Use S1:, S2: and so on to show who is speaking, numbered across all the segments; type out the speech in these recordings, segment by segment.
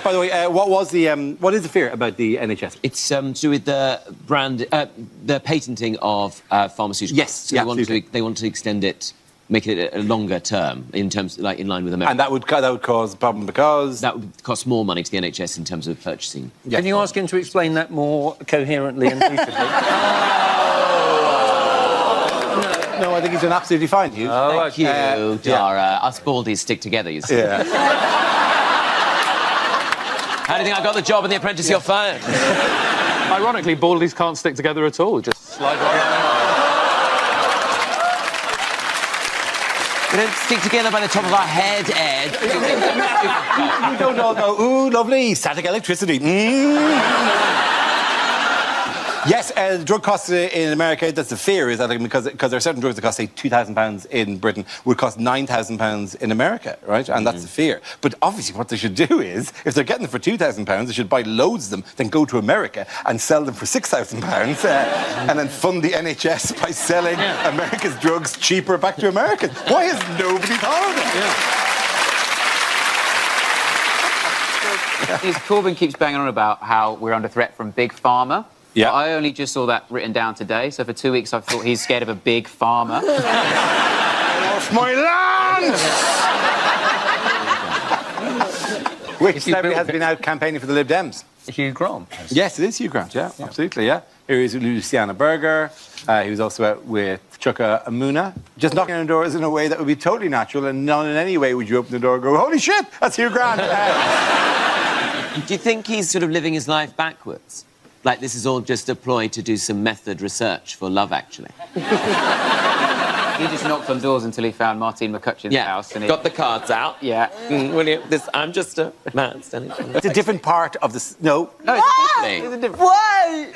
S1: By the way, what is the fear about the NHS?
S2: It's to do with the brand, the patenting of pharmaceuticals.
S1: Yes,
S2: so
S1: yeah,
S2: they want to extend it, make it a longer term in terms, like in line with America.
S1: And that would cause a problem because
S2: that would cost more money to the NHS in terms of purchasing.
S1: Yes.
S3: Can you ask him to explain that more coherently and lucidly?
S1: No, I think he's done absolutely fine, Hugh.
S3: Oh,
S2: Thank you, Dara. Us baldies stick together, you see.
S1: Yeah.
S2: How do you think I got the job in The Apprentice? You're fired.
S4: Ironically, baldies can't stick together at all. Just slide right
S2: We don't stick together by the top of our head, Ed.
S1: We don't all go, ooh, lovely, static electricity. Yes, drug costs in America, that's the fear, is that because there are certain drugs that cost, say, £2,000 in Britain, would cost £9,000 in America, right? And that's the fear. But obviously what they should do is, if they're getting them for £2,000, they should buy loads of them, then go to America and sell them for £6,000, and then fund the NHS by selling America's drugs cheaper back to Americans. Why has nobody thought of it?
S5: Corbyn keeps banging on about how we're under threat from Big Pharma.
S1: Yeah.
S5: I only just saw that written down today, so for 2 weeks I've thought he's scared of a big farmer.
S1: Off my land! Which celebrity has been out campaigning for the Lib Dems?
S3: Hugh Grant.
S1: Yes, it is Hugh Grant, yeah. Absolutely, yeah. Here is Luciana Berger. He was also out with Chuka Amuna. Just knocking on doors in a way that would be totally natural, and not in any way would you open the door and go, holy shit, that's Hugh Grant.
S2: Do you think he's sort of living his life backwards? Like this is all just a ploy to do some method research for Love Actually?
S5: He just knocked on doors until he found Martine McCutcheon's house. And
S2: got the cards out.
S5: Yeah.
S2: Will you, I'm just a man standing...
S1: It's a different part of the... No.
S5: No, it's
S2: It's a different...
S6: Why?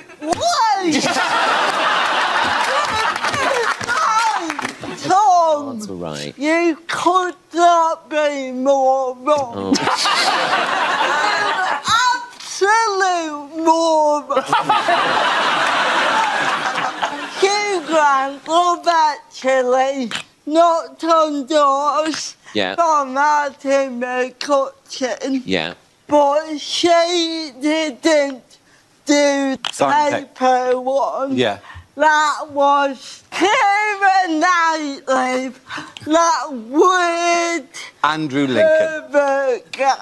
S6: Tom,
S2: That's all right.
S6: you could not be more wrong. Absolute moron. Hugh Grant, Love Actually, knocked on doors for Martine McCutcheon.
S2: Yeah.
S6: But she didn't do paper one.
S1: Yeah.
S6: That was Keira Knightley. That weird
S1: Andrew Lincoln.
S6: pervert guy.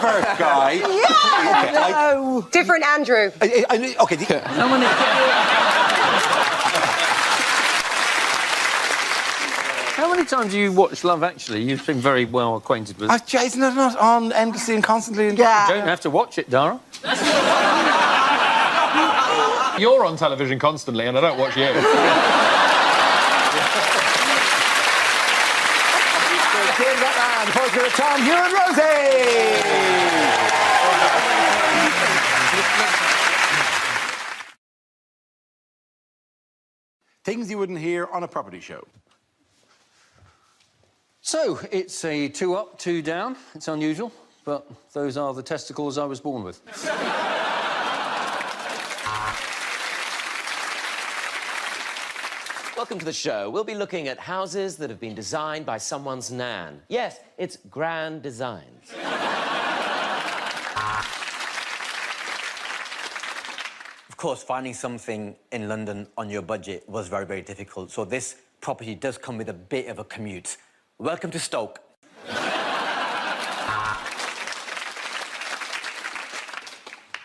S1: Pervert guy?
S6: Yeah,
S1: Okay,
S6: no.
S7: Different Andrew.
S1: Okay.
S3: How many times do you watch Love Actually? You've been very well acquainted with it.
S1: Isn't it not on endlessly and constantly?
S3: You don't have to watch it, Dara.
S4: You're on television constantly, and I don't watch you.
S1: Tom, Hugh and Rosie! Things you wouldn't hear on a property show.
S3: So, it's a 2 up, 2 down. It's unusual, but those are the testicles I was born with.
S2: Welcome to the show. We'll be looking at houses that have been designed by someone's nan. Yes, it's grand designs.
S8: Of course, finding something in London on your budget was very, very difficult. So this property does come with a bit of a commute. Welcome to Stoke.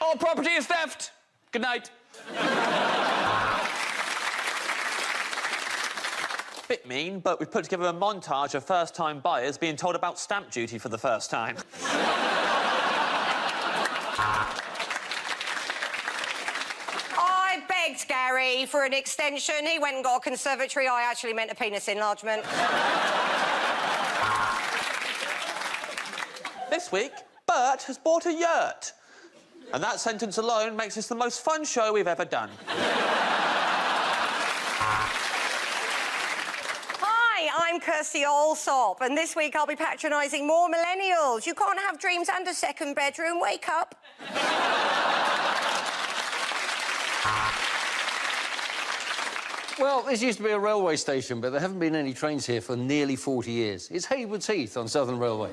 S5: All property is theft. Good night.
S9: Bit mean, but we've put together a montage of first-time buyers being told about stamp duty for the first time.
S7: I begged Gary for an extension. He went and got a conservatory. I actually meant a penis enlargement.
S9: This week, Bert has bought a yurt. And that sentence alone makes this the most fun show we've ever done.
S7: Hi, I'm Kirsty Allsop, and this week I'll be patronising more millennials. You can't have dreams and a second bedroom. Wake up.
S3: Well, this used to be a railway station, but there haven't been any trains here for nearly 40 years. It's Haywards Heath on Southern Railway.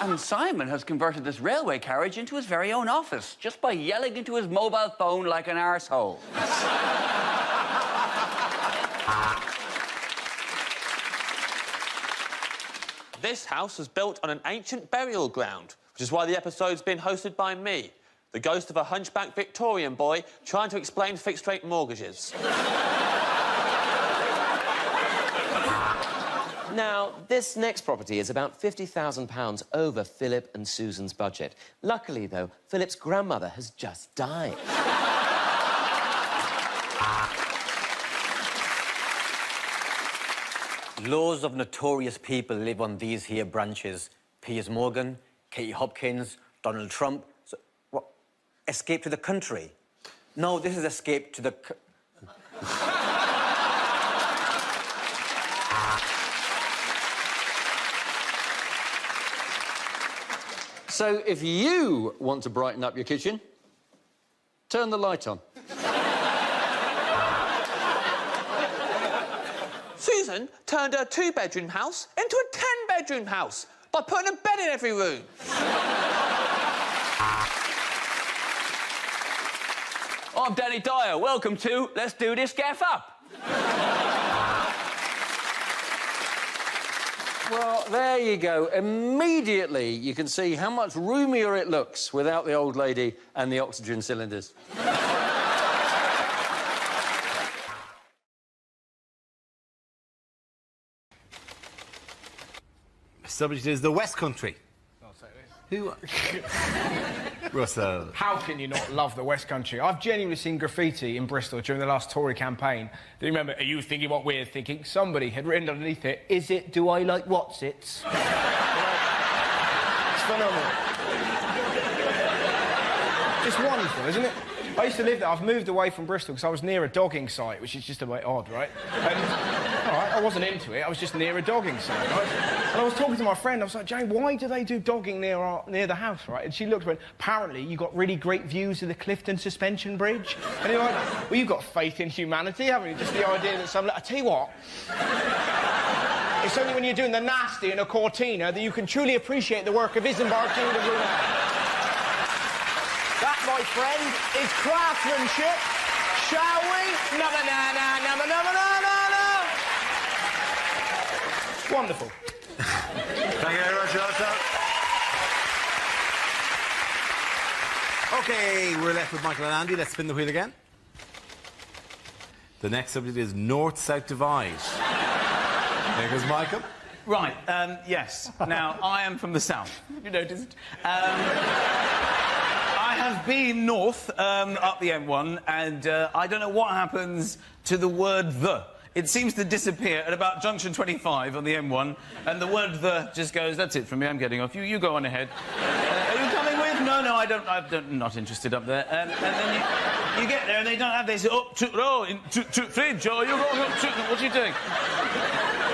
S10: And Simon has converted this railway carriage into his very own office, just by yelling into his mobile phone like an arsehole.
S9: This house was built on an ancient burial ground, which is why the episode's been hosted by me, the ghost of a hunchback Victorian boy trying to explain fixed-rate mortgages.
S2: Now, this next property is about £50,000 over Philip and Susan's budget. Luckily, though, Philip's grandmother has just died.
S8: Loads of notorious people live on these here branches. Piers Morgan, Katie Hopkins, Donald Trump. So, what? Escape to the country? No, this is escape to the...
S3: So, if you want to brighten up your kitchen, turn the light on.
S9: Susan turned her two-bedroom house into a 10-bedroom house by putting a bed in every room.
S10: I'm Danny Dyer. Welcome to Let's Do This Gaff Up.
S3: Well, there you go. Immediately, you can see how much roomier it looks without the old lady and the oxygen cylinders.
S1: Subject is the West Country. Who? Russell.
S11: How can you not love the West Country? I've genuinely seen graffiti in Bristol during the last Tory campaign. Do you remember, are you thinking what we're thinking? Somebody had written underneath it, is it, do I like what's-its? It's phenomenal. Just wonderful, isn't it? I used to live there. I've moved away from Bristol because I was near a dogging site, which is just a bit odd, right? And, all right, I wasn't into it. I was just near a dogging site, right? And I was talking to my friend. I was like, Jane, why do they do dogging near the house, right? And she looked and went, apparently you got really great views of the Clifton Suspension Bridge. And you're like, well, you've got faith in humanity, haven't you? Just the idea that I tell you what, it's only when you're doing the nasty in a Cortina that you can truly appreciate the work of Isambard King de Brunei. That, my friend, is craftsmanship. Shall we? Na-na-na-na-na-na-na-na. Wonderful.
S1: Thank you very much, Russell. OK, we're left with Michael and Andy. Let's spin the wheel again. The next subject is North-South Divide. There goes Michael.
S12: Right, yes. Now, I am from the south. Have you noticed? I have been north up the M1, and I don't know what happens to the word the. It seems to disappear at about junction 25 on the M1, and the word the just goes, that's it from me, I'm getting off. You go on ahead. Are you coming with? No, I'm not interested up there. And then you get there, and they don't have, they say, oh, fridge, oh, you're going up, what are you doing?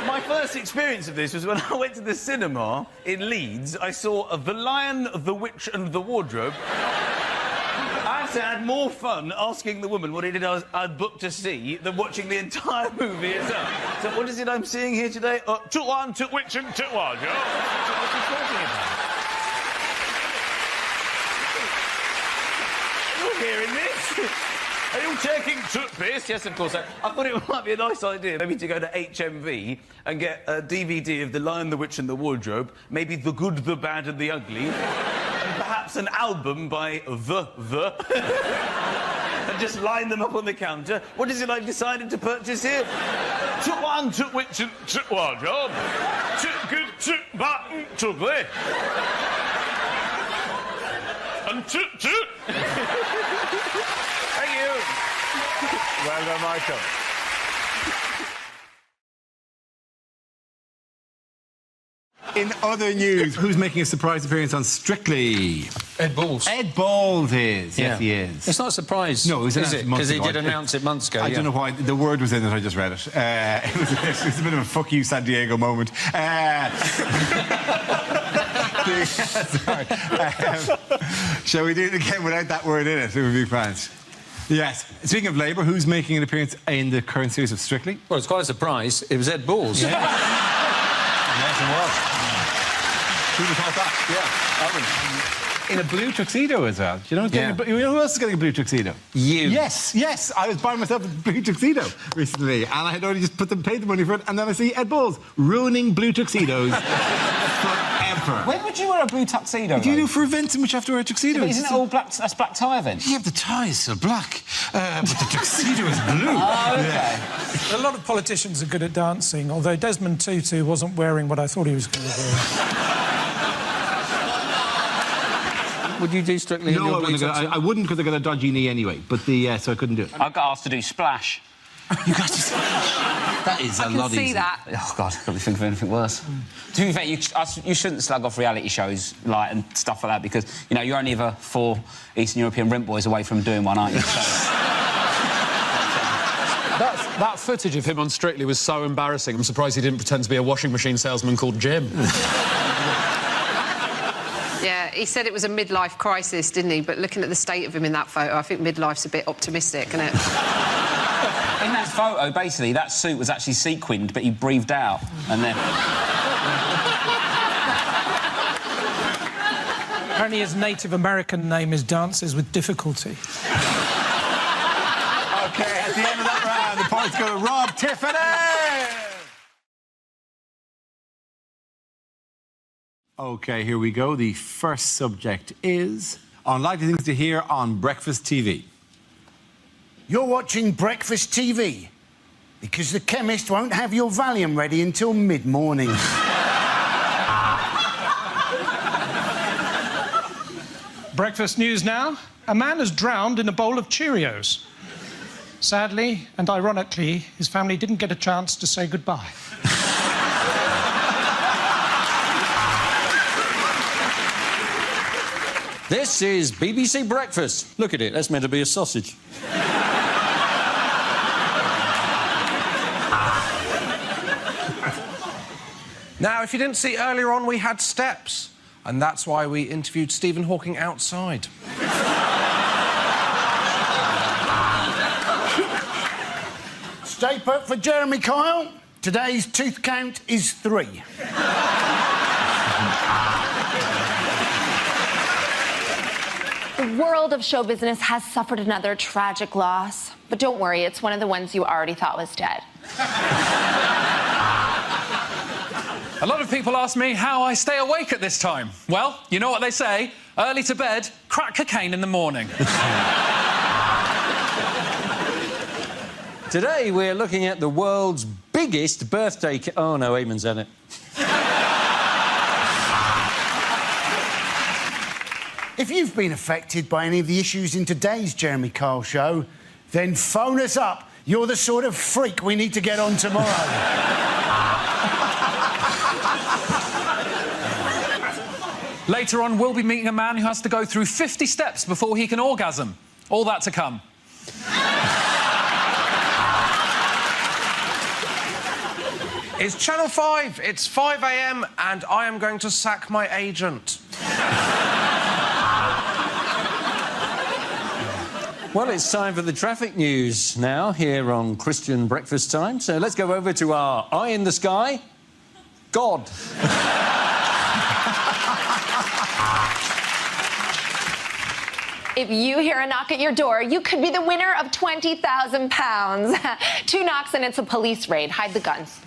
S12: My first experience of this was when I went to the cinema in Leeds. I saw The Lion, the Witch and the Wardrobe. I actually had more fun asking the woman what it is I'd booked to see than watching the entire movie itself. So what is it I'm seeing here today? Took one, took witch and took wardrobe. What's he talking about? Are you hearing this? Are you taking toothpaste? Yes, of course. I thought it might be a nice idea maybe to go to HMV and get a DVD of The Lion, the Witch and the Wardrobe, maybe The Good, the Bad and the Ugly, and perhaps an album by The, and just line them up on the counter. What is it I've decided to purchase here? Took one, took witch and took wardrobe. Took good, took bad, took ugly. And took. Thank you.
S1: Well done, Michael. In other news, who's making a surprise appearance on Strictly?
S3: Ed Balls.
S1: Ed Balls is. Yes, he is.
S3: It's not a surprise.
S1: No, it was
S3: is it? Because he did
S1: ago.
S3: announce it months ago.
S1: I don't know why. The word was in it, I just read it. It was a bit of a fuck you, San Diego moment. Sorry. Shall we do it again without that word in it? It would be grand. Yes. Speaking of Labour, who's making an appearance in the current series of Strictly?
S3: Well, it's quite a surprise. It was Ed Balls. Yeah. Yes, it was.
S1: Who'd have thought that? Yeah. In a blue tuxedo as well. Do you know, who else is getting a blue tuxedo?
S3: You.
S1: Yes. I was buying myself a blue tuxedo recently, and I had already just paid the money for it, and then I see Ed Balls ruining blue tuxedos forever.
S5: When would you wear a blue tuxedo?
S1: What do you do for events in which you have to wear a tuxedo?
S5: But isn't it all black? That's black tie events.
S1: Yeah, the tie is still black, but the tuxedo is blue.
S5: Oh, okay.
S13: Yeah. A lot of politicians are good at dancing, although Desmond Tutu wasn't wearing what I thought he was going to wear.
S3: Would you do Strictly?
S1: No, I wouldn't, because I got a dodgy knee anyway. But so I couldn't do it.
S5: I got asked to do Splash.
S1: You got to Splash. That is a lot easier.
S14: I can see that.
S5: Oh God, I can't think of anything worse. To be fair, you shouldn't slag off reality shows and stuff like that, because you're only ever 4 Eastern European rent boys away from doing one, aren't you? So...
S4: That footage of him on Strictly was so embarrassing. I'm surprised he didn't pretend to be a washing machine salesman called Jim.
S14: Yeah, he said it was a midlife crisis, didn't he? But looking at the state of him in that photo, I think midlife's a bit optimistic, isn't it?
S5: In that photo, basically, that suit was actually sequined, but he breathed out, and then...
S13: Apparently his Native American name is Dances with Difficulty.
S1: OK, at the end of that round, the points go to Rob Tiffany! OK, here we go. The first subject is unlikely things to hear on breakfast TV.
S15: You're watching breakfast TV because the chemist won't have your Valium ready until mid-morning.
S13: Breakfast news now. A man has drowned in a bowl of Cheerios. Sadly and ironically, his family didn't get a chance to say goodbye.
S3: This is BBC Breakfast. Look at it, that's meant to be a sausage.
S16: Now, if you didn't see earlier on, we had steps. And that's why we interviewed Stephen Hawking outside.
S15: Stay put for Jeremy Kyle. Today's tooth count is 3.
S17: The world of show business has suffered another tragic loss. But don't worry, it's one of the ones you already thought was dead.
S4: A lot of people ask me how I stay awake at this time. Well, you know what they say, early to bed, crack cocaine in the morning.
S3: Today, we're looking at the world's biggest birthday... Oh, no, Eamon's in it.
S15: If you've been affected by any of the issues in today's Jeremy Kyle show, then phone us up. You're the sort of freak we need to get on tomorrow.
S4: Later on, we'll be meeting a man who has to go through 50 steps before he can orgasm. All that to come.
S16: It's Channel 5, it's 5 a.m, and I am going to sack my agent.
S3: Well, it's time for the traffic news now, here on Christian Breakfast Time. So let's go over to our eye in the sky, God.
S17: If you hear a knock at your door, you could be the winner of £20,000. 2 knocks and it's a police raid. Hide the guns.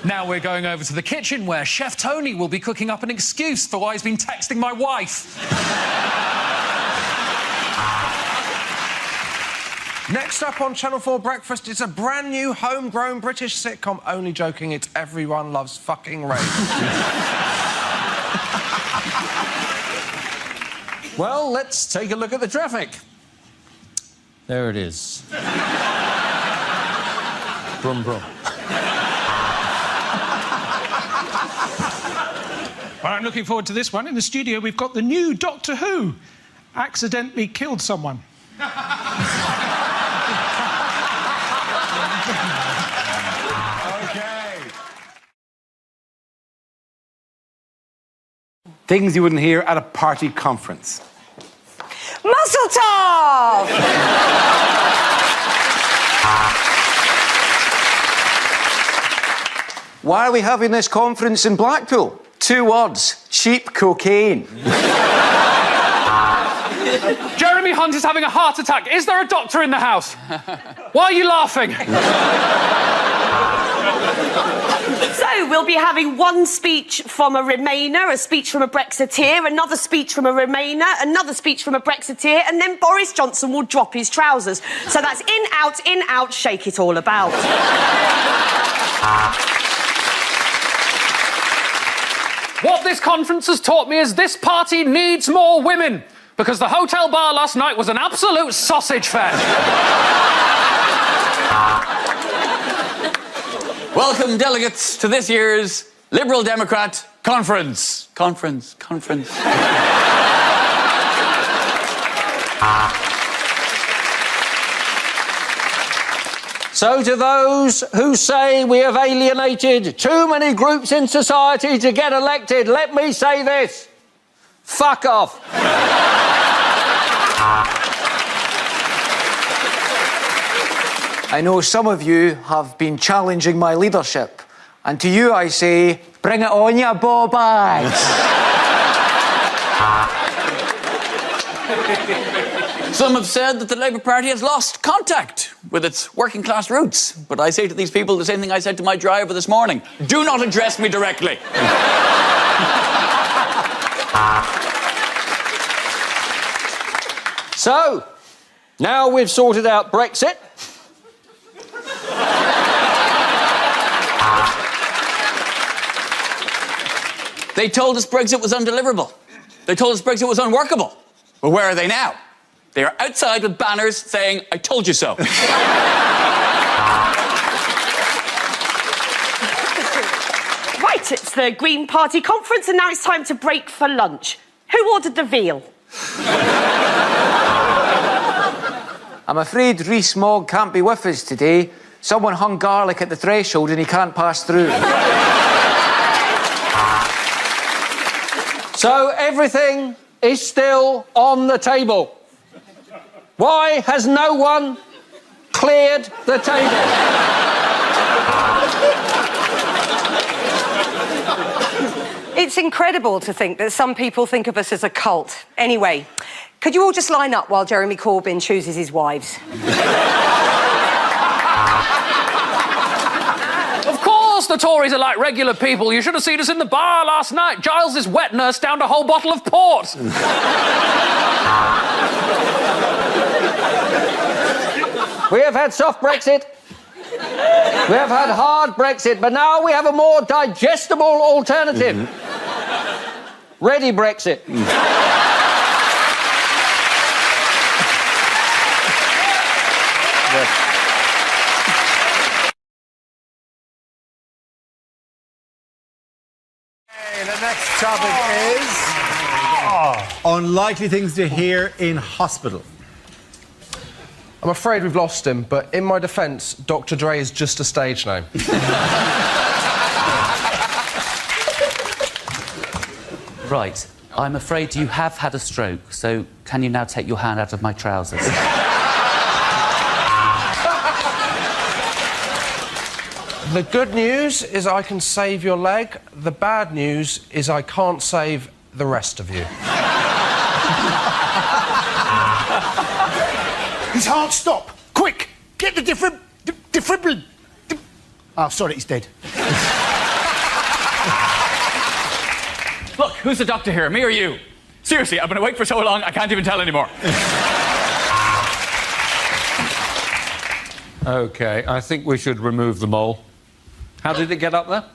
S4: Now we're going over to the kitchen where Chef Tony will be cooking up an excuse for why he's been texting my wife.
S16: Next up on Channel 4 Breakfast, it's a brand new homegrown British sitcom. Only joking, it's Everyone Loves Fucking Rape.
S3: Well, let's take a look at the traffic. There it is. Brum, brum.
S13: Well, I'm looking forward to this one. In the studio, we've got the new Doctor Who. Accidentally killed someone.
S1: Things you wouldn't hear at a party conference.
S7: Muscle Top!
S18: Why are we having this conference in Blackpool? 2 words. Cheap cocaine.
S4: Jeremy Hunt is having a heart attack. Is there a doctor in the house? Why are you laughing?
S19: So, we'll be having one speech from a Remainer, a speech from a Brexiteer, another speech from a Remainer, another speech from a Brexiteer, and then Boris Johnson will drop his trousers. So that's in, out, shake it all about.
S4: What this conference has taught me is this party needs more women, because the hotel bar last night was an absolute sausage fest.
S10: Welcome, delegates, to this year's Liberal Democrat Conference. Conference.
S3: So to those who say we have alienated too many groups in society to get elected, let me say this. Fuck off.
S18: I know some of you have been challenging my leadership, and to you I say, bring it on, ya ball bags.
S10: Some have said that the Labour Party has lost contact with its working class roots. But I say to these people the same thing I said to my driver this morning. Do not address me directly.
S3: So, now we've sorted out Brexit.
S10: They told us Brexit was undeliverable. They told us Brexit was unworkable. But where are they now? They are outside with banners saying, I told you so.
S19: Right, it's the Green Party conference, and now it's time to break for lunch. Who ordered the veal?
S18: I'm afraid Rhys Mogg can't be with us today. Someone hung garlic at the threshold and he can't pass through.
S3: So everything is still on the table. Why has no one cleared the table?
S7: It's incredible to think that some people think of us as a cult. Anyway, could you all just line up while Jeremy Corbyn chooses his wives?
S4: Of course the Tories are like regular people. You should have seen us in the bar last night. Giles' wet nurse downed a whole bottle of port.
S3: We have had soft Brexit. We have had hard Brexit, but now we have a more digestible alternative. Ready Brexit.
S20: Okay, the next topic is unlikely things to hear in hospital.
S16: I'm afraid we've lost him, but in my defence, Dr. Dre is just a stage name.
S21: Right. I'm afraid you have had a stroke, so can you now take your hand out of my trousers?
S16: The good news is I can save your leg. The bad news is I can't save the rest of you.
S15: His heart stop. Quick, get the defibrillator. Oh, sorry, he's dead.
S10: Look, who's the doctor here, me or you? Seriously, I've been awake for so long, I can't even tell anymore.
S3: OK, I think we should remove the mole. How did it get up there?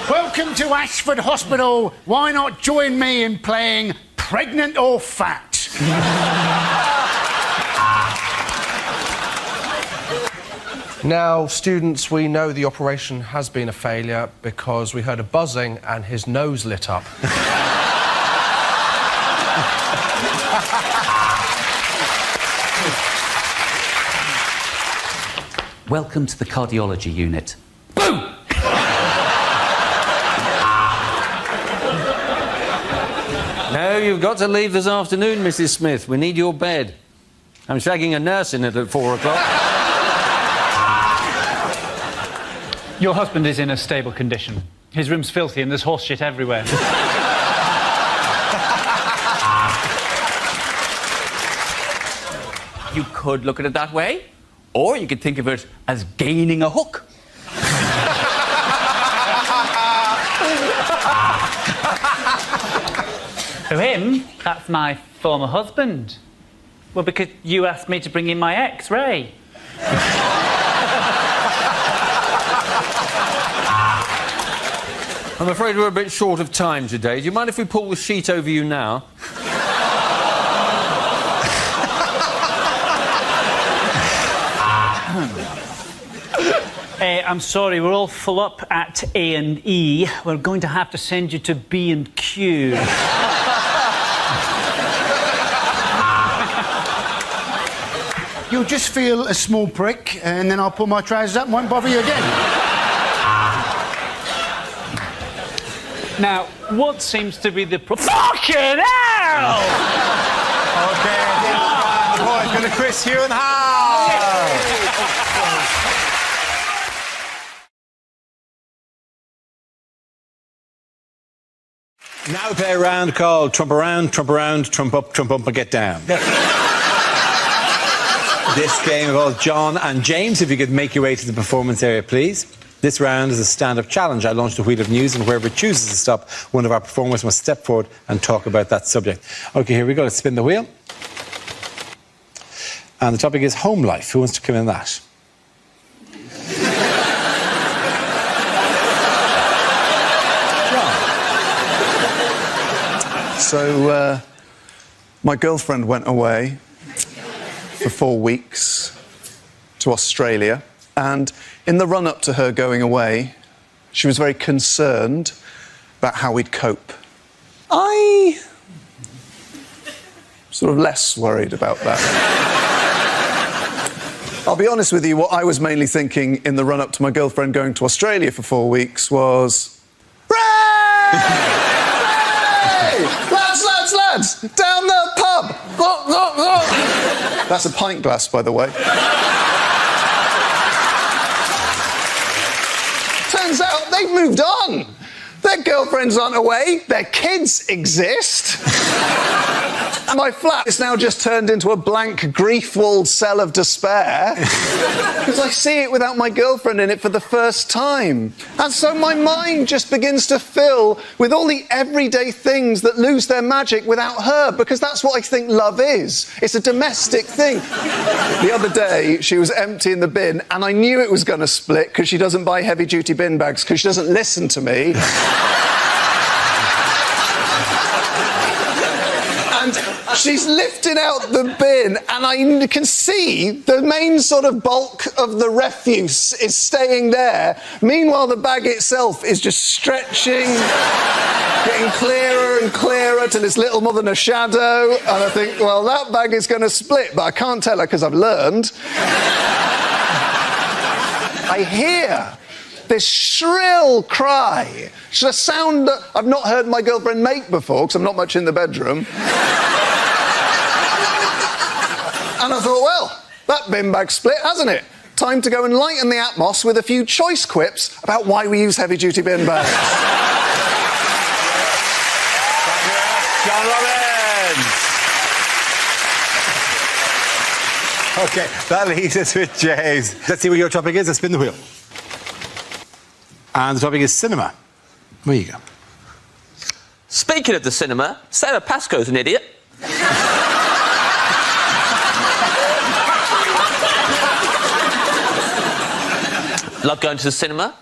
S15: Welcome to Ashford Hospital. Why not join me in playing Pregnant or Fat?
S16: Now, students, we know the operation has been a failure because we heard a buzzing and his nose lit up.
S21: Welcome to the cardiology unit.
S3: No, you've got to leave this afternoon, Mrs. Smith. We need your bed. I'm shagging a nurse in it at 4 o'clock.
S6: Your husband is in a stable condition. His room's filthy and there's horse shit everywhere.
S10: You could look at it that way, or you could think of it as gaining a hook.
S6: For him, that's my former husband. Well, because you asked me to bring in my ex, Ray.
S3: I'm afraid we're a bit short of time today. Do you mind if we pull the sheet over you now?
S6: I'm sorry, we're all full up at A&E. We're going to have to send you to B&Q.
S15: You'll just feel a small prick, and then I'll pull my trousers up and won't bother you again.
S6: Now, what seems to be the Fucking hell!
S20: OK, the boys going to Chris, Hugh and Hal. Now we play a round called Trump Around, Trump Around, Trump Up, and Get Down. This game involves John and James. If you could make your way to the performance area, please. This round is a stand-up challenge. I launch the wheel of news, and whoever chooses to stop, one of our performers must step forward and talk about that subject. OK, here we go. Let's spin the wheel. And the topic is home life. Who wants to come in that?
S22: So, my girlfriend went away for 4 weeks to Australia, and in the run-up to her going away, she was very concerned about how we'd cope. I sort of less worried about that. I'll be honest with you, what I was mainly thinking in the run-up to my girlfriend going to Australia for 4 weeks was... Ray! Lads! Down the pub! That's a pint glass, by the way. Turns out they've moved on. Their girlfriends aren't away. Their kids exist. And my flat is now just turned into a blank, grief-walled cell of despair because I see it without my girlfriend in it for the first time. And so my mind just begins to fill with all the everyday things that lose their magic without her, because that's what I think love is. It's a domestic thing. The other day, she was emptying the bin, and I knew it was going to split because she doesn't buy heavy-duty bin bags because she doesn't listen to me. And she's lifting out the bin, and I can see the main sort of bulk of the refuse is staying there. Meanwhile, the bag itself is just stretching, getting clearer and clearer till it's little more than a shadow. And I think, well, that bag is going to split, but I can't tell her because I've learned. I hear this shrill cry. It's a sound that I've not heard my girlfriend make before, because I'm not much in the bedroom. And I thought, well, that bin bag split, hasn't it? Time to go and lighten the atmos with a few choice quips about why we use heavy-duty bin bags.
S20: John Robbins. OK, that leaves us with James. Let's see what your topic is. Let's spin the wheel. And the topic is cinema. Where you go?
S9: Speaking of the cinema, Sarah Pascoe's an idiot. Love going to the cinema.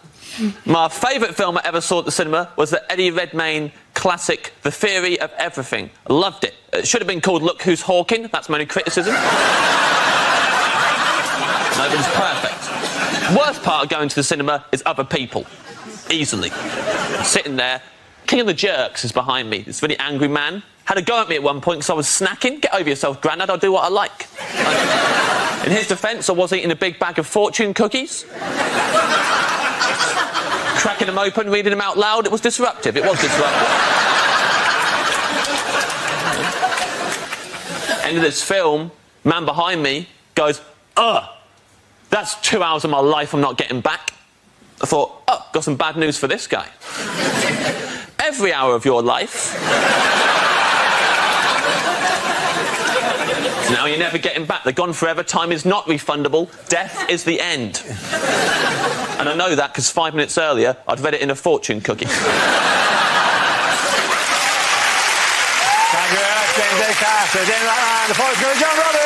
S9: My favourite film I ever saw at the cinema was the Eddie Redmayne classic, The Theory of Everything. I loved it. It should have been called Look Who's Hawking. That's my only criticism. No, it was perfect. Worst part of going to the cinema is other people. Easily. Sitting there. King of the Jerks is behind me. This really angry man. Had a go at me at one point because I was snacking. Get over yourself, Grandad. I'll do what I like. In his defence, I was eating a big bag of fortune cookies. Cracking them open, reading them out loud. It was disruptive. It was disruptive. End of this film, Man behind me goes, ugh, that's 2 hours of my life I'm not getting back. I thought, oh, got some bad news for this guy. Every hour of your life. Now you're never getting back. They're gone forever. Time is not refundable. Death is the end. And I know that because 5 minutes earlier, I'd read it in a fortune cookie.
S1: Thank you very much, James A. Carter. James Ryan, the fortune cookie, John Robbins.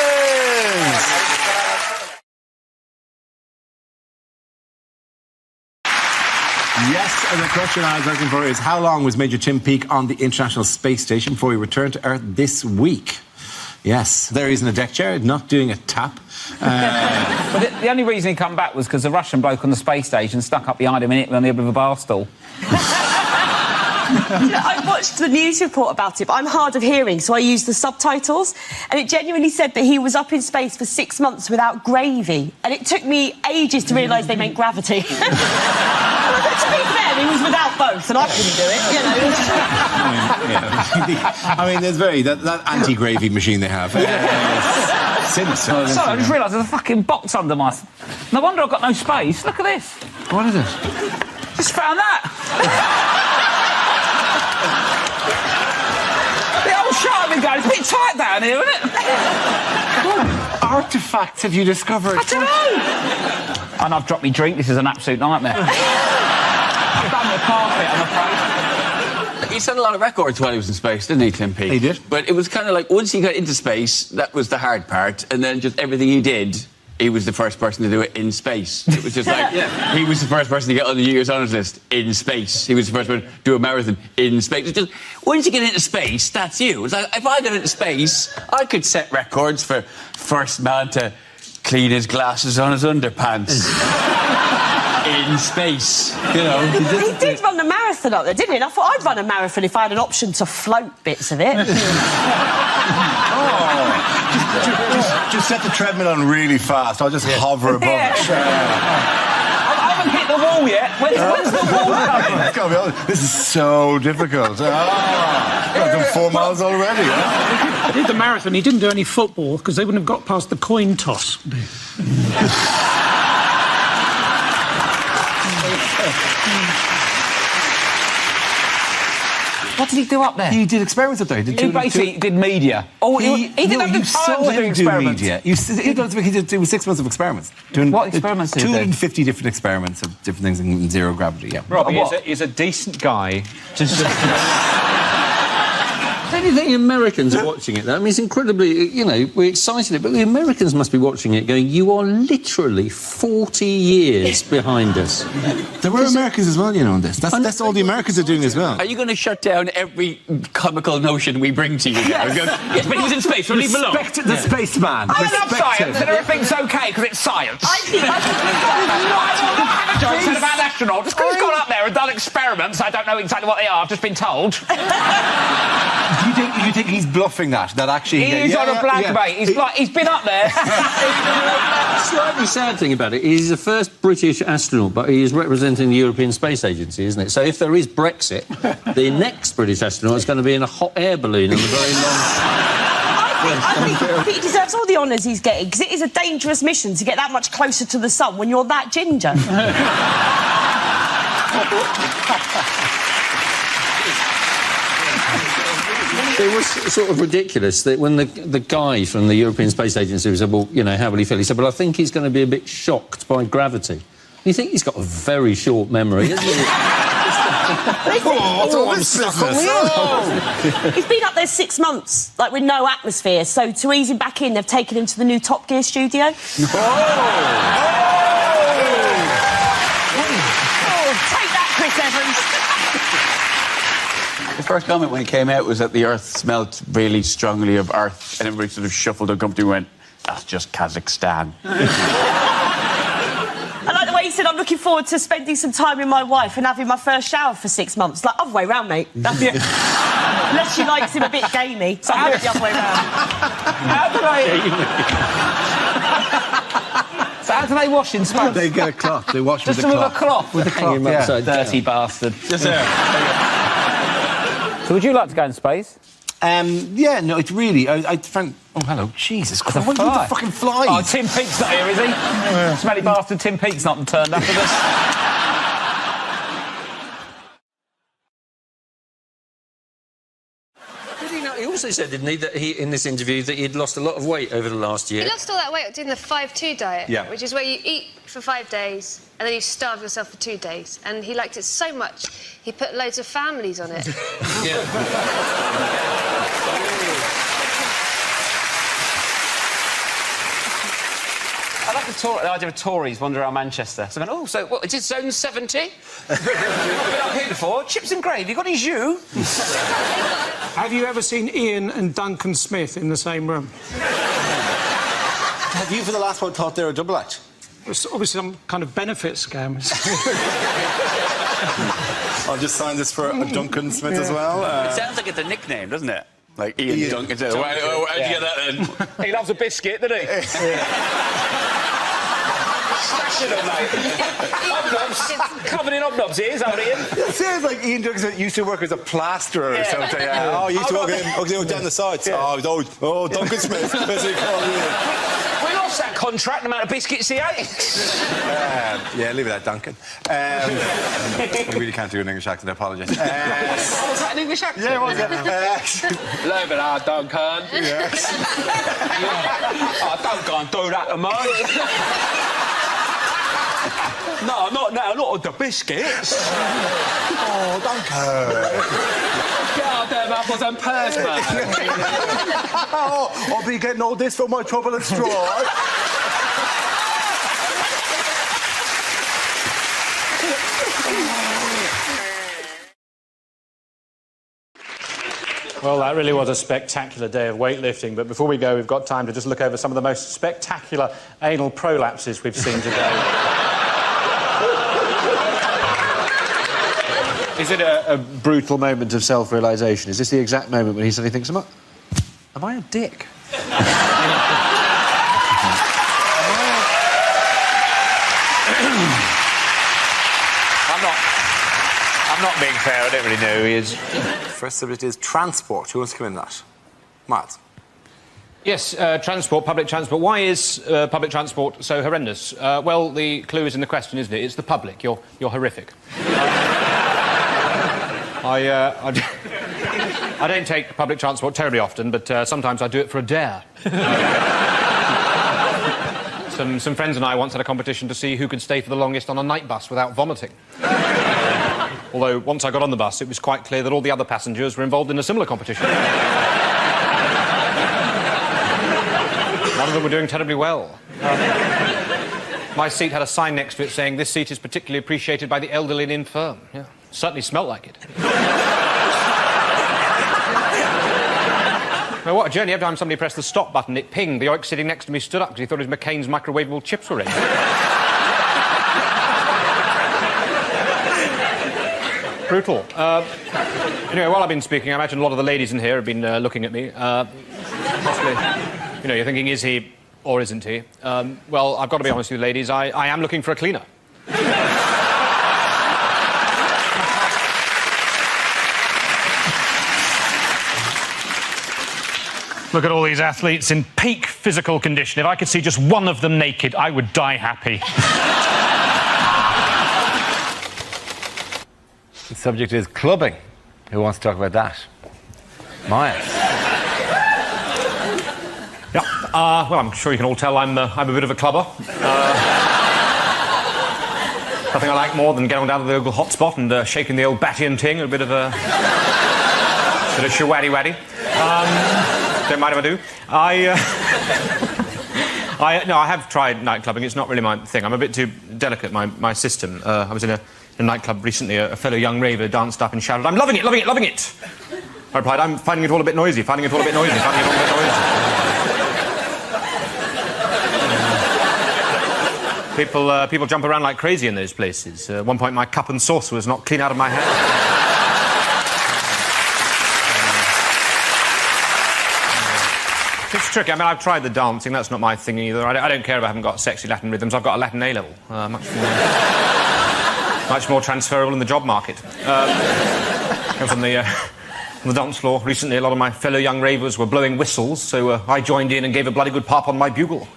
S1: Yes, and the question I was looking for is how long was Major Tim Peake on the International Space Station before he returned to Earth this week? Yes, there he's in a deck chair, not doing a tap.
S5: But the only reason he come back was because the Russian bloke on the space station stuck up behind him in it on the end of a bar stool.
S19: I watched the news report about it, but I'm hard of hearing, so I used the subtitles, and it genuinely said that he was up in space for 6 months without gravy, and it took me ages to realise they meant gravity. To be fair, he was without both, and I couldn't do it, you know.
S1: I mean, there's that anti-gravy machine they have. Simpson.
S5: So I just realised there's a fucking box under my... No wonder I've got no space. Look at this.
S1: What is it?
S5: Just found that. The old shark guy, it's a bit tight down here, isn't it?
S1: What artefacts have you discovered?
S5: I don't know. And I've dropped my drink. This is an absolute nightmare. I've done the carpet, I'm afraid.
S10: He set a lot of records while he was in space, didn't he, Tim Peake?
S1: He did.
S10: But it was kind of like, once he got into space, that was the hard part, and then just everything he did, he was the first person to do it in space. It was just like, he was the first person to get on the New Year's Honours list in space. He was the first one to do a marathon in space. It's just, once you get into space, that's you. It's like, if I got into space, I could set records for first man to clean his glasses on his underpants. In space, you know.
S19: He did run a marathon up there, didn't he? And I thought I'd run a marathon if I had an option to float bits of it.
S1: Just set the treadmill on really fast. I'll just hover above it.
S5: I haven't hit the wall yet. When's the wall coming?
S1: It's gotta be honest. This is so difficult. I've done 4 miles already.
S13: He did the marathon. He didn't do any football because they wouldn't have got past the coin toss.
S5: What did he do up there?
S1: He did experiments up there.
S5: He basically did media. Oh, he didn't have the time to do experiments.
S1: Media. He did 6 months of experiments.
S5: What experiments did he do?
S1: 250 different experiments of different things in zero gravity, yeah.
S2: Rob, he's a decent guy. Don't you think Americans are watching it, though? I mean, it's incredibly, you know, we're excited, but the Americans must be watching it going, you are literally 40 years behind us.
S1: There were Americans as well, you know, on this. That's all the Americans are doing as well.
S10: Are you going to shut down every comical notion we bring to you now? Yes, but he was in space, so leave him alone.
S1: Respect the spaceman.
S5: I love science and everything's OK because it's science. I think said about astronauts. Just because he's gone up there and done experiments, I don't know exactly what they are, I've just been told.
S1: You think he's bluffing that? That actually...
S5: He's on a blank, mate. He's been up there.
S2: The slightly sad thing about it, he's the first British astronaut, but he is representing the European Space Agency, isn't it? So if there is Brexit, the next British astronaut is going to be in a hot air balloon on a very long...
S19: I think he deserves all the honours he's getting, because it is a dangerous mission to get that much closer to the sun when you're that ginger.
S2: It was sort of ridiculous that when the guy from the European Space Agency said, well, you know, how will he feel? He said, well, I think he's going to be a bit shocked by gravity. You think he's got a very short memory, hasn't he?
S19: He's been up there 6 months, like, with no atmosphere, so to ease him back in, they've taken him to the new Top Gear studio. Take that, Chris Evans.
S10: The first comment when he came out was that the Earth smelt really strongly of Earth, and everybody sort of shuffled uncomfortably and went, that's just Kazakhstan.
S19: I like the way he said, I'm looking forward to spending some time with my wife and having my first shower for 6 months. Like, other way round, mate. Unless she likes him a bit gamey. So I'll do it the other way round.
S5: So how do they wash in space?
S1: They get a cloth. They wash
S5: just
S1: with a cloth.
S5: With a cloth,
S1: yeah.
S5: Dirty bastard.
S1: Just there.
S5: So would you like to go in space?
S1: Yeah, no, it's really... I found... Oh, hello. Jesus Christ. What are the fucking flies?
S5: Oh, Tim Peake's not here, is he? Smelly bastard Tim Peake's not turned up with us.
S2: He also said, didn't he, that in this interview that he'd lost a lot of weight over the last year.
S8: He lost all that weight doing the 5-2 diet, which is where you eat for 5 days and then you starve yourself for 2 days. And he liked it so much, he put loads of families on it.
S5: I like the idea of Tories wander around Manchester. So, oh, so what? Is it zone 70? I've been up here before. Chips and gravy. Got any jus?
S13: Have you ever seen Ian and Duncan Smith in the same room?
S1: Have you, for the last one, thought they were a double act?
S13: It's obviously some kind of benefit scam.
S1: I'll just sign this for Duncan Smith as well.
S10: It sounds like it's a nickname, doesn't it? Like Ian Duncan. How'd you get that then?
S5: He loves a biscuit, doesn't he? Smashing them, mate. Hobnobs. Covered in hobnobs, is that Ian?
S1: It sounds like Ian Duncan used to work as a plasterer or something. Oh, he used to walk in down the sides. Oh, Duncan Smith. That's what he called Ian.
S5: We lost that contract, the amount of biscuits he ate.
S1: Yeah, leave it at Duncan. I really can't do an English accent, I apologise.
S5: Was that an English accent?
S1: Yeah, it was.
S5: Leave it at Duncan.
S1: Yes.
S5: Oh, don't go and do that to me. No, not now, not with the biscuits.
S1: Oh, Duncan.
S5: Get out there, apples and pears, man.
S1: I'll be getting all this for my trouble and straw.
S11: Well, that really was a spectacular day of weightlifting, but before we go, we've got time to just look over some of the most spectacular anal prolapses we've seen today. Is it a brutal moment of self-realisation? Is this the exact moment when he suddenly thinks, am I a dick?
S20: I'm not being fair, I don't really know who he is. First subject is transport. Who wants to come in that? Miles.
S4: Yes, transport, public transport. Why is public transport so horrendous? Well, the clue is in the question, isn't it? It's the public. You're horrific. I don't take public transport terribly often, but sometimes I do it for a dare. Some friends and I once had a competition to see who could stay for the longest on a night bus without vomiting. Although, once I got on the bus, it was quite clear that all the other passengers were involved in a similar competition. None of them were doing terribly well. My seat had a sign next to it saying, "This seat is particularly appreciated by the elderly and infirm." Yeah, certainly smelt like it. Now, what a journey. Every time somebody pressed the stop button, it pinged. The oik sitting next to me stood up because he thought his McCain's microwavable chips were ready. Brutal. Anyway, while I've been speaking, I imagine a lot of the ladies in here have been looking at me. Possibly, you're thinking, is he or isn't he? Well, I've got to be honest with you, ladies. I am looking for a cleaner. Look at all these athletes in peak physical condition. If I could see just one of them naked, I would die happy.
S20: The subject is clubbing. Who wants to talk about that? Maya.
S4: Yeah, well, I'm sure you can all tell I'm a bit of a clubber. Nothing I like more than getting down to the local hotspot and shaking the old batty and ting, a bit of shawaddy-waddy. Don't mind if I do. No, I have tried night clubbing. It's not really my thing. I'm a bit too delicate, my system. I was in a nightclub recently. A fellow young raver danced up and shouted, "I'm loving it, loving it, loving it!" I replied, "I'm finding it all a bit noisy, finding it all a bit noisy, finding it all a bit noisy." People jump around like crazy in those places. At one point, my cup and saucer was knocked clean out of my hand. It's tricky. I mean, I've tried the dancing. That's not my thing either. I don't care if I haven't got sexy Latin rhythms. I've got a Latin A-level. Much more transferable in the job market. Comes from the On the dance floor recently, a lot of my fellow young ravers were blowing whistles, so I joined in and gave a bloody good pop on my bugle.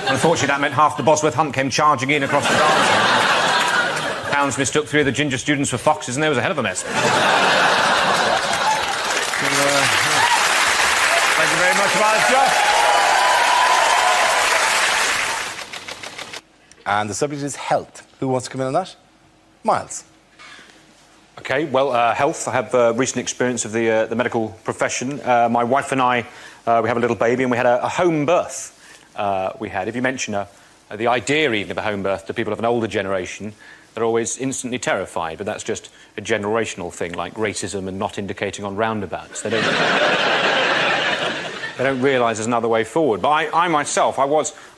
S4: Unfortunately, that meant half the Bosworth Hunt came charging in across the dance. Hounds mistook 3 of the ginger students for foxes, and there was a hell of a mess. Thank you very much, Master.
S1: And the subject is health. Who wants to come in on that? Miles.
S11: OK, well, health. I have recent experience of the medical profession. My wife and I, we have a little baby, and we had a home birth. If you mention the idea even of a home birth to people of an older generation, they're always instantly terrified, but that's just a generational thing, like racism and not indicating on roundabouts. They don't realise there's another way forward. But I myself, I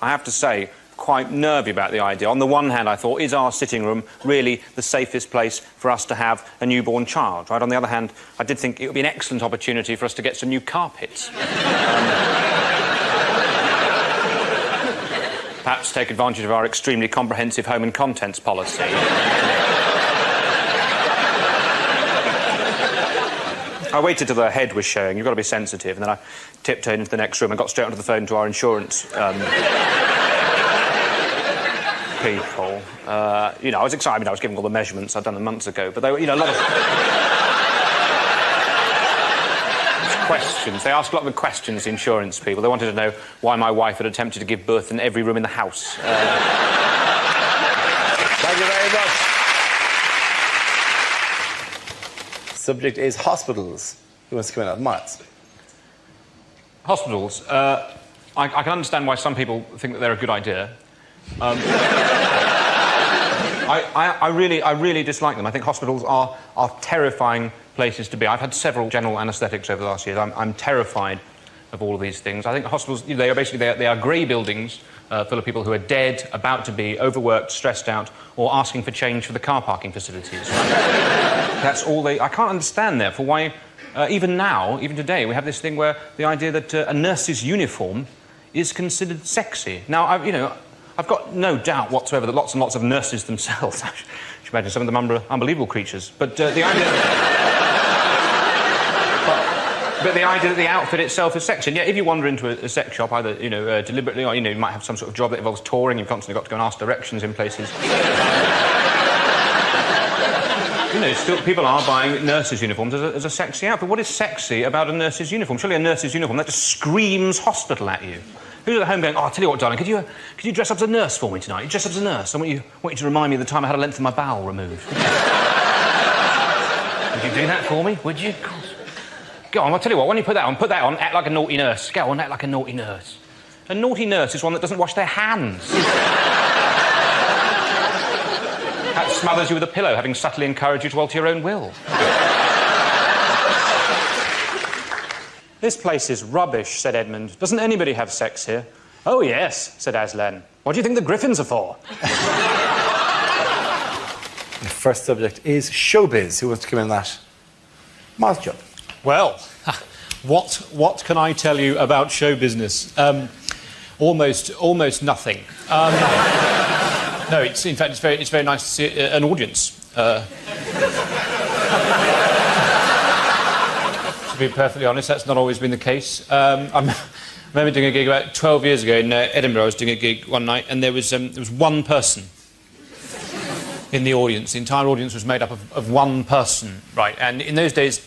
S11: have to say, quite nervy about the idea. On the one hand, I thought, is our sitting room really the safest place for us to have a newborn child, right? On the other hand, I did think it would be an excellent opportunity for us to get some new carpets. Perhaps take advantage of our extremely comprehensive home and contents policy. I waited till the head was showing. You've got to be sensitive. And then I tiptoed into the next room and got straight onto the phone to our insurance people. I was excited. I mean, I was giving all the measurements. I'd done them months ago. But they were, a lot of questions. They asked a lot of questions, the insurance people. They wanted to know why my wife had attempted to give birth in every room in the house.
S1: Thank you very much. Subject is hospitals. Who wants to come in on Miles?
S4: Hospitals. I can understand why some people think that they're a good idea. I really dislike them. I think hospitals are terrifying places to be. I've had several general anaesthetics over the last years. I'm terrified of all of these things. I think hospitals, they are grey buildings full of people who are dead, about to be, overworked, stressed out, or asking for change for the car parking facilities. That's all they... I can't understand, therefore, why, even now, even today, we have this thing where the idea that a nurse's uniform is considered sexy. Now, I've got no doubt whatsoever that lots and lots of nurses themselves, I should imagine some of them unbelievable creatures, but the idea... But the idea that the outfit itself is sexy. And yet, if you wander into a sex shop, either, deliberately, or, you might have some sort of job that involves touring, you've constantly got to go and ask directions in places. Still, people are buying nurses' uniforms as a sexy outfit. What is sexy about a nurse's uniform? Surely a nurse's uniform, that just screams hospital at you. Who's at home going, I'll tell you what, darling, could you dress up as a nurse for me tonight? You dress up as a nurse. I want you to remind me of the time I had a length of my bowel removed. Would you do that for me? Would you? Go on, I'll tell you what, when you put that on, act like a naughty nurse. Go on, act like a naughty nurse. A naughty nurse is one that doesn't wash their hands. That smothers you with a pillow, having subtly encouraged you to alter your own will.
S11: This place is rubbish, said Edmund. Doesn't anybody have sex here? Oh, yes, said Aslan. What do you think the griffins are for?
S20: The first subject is showbiz. Who wants to come in on that? Miles Job.
S11: Well, what can I tell you about show business? Almost nothing. No, in fact, it's very nice to see an audience. To be perfectly honest, that's not always been the case. I remember doing a gig about 12 years ago in Edinburgh. I was doing a gig one night, and there was one person in the audience. The entire audience was made up of one person, right? And in those days,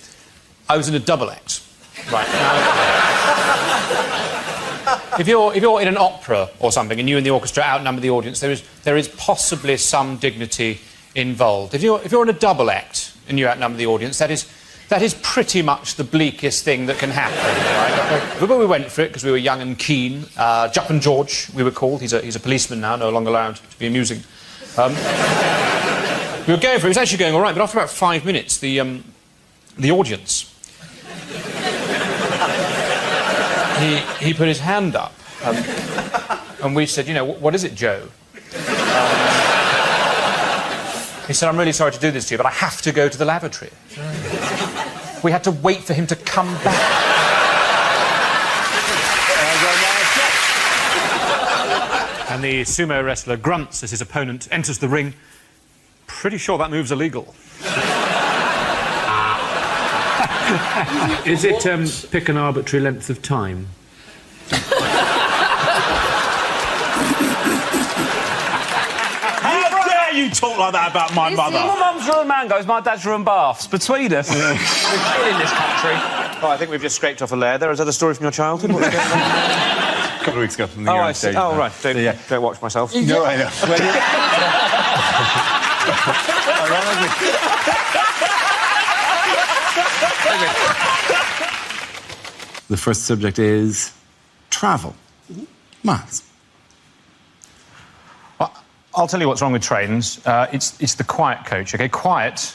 S11: I was in a double act, right? Now, if you're in an opera or something and you and the orchestra outnumber the audience, there is possibly some dignity involved. If you're in a double act and you outnumber the audience, that is pretty much the bleakest thing that can happen, right? But we went for it because we were young and keen. Jupp and George, we were called. He's a policeman now, no longer allowed to be amusing. We were going for it. It was actually going all right, but after about 5 minutes, the audience... He put his hand up, and we said, what is it, Joe? He said, I'm really sorry to do this to you, but I have to go to the lavatory. We had to wait for him to come back. And the sumo wrestler grunts as his opponent enters the ring. Pretty sure that move's illegal. Is it pick an arbitrary length of time?
S12: How dare you talk like that about my mother?
S5: My mum's ruined mangoes, my dad's ruined baths. Between us, we're in this country.
S4: Oh, I think we've just scraped off a layer there. Is that a story from your childhood? What's going on?
S1: A couple of weeks ago from the
S4: I see. Oh, right. Don't watch myself.
S1: No, I know. The first subject is travel. Miles.
S4: Well, I'll tell you what's wrong with trains. It's the quiet coach, OK? Quiet,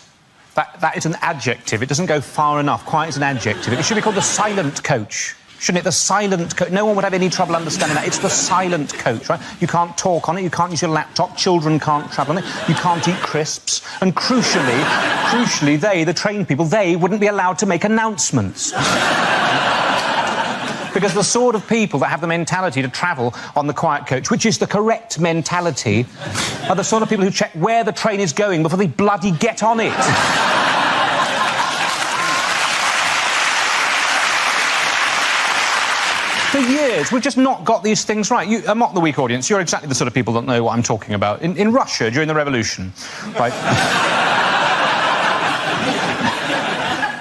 S4: that is an adjective. It doesn't go far enough. Quiet is an adjective. It should be called the silent coach, shouldn't it? The silent coach. No one would have any trouble understanding that. It's the silent coach, right? You can't talk on it, you can't use your laptop, children can't travel on it, you can't eat crisps, and crucially, they, the train people, they wouldn't be allowed to make announcements. Because the sort of people that have the mentality to travel on the quiet coach, which is the correct mentality, are the sort of people who check where the train is going before they bloody get on it. For years, we've just not got these things right. Mock the Week audience, you're exactly the sort of people that know what I'm talking about. In Russia, during the revolution, right?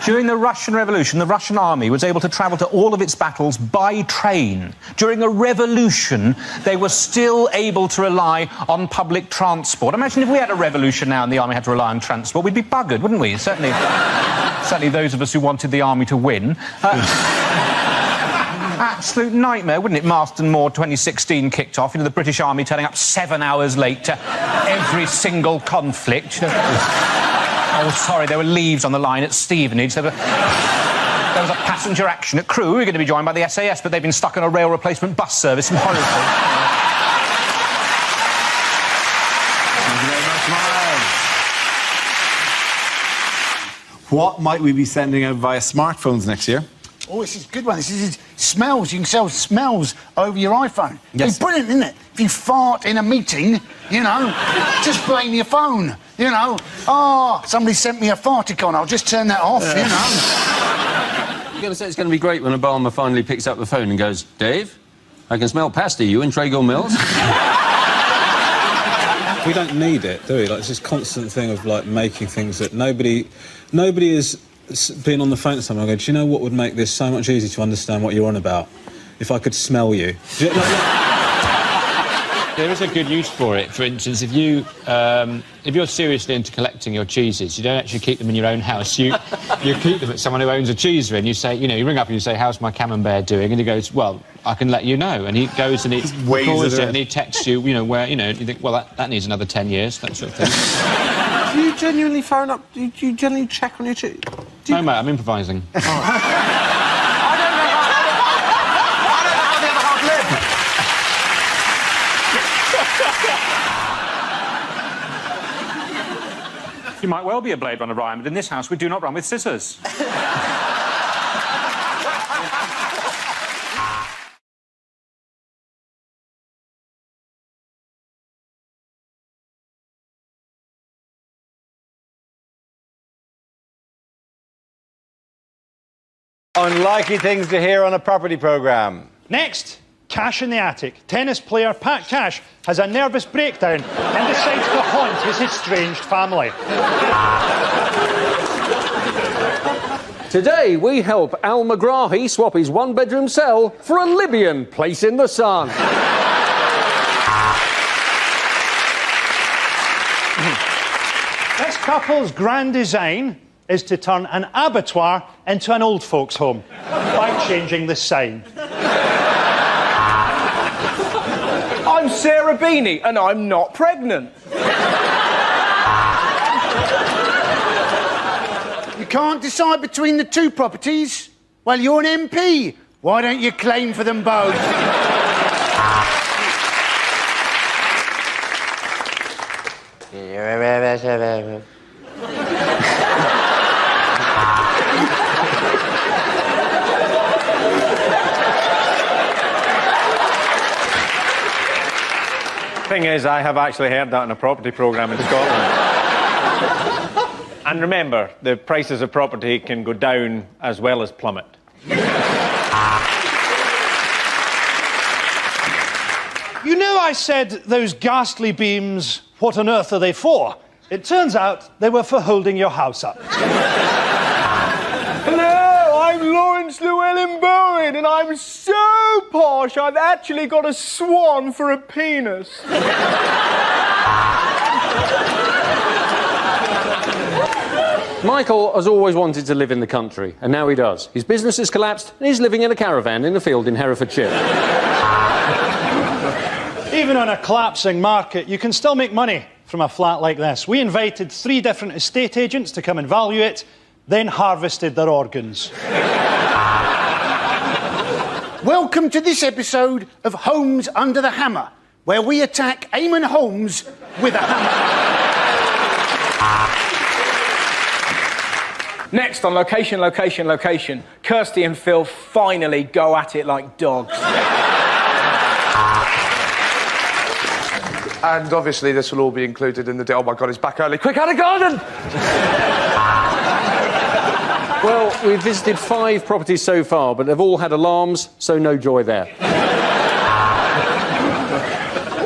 S4: During the Russian Revolution, the Russian army was able to travel to all of its battles by train. During a revolution, they were still able to rely on public transport. Imagine if we had a revolution now and the army had to rely on transport, we'd be buggered, wouldn't we? Certainly those of us who wanted the army to win. Absolute nightmare, wouldn't it? Marston Moor 2016 kicked off, the British Army turning up 7 hours late to every single conflict. Oh, sorry, there were leaves on the line at Stevenage. There was a passenger action at Crewe. We were going to be joined by the SAS, but they've been stuck on a rail replacement bus service in Horrible.
S20: Thank you very much, Miles. What might we be sending out via smartphones next year?
S15: Oh, this is a good one. This is smells. You can sell smells over your iPhone.
S20: Yes.
S15: It's brilliant, isn't it? If you fart in a meeting, just blame your phone. Somebody sent me a farticon. I'll just turn that off,
S2: You're going to say it's going to be great when Obama finally picks up the phone and goes, Dave, I can smell pasta, you in Trago Mills?
S14: We don't need it, do we? It's this constant thing of, making things that nobody is being on the phone to someone and go, do you know what would make this so much easier to understand what you're on about? If I could smell you.
S11: There is a good use for it. For instance, if you're seriously into collecting your cheeses, you don't actually keep them in your own house. You keep them at someone who owns a cheesery, and you say, you ring up and you say, how's my camembert doing? And he goes, well, I can let you know. And he goes and he records it and he texts you, where, you think, well, that needs another 10 years, that sort of thing.
S16: Do you genuinely phone up? Do you genuinely check on your cheese?
S11: No, mate, I'm improvising.
S16: I don't know how the other half live.
S4: You might well be a Blade Runner, Ryan, but in this house we do not run with scissors.
S20: Unlikely things to hear on a property programme.
S23: Next, Cash in the Attic. Tennis player Pat Cash has a nervous breakdown and decides to haunt his estranged family.
S3: Today, we help Al McGrahy swap his one-bedroom cell for a Libyan place in the sun.
S23: This couple's grand design is to turn an abattoir into an old folks' home by changing the sign.
S24: I'm Sarah Beanie and I'm not pregnant.
S15: You can't decide between the two properties? Well, you're an MP. Why don't you claim for them both?
S23: Thing is, I have actually heard that in a property programme in Scotland.
S24: And remember, the prices of property can go down as well as plummet.
S23: You know, I said those ghastly beams, what on earth are they for? It turns out they were for holding your house up.
S24: Hello, I'm Lawrence Llewellyn Bowen, and I'm so posh I've actually got a swan for a penis.
S2: Michael has always wanted to live in the country, and now he does. His business has collapsed, and he's living in a caravan in a field in Herefordshire.
S23: Even on a collapsing market, you can still make money from a flat like this. We invited 3 different estate agents to come and value it, then harvested their organs.
S15: Welcome to this episode of Holmes Under the Hammer, where we attack Eamon Holmes with a hammer.
S24: Next on Location, Location, Location, Kirsty and Phil finally go at it like dogs.
S16: And obviously this will all be included in the deal. Oh my God, he's back early. Quick, out of garden!
S2: Well, we've visited 5 properties so far, but they've all had alarms, so no joy there.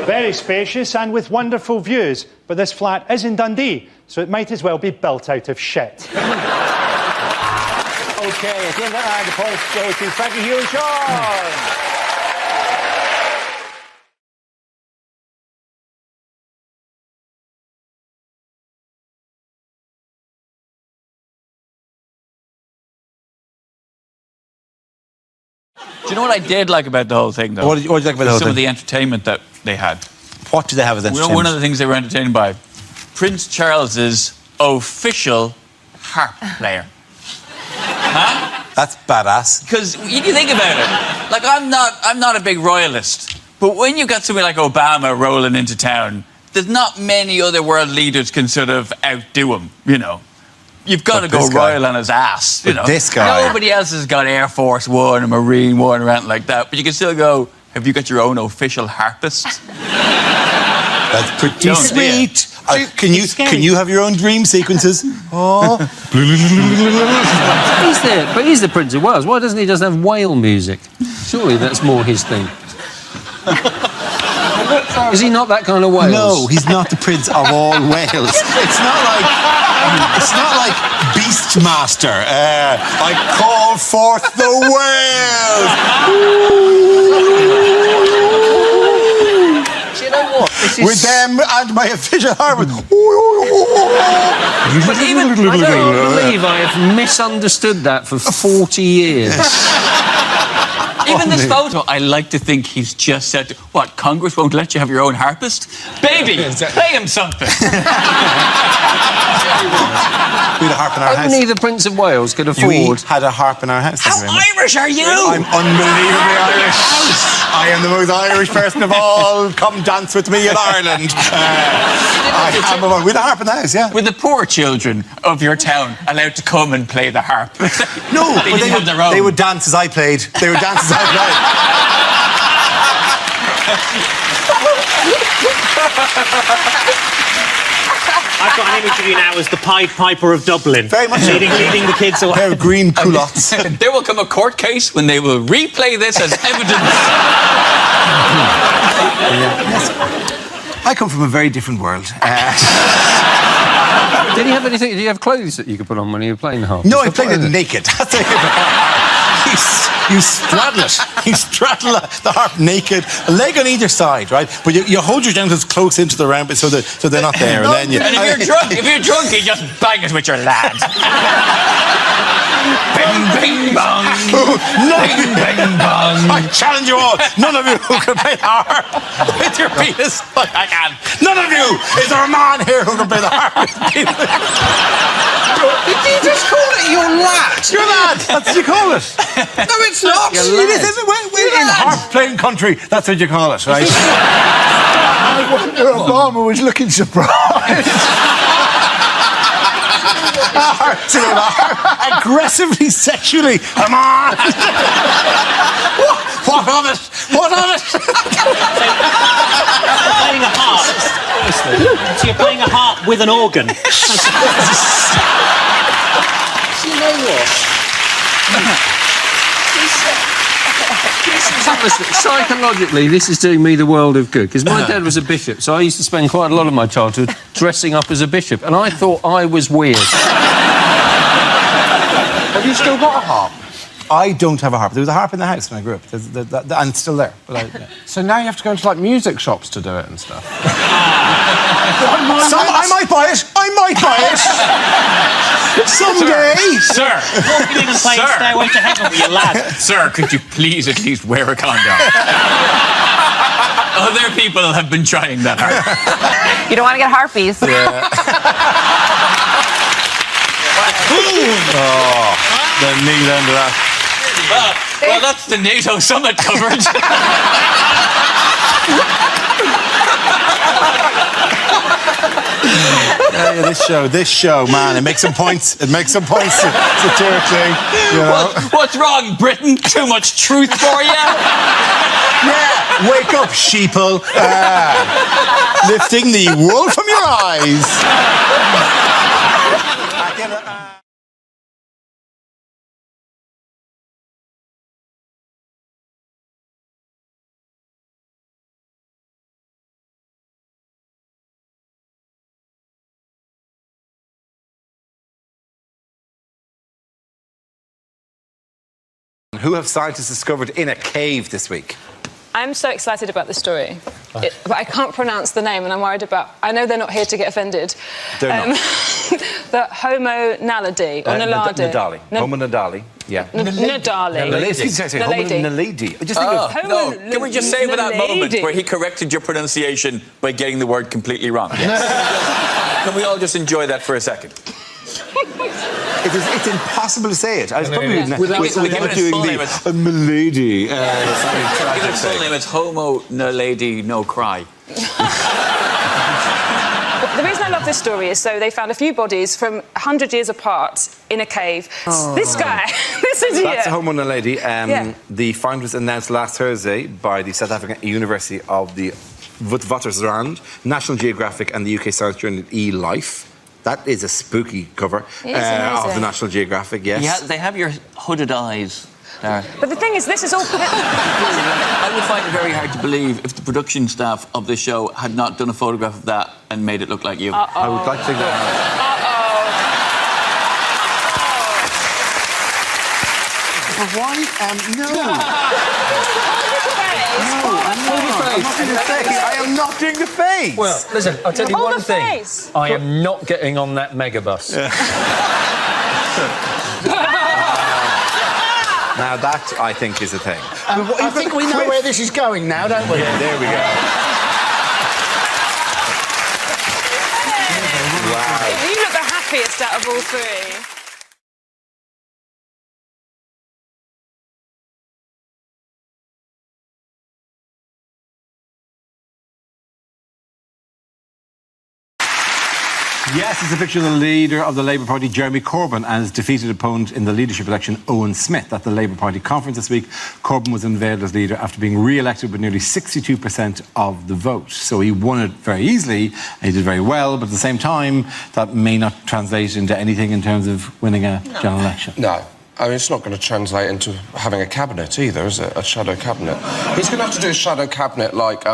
S23: Very spacious and with wonderful views, but this flat is in Dundee, so it might as well be built out of shit.
S24: OK, at the end of that round, the points go to Frankie, Hugh and Sean.
S10: Do you know what I did like about the whole thing, though?
S1: What did you like about the whole
S10: Some of
S1: thing?
S10: the entertainment that they had.
S1: What did they have as entertainment?
S10: One of the things they were entertained by, Prince Charles's official harp player. Huh?
S1: That's badass.
S10: Because you think about it, like I'm not a big royalist, but when you got somebody like Obama rolling into town, there's not many other world leaders can sort of outdo him, you know. You've got to go royal on his ass, you know.
S1: This guy.
S10: Nobody else has got Air Force One or Marine One or anything like that, but you can still go, have you got your own official harpist?
S1: That's pretty sweet. Can you have your own dream sequences? Oh.
S2: But he's the Prince of Wales. Why doesn't he just have whale music? Surely that's more his thing. Is he not that kind of Wales?
S1: No, he's not the Prince of all Wales. It's not like Beastmaster. I call forth the whales.
S2: Do you know what?
S1: With them and my official harvest.
S2: But even I don't believe I have misunderstood that for 40 years.
S10: Even this photo, I like to think he's just said, what, Congress won't let you have your own harpist? Baby, play him something.
S1: We had a harp in our house.
S2: Only the Prince of Wales could afford.
S1: We had a harp in our house.
S10: How Irish are you?
S1: I'm unbelievably Irish. I am the most Irish person of all. Come dance with me in Ireland. We had a harp in the house, yeah.
S10: With the poor children of your town allowed to come and play the harp?
S1: No,
S10: they didn't have their own.
S1: They would dance as I played. They would dance as I played.
S12: I've got an image of you now as the Pied Piper of Dublin.
S1: Very much
S12: leading the kids away.
S1: They're green culottes.
S10: There will come a court case when they will replay this as evidence.
S1: Yes. I come from a very different world.
S2: Did he have anything? Did he have clothes that you could put on when you were playing the harp?
S1: No, I played it naked. You straddle it. You straddle the harp naked, a leg on either side, right? But you hold your genitals close into the round bit so they're not there. And then
S10: if you're drunk, you just bang it with your lad. Bing, bing, bong. Bing, bing, bong.
S1: I challenge you all. None of you who can play the harp with your penis like I can. None of you. Is there a man here who can play the harp with his penis?
S10: Did you just call it your lad?
S1: Your lad. That's what you call it.
S10: No, it's not.
S1: It is. We're in harp playing country. That's what you call it, right?
S15: I wonder Obama was looking surprised.
S1: Aggressively sexually. Come on. What of it? What of it?
S12: Playing a harp. So you're playing a harp
S7: with an organ.
S2: You know what? Honestly, psychologically, this is doing me the world of good, because my dad was a bishop, so I used to spend quite a lot of my childhood dressing up as a bishop, and I thought I was weird.
S1: Have you still got a harp? I don't have a harp. There was a harp in the house when I grew up, and it's still there. But yeah.
S16: So now you have to go into, like, music shops to do it and stuff.
S12: I might buy it. I might buy it. Someday.
S7: Sir, walking in and playing Stairway to Heaven with your lad.
S10: Sir, could you please at least wear a condom? Other people have been trying that hard.
S17: You don't want to get harpies.
S1: Yeah. The neat end of that.
S10: Well, that's the NATO summit coverage.
S1: This show, man, it makes some points. It makes some points satirically. You know?
S10: What's wrong, Britain? Too much truth for you?
S1: Yeah, wake up, sheeple. Lifting the wool from your eyes. Who have scientists discovered in a cave this week?
S18: I'm so excited about this story, but I can't pronounce the name, and I'm worried about... I know they're not here to get offended.
S1: They're not.
S18: The Homo naledi, or naladi.
S1: Nadali. Homo nadali, yeah.
S18: Nadali.
S1: Excuse me, Homo naledi. Just think of...
S10: No, can we just save that moment where he corrected your pronunciation by getting the word completely wrong? Yes. Can we all just enjoy that for a second?
S1: It's impossible to say it. I was probably
S10: without doing
S1: the milady.
S10: Give it its full name. It's Homo naledi no cry.
S18: The reason I love this story is so they found a few bodies from 100 years apart in a cave. This guy, this is
S1: That's
S18: here.
S1: Homo naledi. The find was announced last Thursday by the South African University of the Witwatersrand, National Geographic and the UK science journal eLife. That is a spooky cover of the National Geographic, yes.
S10: Yeah, they have your hooded eyes there.
S18: But the thing is, this is all...
S10: I would find it very hard to believe if the production staff of the show had not done a photograph of that and made it look like you.
S1: I would like to think that. No. I am not doing the face.
S2: Well, listen, I'll tell you
S18: Hold
S2: one
S18: the
S2: thing.
S18: face.
S2: I am not getting on that megabus.
S1: Now that, I think, is a thing.
S15: I think we know where this is going now, don't we?
S1: Yeah, there we go. Wow.
S18: You look the happiest out of all three.
S1: Yes, it's a picture of the leader of the Labour Party, Jeremy Corbyn, and his defeated opponent in the leadership election, Owen Smith. At the Labour Party conference this week, Corbyn was unveiled as leader after being re-elected with nearly 62% of the vote. So he won it very easily, and he did very well, but at the same time, that may not translate into anything in terms of winning a general election.
S16: No. I mean, it's not going to translate into having a cabinet either, is it? A shadow cabinet. He's going to have to do a shadow cabinet like,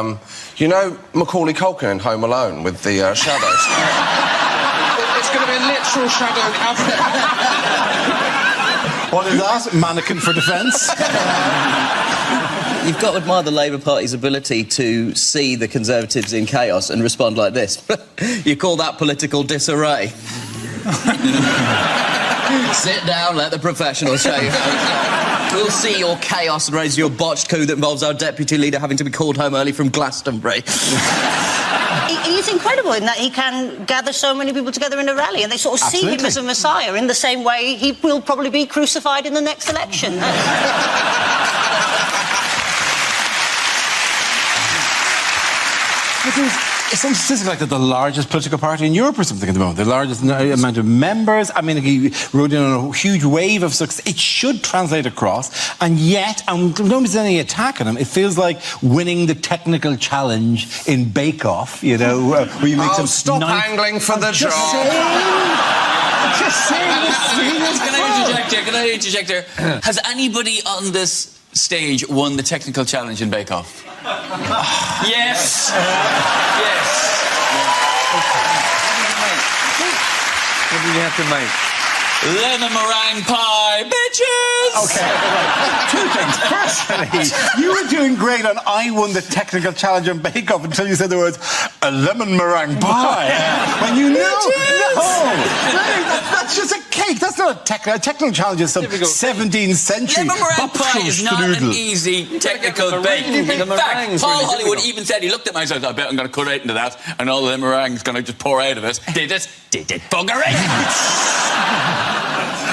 S16: you know, Macaulay Culkin in Home Alone with the shadows. It's going to be a literal shadow cabinet.
S1: What is that? Mannequin for defence?
S21: You've got to admire the Labour Party's ability to see the Conservatives in chaos and respond like this. You call that political disarray? Sit down, let the professionals show you how it's done. We'll see your chaos and raise your botched coup that involves our deputy leader having to be called home early from Glastonbury.
S17: He's incredible in that he can gather so many people together in a rally and they sort of see him as a messiah in the same way he will probably be crucified in the next election.
S1: some statistics like that the largest political party in Europe or something at the moment, the largest amount of members. I mean, he rode in on a huge wave of success. It should translate across, and yet, and nobody's any attack on him. It feels like winning the technical challenge in Bake Off, you know, where you make some.
S16: Stop angling for the job.
S1: Just saying.
S10: Can I interject here? Has anybody on this stage won the technical challenge in Bake Off? Yes. Yes.
S20: What did you have to make?
S10: Lemon meringue pie, bitches!
S1: Okay, right. Two things. Firstly, you were doing great on I won the technical challenge on Bake Off until you said the words a lemon meringue pie. When you know, that's just a cake. That's not a technical challenge. It's some 17th century.
S10: Lemon meringue pie is not an easy technical bake. In fact, Paul Hollywood even said, he looked at me and said, I bet I'm going to cut right into that, and all the meringue's going to just pour out of it. Did it? Did it? Buggery!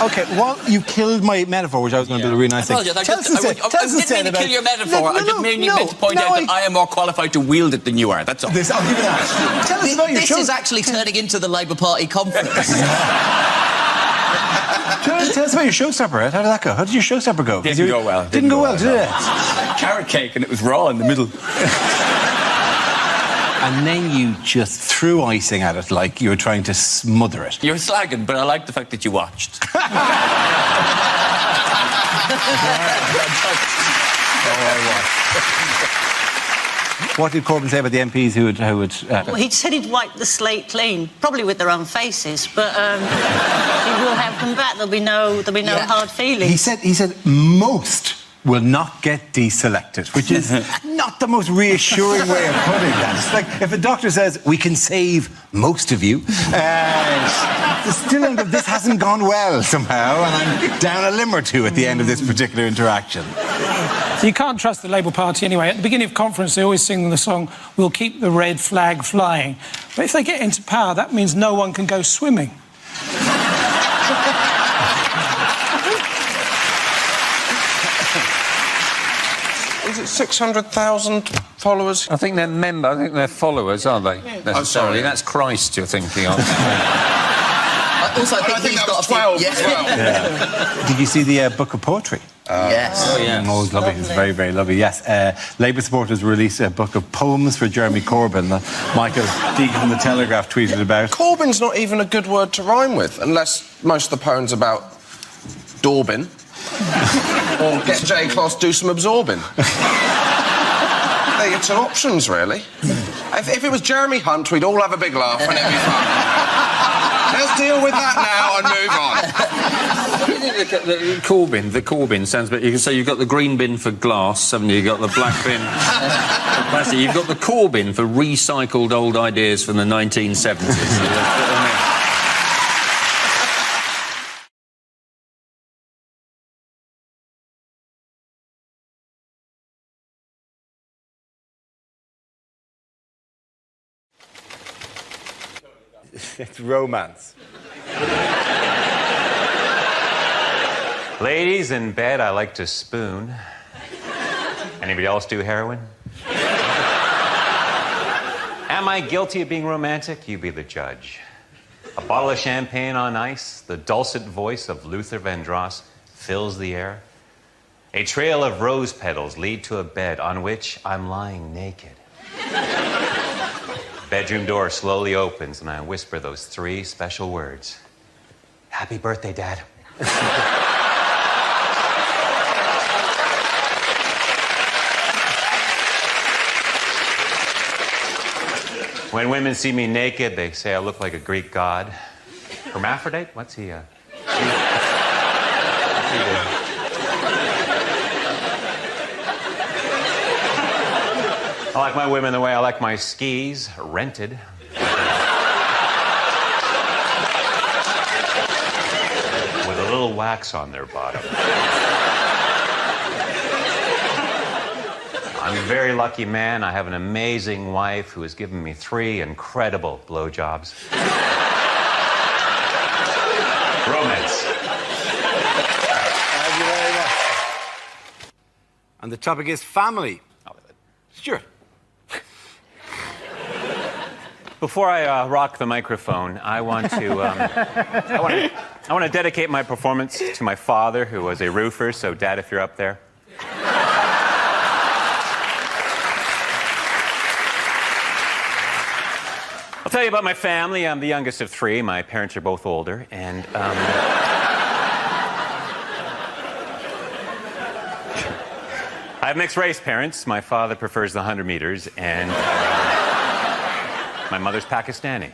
S1: Okay, well, you killed my metaphor, which I was going to do a really nice thing.
S10: I didn't mean to kill your metaphor. I just meant to point out that I am more qualified to wield it than you are. That's all.
S1: I'll give you that. Tell us about your
S21: This is actually turning into the Labour Party conference.
S1: Tell us about your showstopper, Ed. How did that go? How did your showstopper go?
S10: Didn't go well.
S1: Didn't go well, did it?
S10: Carrot cake, and it was raw in the middle.
S1: And then you just threw icing at it like you were trying to smother it.
S10: You're slagging, but I like the fact that you watched.
S1: What did Corbyn say about the MPs who would
S17: Well, he said he'd wipe the slate clean, probably with their own faces, but he will have them back. There'll be no hard feelings.
S1: He said most will not get deselected, which is not the most reassuring way of putting that. It's like if a doctor says, we can save most of you, the still end of this hasn't gone well somehow, and I'm down a limb or two at the end of this particular interaction.
S13: You can't trust the Labour Party anyway. At the beginning of conference, they always sing the song, we'll keep the red flag flying. But if they get into power, that means no one can go swimming.
S16: Is it 600,000 followers?
S2: I think they're followers, aren't they? Necessarily. That's Christ you're thinking of.
S21: Also, I think he's got 12.
S1: Did you see the book of poetry?
S21: Yes.
S1: Oh, yeah. Oh, it's lovely. It's very, very lovely. Yes. Labour supporters released a book of poems for Jeremy Corbyn that Michael Deacon from The Telegraph tweeted about.
S16: Corbyn's not even a good word to rhyme with, unless most of the poems about Dorbin. Or get J Class do some absorbing. They're your two options, really. If it was Jeremy Hunt, we'd all have a big laugh and it'd be fun. Let's deal with that now and move on.
S2: The Corbyn sounds a bit... So you've got the green bin for glass, haven't you? You've got the black bin for plastic. You've got the Corbyn for recycled old ideas from the 1970s.
S1: It's romance.
S6: Ladies, in bed, I like to spoon. Anybody else do heroin? Am I guilty of being romantic? You be the judge. A bottle of champagne on ice, the dulcet voice of Luther Vandross fills the air. A trail of rose petals lead to a bed on which I'm lying naked. Bedroom door slowly opens and I whisper those three special words. Happy birthday, Dad. When women see me naked, they say I look like a Greek god. Hermaphrodite? What's he, What's he do? I like my women the way I like my skis, rented. With a little wax on their bottom. I'm a very lucky man. I have an amazing wife who has given me 3 incredible blowjobs. Romance.
S1: Thank you very much. And the topic is family. Stuart.
S6: Before I rock the microphone, I want to I want to dedicate my performance to my father, who was a roofer. So, Dad, if you're up there. I'll tell you about my family. I'm the youngest of three. My parents are both older, and I have mixed-race parents. My father prefers the 100 meters, and my mother's Pakistani.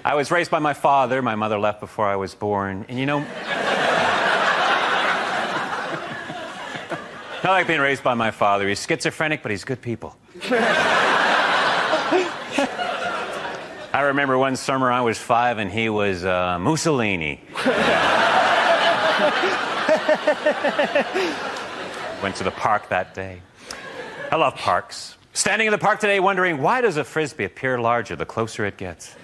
S6: I was raised by my father. My mother left before I was born, and you know, I like being raised by my father. He's schizophrenic, but he's good people. I remember one summer I was 5 and he was Mussolini. Went to the park that day. I love parks. Standing in the park today wondering, why does a frisbee appear larger the closer it gets?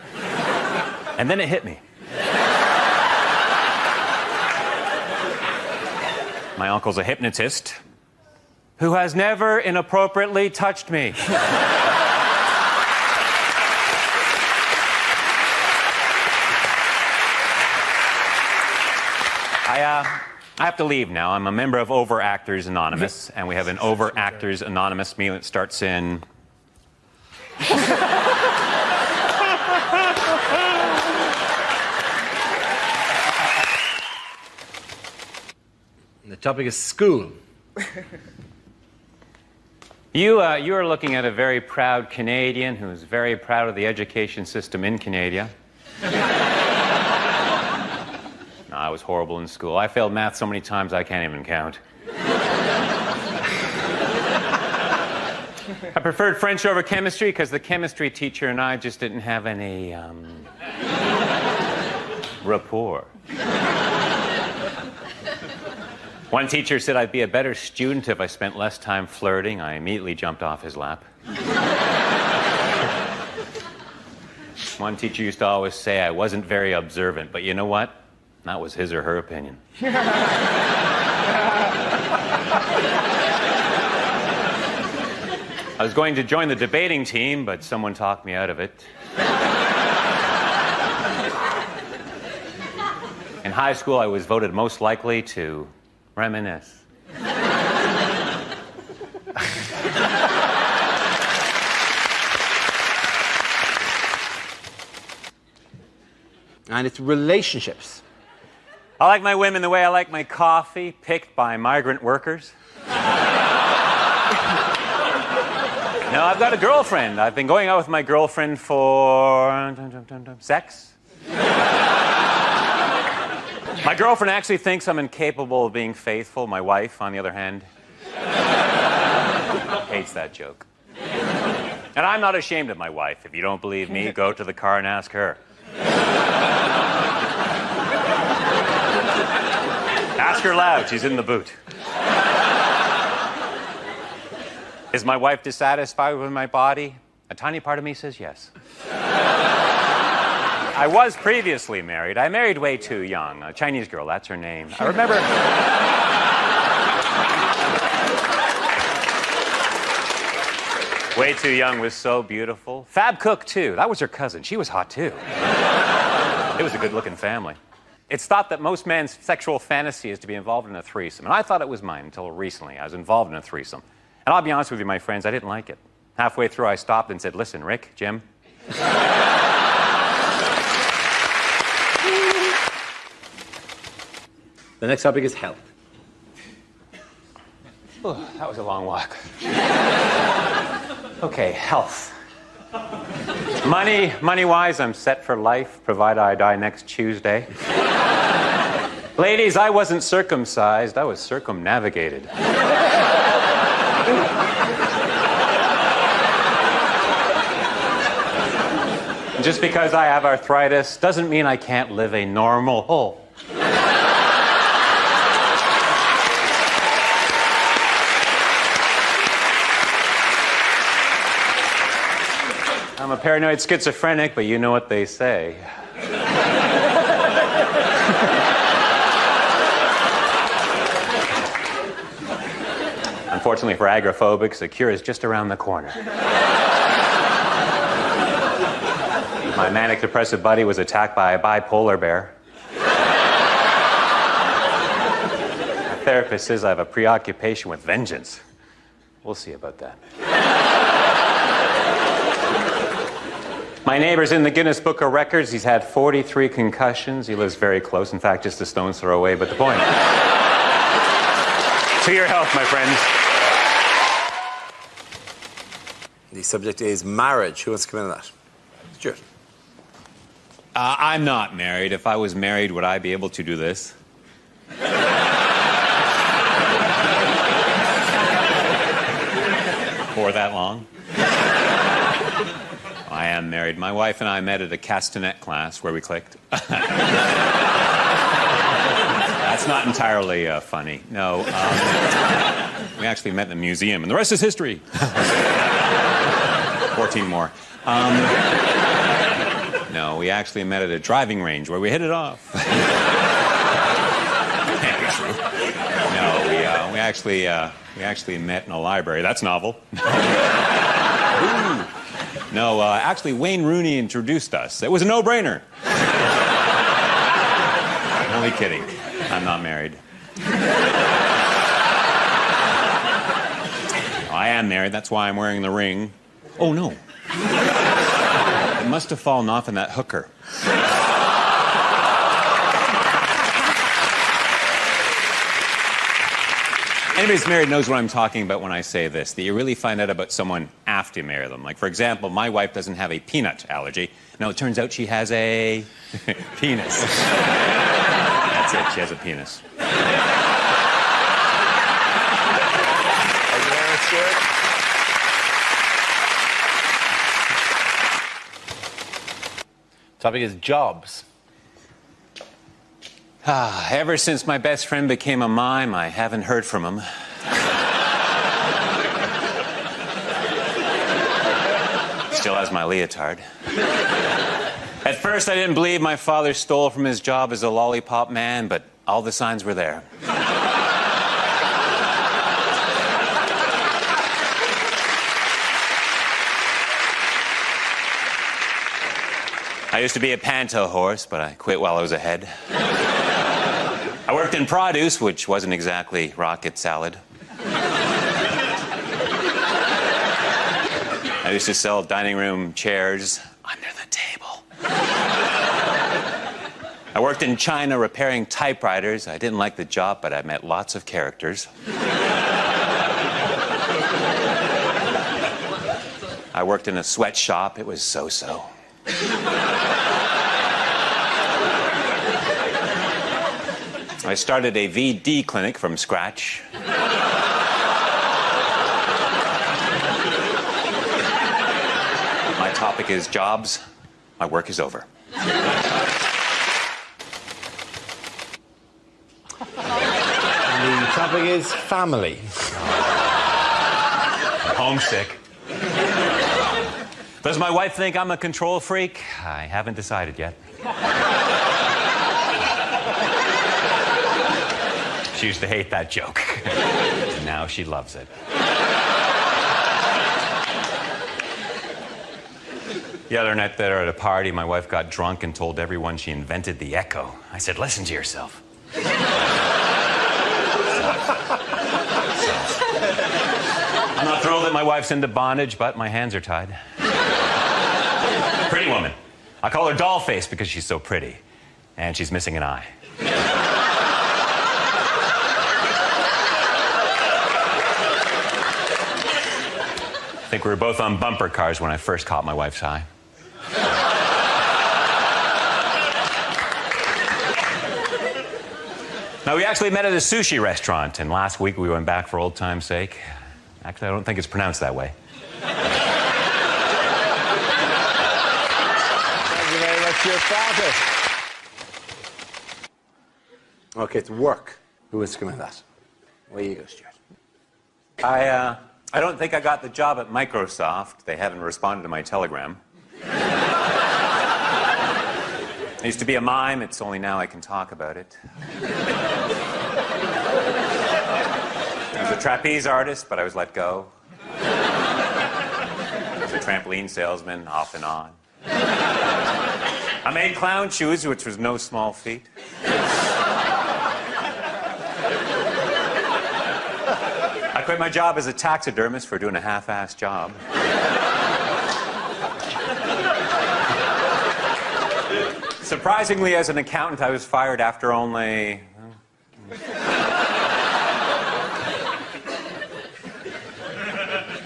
S6: And then it hit me. My uncle's a hypnotist who has never inappropriately touched me. I have to leave now. I'm a member of Overactors Anonymous, and we have an Overactors Anonymous meal that starts in...
S20: The topic is school.
S6: You are looking at a very proud Canadian who's very proud of the education system in Canada. No, I was horrible in school. I failed math so many times I can't even count. I preferred French over chemistry because the chemistry teacher and I just didn't have any rapport. One teacher said I'd be a better student if I spent less time flirting. I immediately jumped off his lap. One teacher used to always say I wasn't very observant, but you know what? That was his or her opinion. I was going to join the debating team, but someone talked me out of it. In high school, I was voted most likely to reminisce.
S20: And it's relationships.
S6: I like my women the way I like my coffee, picked by migrant workers. No, I've got a girlfriend. I've been going out with my girlfriend for... sex. My girlfriend actually thinks I'm incapable of being faithful. My wife, on the other hand, hates that joke. And I'm not ashamed of my wife. If you don't believe me, go to the car and ask her. Ask her loud. She's in the boot. Is my wife dissatisfied with my body? A tiny part of me says yes. I was previously married. I married way too young. A Chinese girl, that's her name. I remember... Way too young was so beautiful. Fab Cook, too. That was her cousin. She was hot, too. It was a good-looking family. It's thought that most men's sexual fantasy is to be involved in a threesome. And I thought it was mine until recently. I was involved in a threesome. And I'll be honest with you, my friends, I didn't like it. Halfway through, I stopped and said, listen, Rick, Jim.
S20: The next topic is health.
S6: Oh, that was a long walk. Okay, health. Money-wise, I'm set for life, provided I die next Tuesday. Ladies, I wasn't circumcised, I was circumnavigated. Just because I have arthritis doesn't mean I can't live a normal whole. I'm a paranoid schizophrenic, but you know what they say. Unfortunately for agoraphobics, the cure is just around the corner. My manic depressive buddy was attacked by a bipolar bear. My therapist says I have a preoccupation with vengeance. We'll see about that. My neighbor's in the Guinness Book of Records. He's had 43 concussions. He lives very close. In fact, just a stone's throw away, but the point. To your health, my friends.
S20: The subject is marriage. Who wants to come in on that? Stuart.
S6: I'm not married. If I was married, would I be able to do this? For that long? I am married. My wife and I met at a castanet class where we clicked. That's not entirely funny. No, we actually met in a museum, and the rest is history. 14 more. No, we actually met at a driving range where we hit it off. Can't be true. No, we actually met in a library. That's novel. No, actually, Wayne Rooney introduced us. It was a no-brainer. I'm only kidding. I'm not married. I am married. That's why I'm wearing the ring. Oh, no. It must have fallen off in that hooker. Anybody who's married knows what I'm talking about when I say this, that you really find out about someone after you marry them. Like, for example, my wife doesn't have a peanut allergy. No, it turns out she has a penis. That's it, she has a penis.
S20: Topic is jobs.
S6: Ever since my best friend became a mime, I haven't heard from him. Still has my leotard. At first, I didn't believe my father stole from his job as a lollipop man, but all the signs were there. I used to be a panto horse, but I quit while I was ahead. I worked in produce, which wasn't exactly rocket salad. I used to sell dining room chairs under the table. I worked in China repairing typewriters. I didn't like the job, but I met lots of characters. I worked in a sweatshop. It was so-so. I started a VD clinic from scratch. My topic is jobs. My work is over.
S20: And the topic is family.
S6: I'm homesick. Does my wife think I'm a control freak? I haven't decided yet. She used to hate that joke. And now she loves it. The other night there at a party, my wife got drunk and told everyone she invented the echo. I said, listen to yourself. I'm not thrilled that my wife's into bondage, but my hands are tied. Pretty woman. I call her Dollface because she's so pretty. And she's missing an eye. I think we were both on bumper cars when I first caught my wife's eye. Now, we actually met at a sushi restaurant, and last week we went back for old time's sake. Actually, I don't think it's pronounced that way.
S20: Thank you very much for your father. Okay, it's work. Who wants to come in that? Away you go, Stuart.
S6: I don't think I got the job at Microsoft. They haven't responded to my telegram. I used to be a mime. It's only now I can talk about it. was a trapeze artist, but I was let go. I was a trampoline salesman, off and on. I made clown shoes, which was no small feat. I quit my job as a taxidermist for doing a half-assed job. Surprisingly, as an accountant, I was fired after only...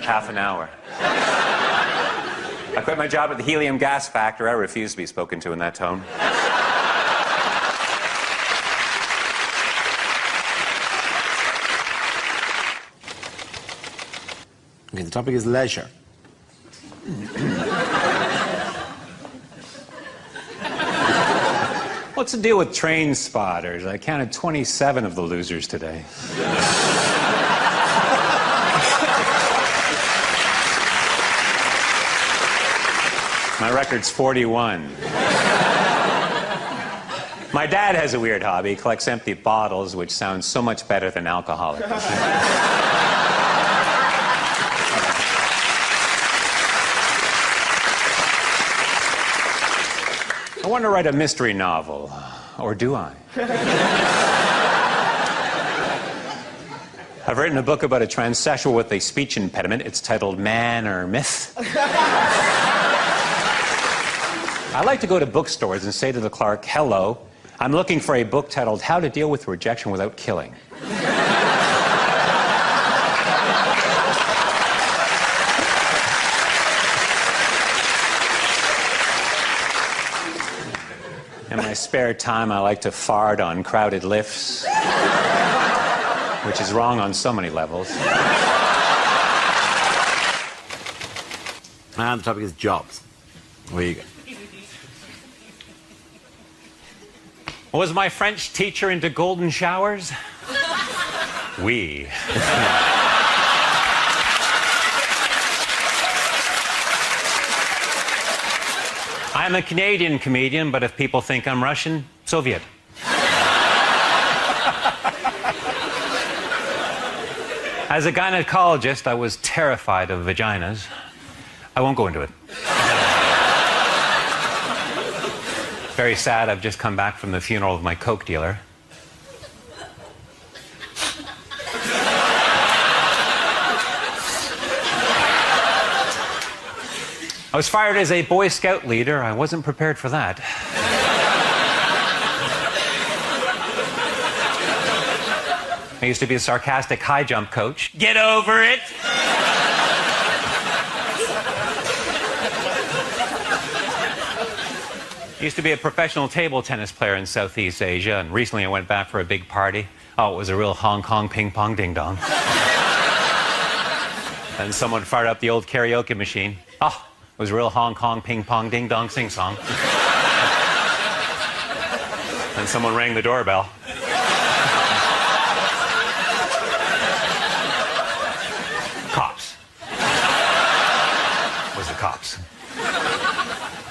S6: half an hour. I quit my job at the helium gas factory. I refused to be spoken to in that tone.
S20: Okay, the topic is leisure.
S6: What's the deal with train spotters? I counted 27 of the losers today. My record's 41. My dad has a weird hobby. He collects empty bottles, which sounds so much better than alcoholic. I want to write a mystery novel. Or do I? I've written a book about a transsexual with a speech impediment. It's titled Man or Myth. I like to go to bookstores and say to the clerk, hello, I'm looking for a book titled How to Deal with Rejection Without Killing. In my spare time, I like to fart on crowded lifts, which is wrong on so many levels.
S20: And the topic is jobs. Where you go?
S6: Was my French teacher into golden showers? Oui. I'm a Canadian comedian, but if people think I'm Russian, Soviet. As a gynecologist, I was terrified of vaginas. I won't go into it. Very sad, I've just come back from the funeral of my coke dealer. I was fired as a Boy Scout leader. I wasn't prepared for that. I used to be a sarcastic high jump coach. Get over it! I used to be a professional table tennis player in Southeast Asia, and recently I went back for a big party. Oh, it was a real Hong Kong ping-pong ding-dong. And someone fired up the old karaoke machine. Oh, it was a real Hong Kong ping-pong ding-dong sing-song. And someone rang the doorbell. Cops. It was the cops.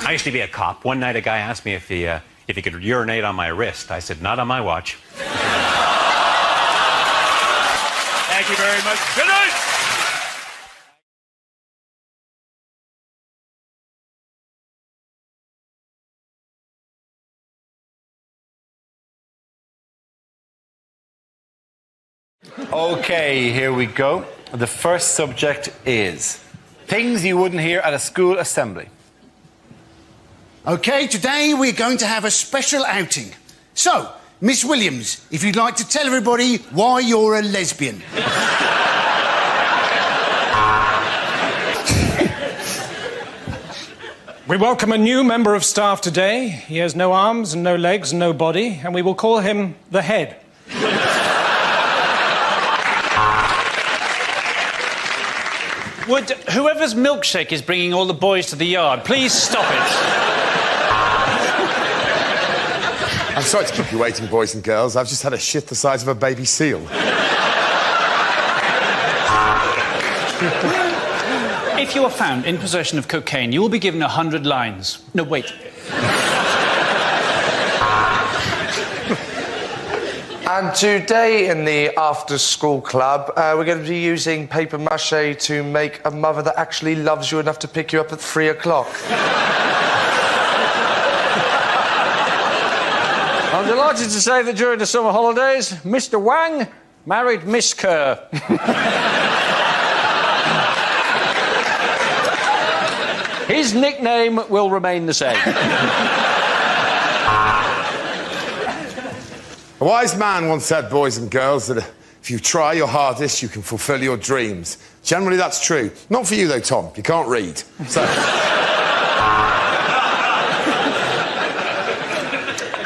S6: I used to be a cop. One night a guy asked me if he could urinate on my wrist. I said, not on my watch.
S12: Thank you very much. Good night!
S20: Okay, here we go. The first subject is things you wouldn't hear at a school assembly.
S15: OK, today we're going to have a special outing. So, Miss Williams, if you'd like to tell everybody why you're a lesbian.
S13: We welcome a new member of staff today. He has no arms and no legs and no body, and we will call him the Head.
S7: Would whoever's milkshake is bringing all the boys to the yard, please stop it.
S8: I'm sorry to keep you waiting, boys and girls. I've just had a shit the size of a baby seal.
S7: If you are found in possession of cocaine, you will be given 100 lines. No, wait.
S5: And today in the after-school club, we're going to be using paper mache to make a mother that actually loves you enough to pick you up at 3 o'clock.
S3: I'm delighted to say that during the summer holidays, Mr. Wang married Miss Kerr. His nickname will remain the same.
S8: A wise man once said, boys and girls, that if you try your hardest, you can fulfil your dreams. Generally, that's true. Not for you, though, Tom. You can't read. So...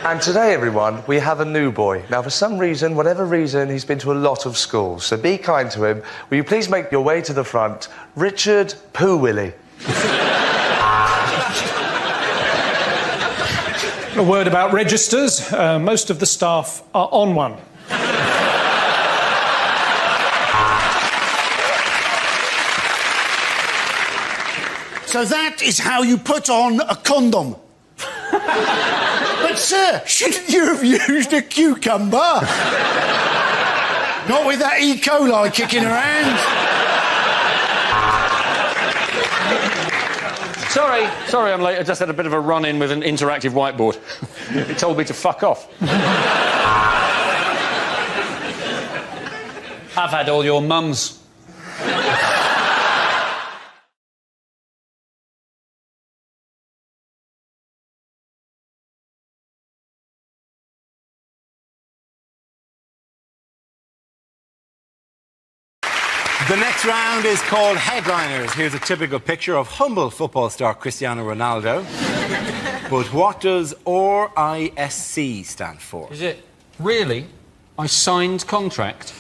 S5: And today, everyone, we have a new boy. Now, for some reason, whatever reason, he's been to a lot of schools, so be kind to him. Will you please make your way to the front? Richard Poo Willie.
S13: A word about registers. Most of the staff are on one.
S15: So that is how you put on a condom. But, sir, shouldn't you have used a cucumber? Not with that E. coli kicking around.
S3: Sorry I'm late. I just had a bit of a run-in with an interactive whiteboard. It told me to fuck off.
S7: I've had all your mums.
S20: The next round is called Headliners. Here's a typical picture of humble football star Cristiano Ronaldo. But what does RISC stand for?
S2: Is it really? I signed contract.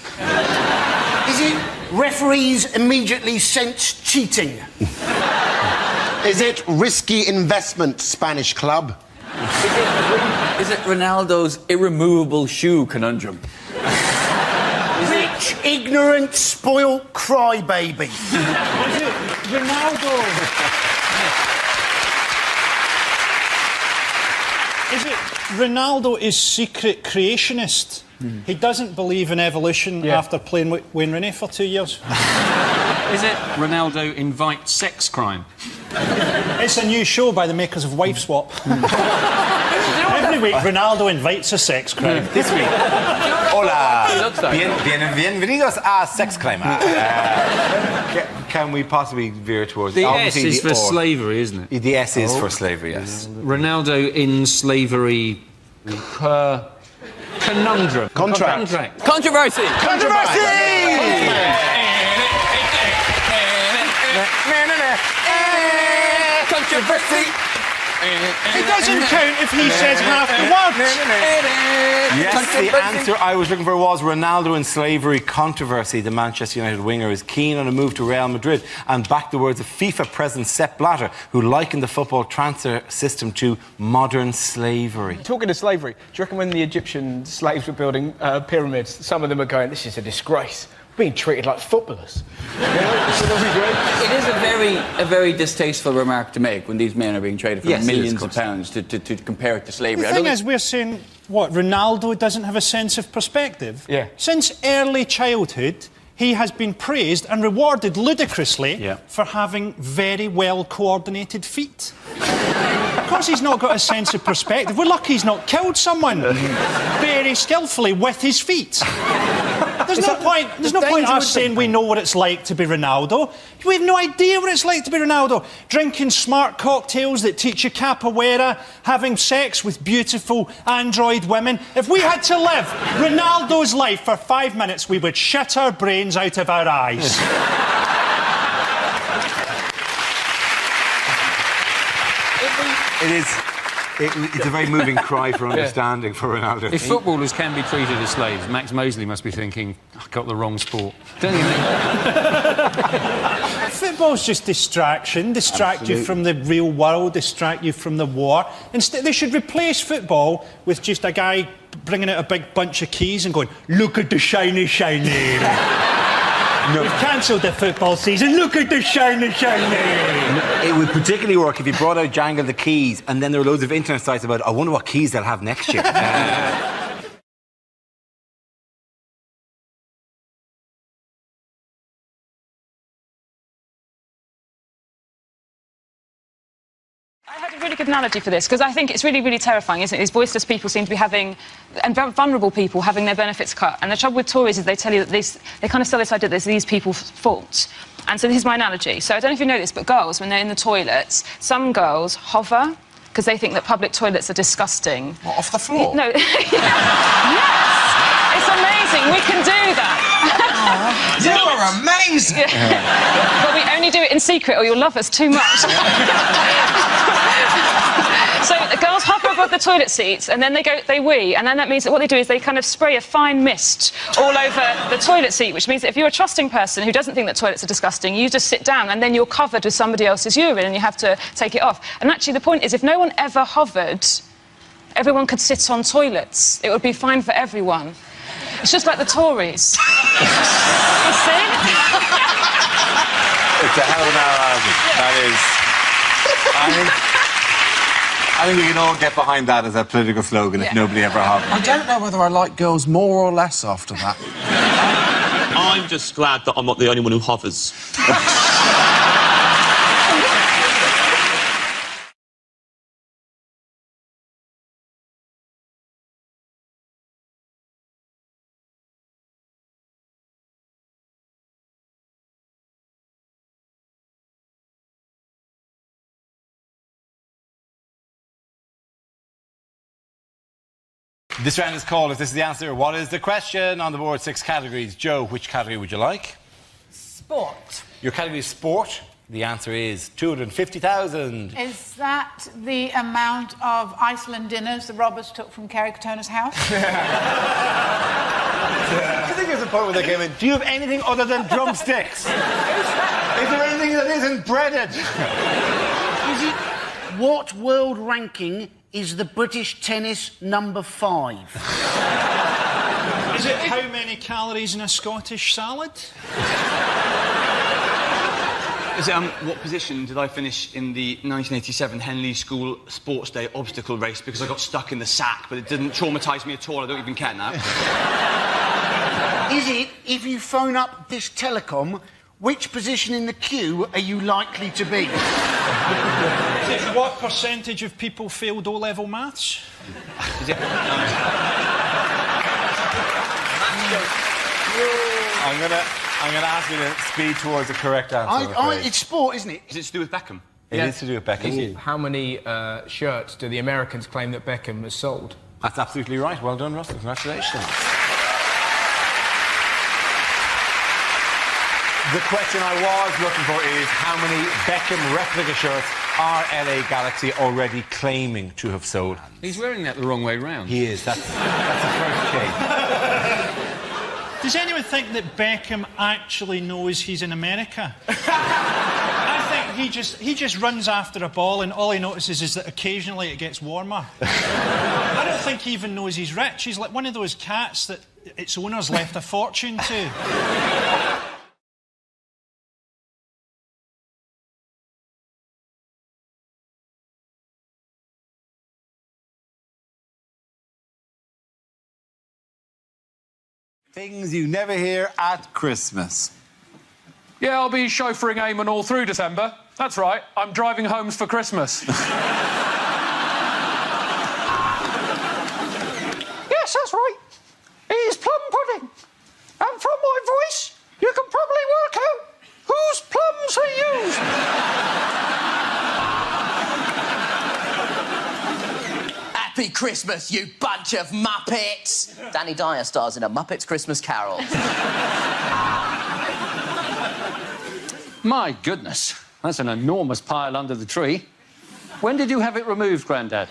S15: Is it referees immediately sense cheating?
S9: Is it risky investment, Spanish club?
S10: Is it Ronaldo's irremovable shoe conundrum?
S15: Rich, ignorant, spoilt crybaby.
S23: Is it Ronaldo? Is it Ronaldo is secret creationist? He doesn't believe in evolution after playing with Wayne Rooney for 2 years.
S2: Is it Ronaldo invites sex crime?
S23: It's a new show by the makers of Wife Swap. Every week, Ronaldo invites a sex crime.
S20: This week. Hola. Bienvenidos a Sex Crime. Can we possibly veer towards...
S2: The S is for slavery, isn't it?
S20: The S is for slavery, yes.
S2: Ronaldo in slavery... conundrum.
S9: Contract.
S10: Controversy!
S9: Controversy!
S23: It doesn't count if he says half the words.
S20: Yes, the answer I was looking for was Ronaldo in slavery controversy. The Manchester United winger is keen on a move to Real Madrid and backed the words of FIFA President Sepp Blatter, who likened the football transfer system to modern slavery.
S24: Talking of slavery, do you reckon when the Egyptian slaves were building pyramids, some of them are going, this is a disgrace, being treated like footballers?
S10: It is a very distasteful remark to make when these men are being traded for millions of pounds to compare it to slavery.
S23: The thing is, we're saying, what, Ronaldo doesn't have a sense of perspective?
S24: Yeah.
S23: Since early childhood, he has been praised and rewarded ludicrously for having very well-coordinated feet. Because he's not got a sense of perspective, we're lucky he's not killed someone very skillfully with his feet. There's no point us saying we know what it's like to be Ronaldo. We have no idea what it's like to be Ronaldo. Drinking smart cocktails that teach you capoeira, having sex with beautiful android women. If we had to live Ronaldo's life for 5 minutes, we would shit our brains out of our eyes.
S20: It's a very moving cry for understanding for Ronaldo.
S2: If footballers can be treated as slaves, Max Mosley must be thinking, I got the wrong sport. Don't you think?
S23: Football's just distraction. Distract you from the real world, distract you from the war. Instead, they should replace football with just a guy bringing out a big bunch of keys and going, look at the shiny, shiny. No. We've cancelled the football season. Look at the shiny, shiny.
S20: It would particularly work if you brought out Jangle the Keys and then there were loads of internet sites about, I wonder what keys they'll have next year.
S18: I had a really good analogy for this, because I think it's really, really terrifying, isn't it? These boisterous people seem to be having, and very vulnerable people having their benefits cut. And the trouble with Tories is they tell you that they kind of sell this idea that it's these people's fault. And so this is my analogy. So I don't know if you know this, but girls, when they're in the toilets, some girls hover because they think that public toilets are disgusting.
S16: What, off the floor?
S18: No. Yes! It's amazing. We can do that.
S16: You are amazing!
S18: But we only do it in secret or you'll love us too much. So the girls hover above the toilet seats and then they wee, and then that means that what they do is they kind of spray a fine mist all over the toilet seat, which means that if you're a trusting person who doesn't think that toilets are disgusting, you just sit down and then you're covered with somebody else's urine and you have to take it off. And actually the point is, if no one ever hovered, everyone could sit on toilets. It would be fine for everyone. It's just like the Tories. You see?
S1: It's a hell of an analogy. That is... I think we can all get behind that as a political slogan if nobody ever hovered.
S16: I don't know whether I like girls more or less after that.
S12: I'm just glad that I'm not the only one who hovers.
S1: This round is called If This Is the Answer, What Is the Question? On the board, 6 categories. Joe, which category would you like?
S11: Sport.
S1: Your category is sport. The answer is 250,000.
S11: Is that the amount of Iceland dinners the robbers took from Kerry Katona's house?
S1: I think there's a point where they came in. Do you have anything other than drumsticks? Is there anything that isn't breaded?
S15: Is it what world ranking is the British tennis number 5?
S23: Is it how many calories in a Scottish salad?
S14: Is it, what position did I finish in the 1987 Henley School Sports Day obstacle race because I got stuck in the sack, but it didn't traumatise me at all. I don't even care now.
S15: Is it, if you phone up this telecom, which position in the queue are you likely to be?
S23: Is it what percentage of people failed O-level maths?
S14: Is it...
S1: I'm gonna ask you to speed towards the correct answer.
S15: It's sport, isn't it?
S14: Is it to do with Beckham?
S1: It is to do with Beckham.
S19: How many shirts do the Americans claim that Beckham has sold?
S1: That's absolutely right. Well done, Russell. Congratulations. The question I was looking for is how many Beckham replica shirts are LA Galaxy already claiming to have sold?
S2: He's wearing that the wrong way round.
S1: He is. That's the first case.
S23: Does anyone think that Beckham actually knows he's in America? I think he just runs after a ball and all he notices is that occasionally it gets warmer. I don't think he even knows he's rich. He's like one of those cats that its owners left a fortune to.
S1: Things you never hear at Christmas.
S22: Yeah, I'll be chauffeuring Eamon all through December. That's right, I'm driving homes for Christmas. Yes, that's right. He's plum pudding. And from my voice, you can probably work out whose plums he used.
S21: Happy Christmas, you bunch of Muppets! Danny Dyer stars in A Muppets Christmas Carol.
S2: My goodness, that's an enormous pile under the tree. When did you have it removed, Grandad?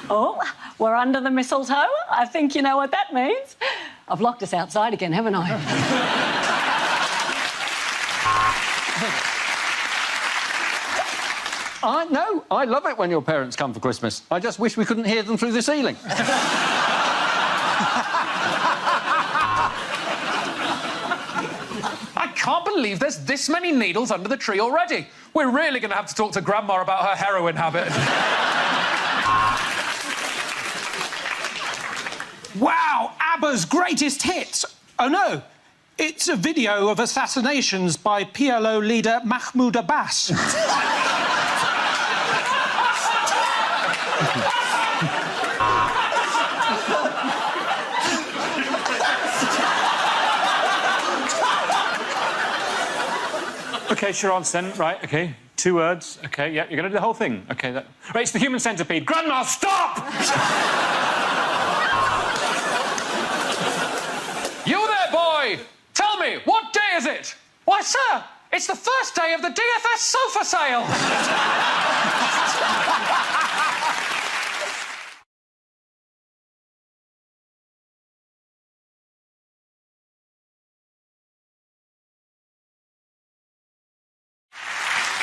S25: Oh, we're under the mistletoe. I think you know what that means. I've locked us outside again, haven't I?
S2: No, I love it when your parents come for Christmas. I just wish we couldn't hear them through the ceiling.
S22: I can't believe there's this many needles under the tree already. We're really going to have to talk to Grandma about her heroin habit.
S26: Wow, ABBA's greatest hits. Oh, no.
S13: It's a video of assassinations by PLO leader Mahmoud Abbas.
S4: OK, sure answer then. Right, OK. 2 words. OK, yeah, you're going to do the whole thing. OK, that... Right, it's the human centipede. Grandma, stop!
S5: You there, boy! Tell me, what day is it?
S25: Why, sir, it's the first day of the DFS sofa sale.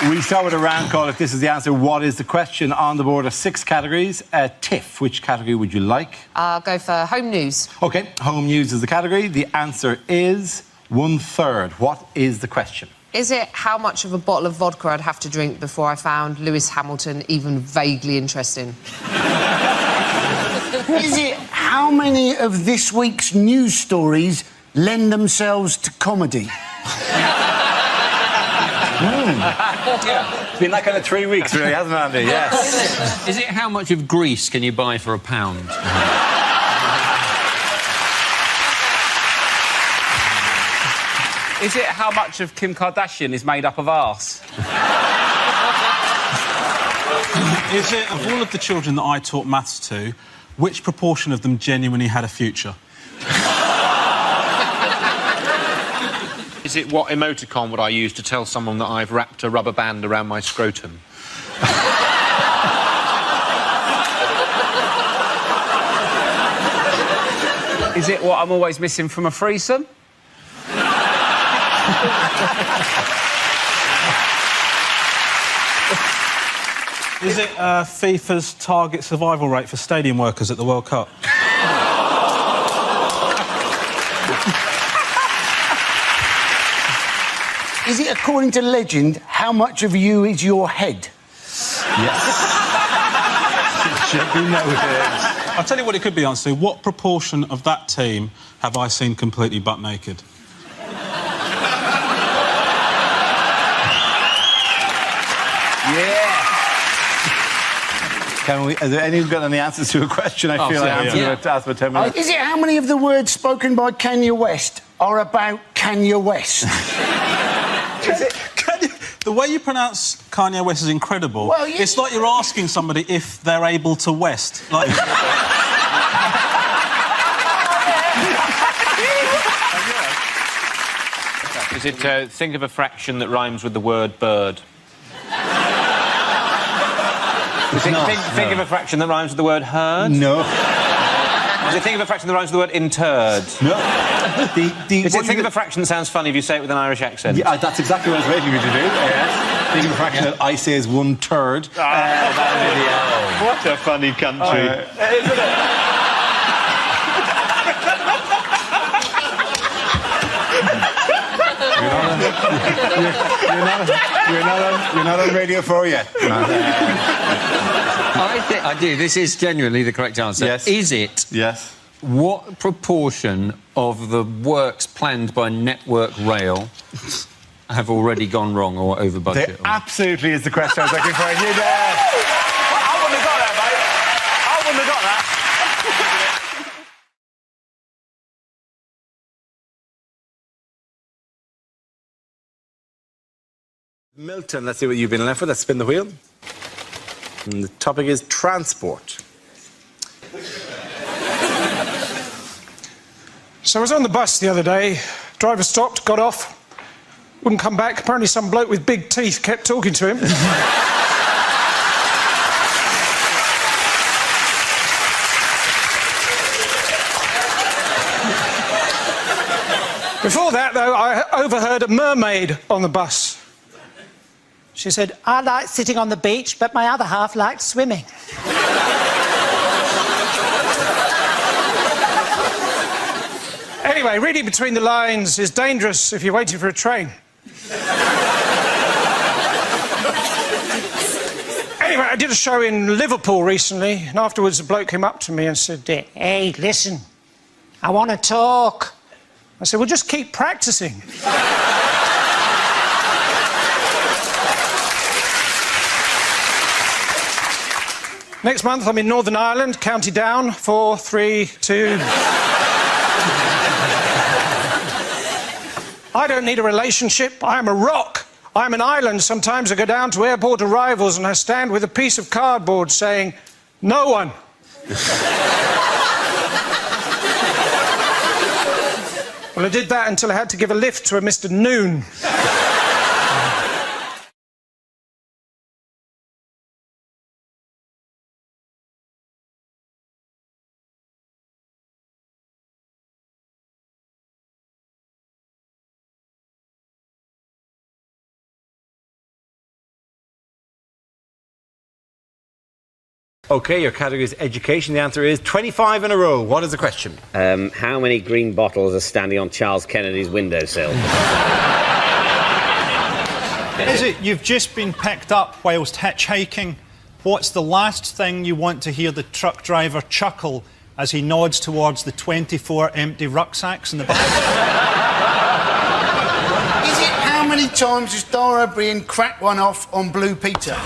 S1: We start with a round call. If this is the answer, what is the question? On the board of 6 categories. Tiff, which category would you like?
S6: I'll go for home news.
S1: OK, home news is the category. The answer is 1/3. What is the question?
S6: Is it how much of a bottle of vodka I'd have to drink before I found Lewis Hamilton even vaguely interesting?
S15: Is it how many of this week's news stories lend themselves to comedy?
S1: Yeah. It's been that kind of 3 weeks, really, hasn't it, Andy? Yes.
S2: Is it how much of Greece can you buy for £1?
S8: Is it how much of Kim Kardashian is made up of arse?
S12: Is it, of all of the children that I taught maths to, which proportion of them genuinely had a future?
S17: Is it what emoticon would I use to tell someone that I've wrapped a rubber band around my scrotum?
S8: Is it what I'm always missing from a threesome?
S12: Is it FIFA's target survival rate for stadium workers at the World Cup?
S15: Is it, according to legend, how much of you is your head?
S12: Yes. It should be noted. I'll tell you what it could be, Ansu. What proportion of that team have I seen completely butt naked?
S1: Yeah. Can we? Has anyone got any answers to a question? I feel like I'm going to ask for 10 minutes.
S15: Is it how many of the words spoken by Kanye West are about Kanye West?
S12: The way you pronounce Kanye West is incredible.
S15: Well, yeah.
S12: It's like you're asking somebody if they're able to West. Like...
S17: Is it think of a fraction that rhymes with the word bird? Think of a fraction that rhymes with the word herd?
S1: No.
S17: Is it think of a fraction that rhymes with the word interred?
S1: No.
S17: Is it think of a fraction that sounds funny if you say it with an Irish accent?
S1: Yeah, that's exactly what I was waiting for you to do. Think of a fraction that I say is 1/3.
S17: What a funny country.
S1: Isn't it? You're not on Radio 4 yet.
S2: I do. This is genuinely the correct answer.
S1: Yes.
S2: Is it?
S1: Yes.
S2: What proportion of the works planned by Network Rail have already gone wrong or over budget?
S1: There absolutely is the question I was looking for. You did.
S8: I wouldn't have got that, mate. I wouldn't have got that.
S1: Milton, let's see what you've been left with. Let's spin the wheel. And the topic is transport.
S13: So I was on the bus the other day. Driver stopped, got off, wouldn't come back. Apparently some bloke with big teeth kept talking to him. Before that, though, I overheard a mermaid on the bus. She said, "I like sitting on the beach, but my other half liked swimming." Anyway, reading between the lines is dangerous if you're waiting for a train. Anyway, I did a show in Liverpool recently, and afterwards a bloke came up to me and said, "Hey, listen, I want to talk." I said, well, just keep practising. Next month, I'm in Northern Ireland, County Down, 4, 3, 2... I don't need a relationship. I am a rock. I'm an island. Sometimes I go down to airport arrivals and I stand with a piece of cardboard saying, no one. Well, I did that until I had to give a lift to a Mr. Noon.
S20: OK, your category is education. The answer is 25 in a row. What is the question?
S3: How many green bottles are standing on Charles Kennedy's windowsill?
S23: Is it you've just been picked up whilst hitchhiking? What's the last thing you want to hear the truck driver chuckle as he nods towards the 24 empty rucksacks in the back?
S15: Is it how many times does Dara O'Brien crack one off on Blue Peter?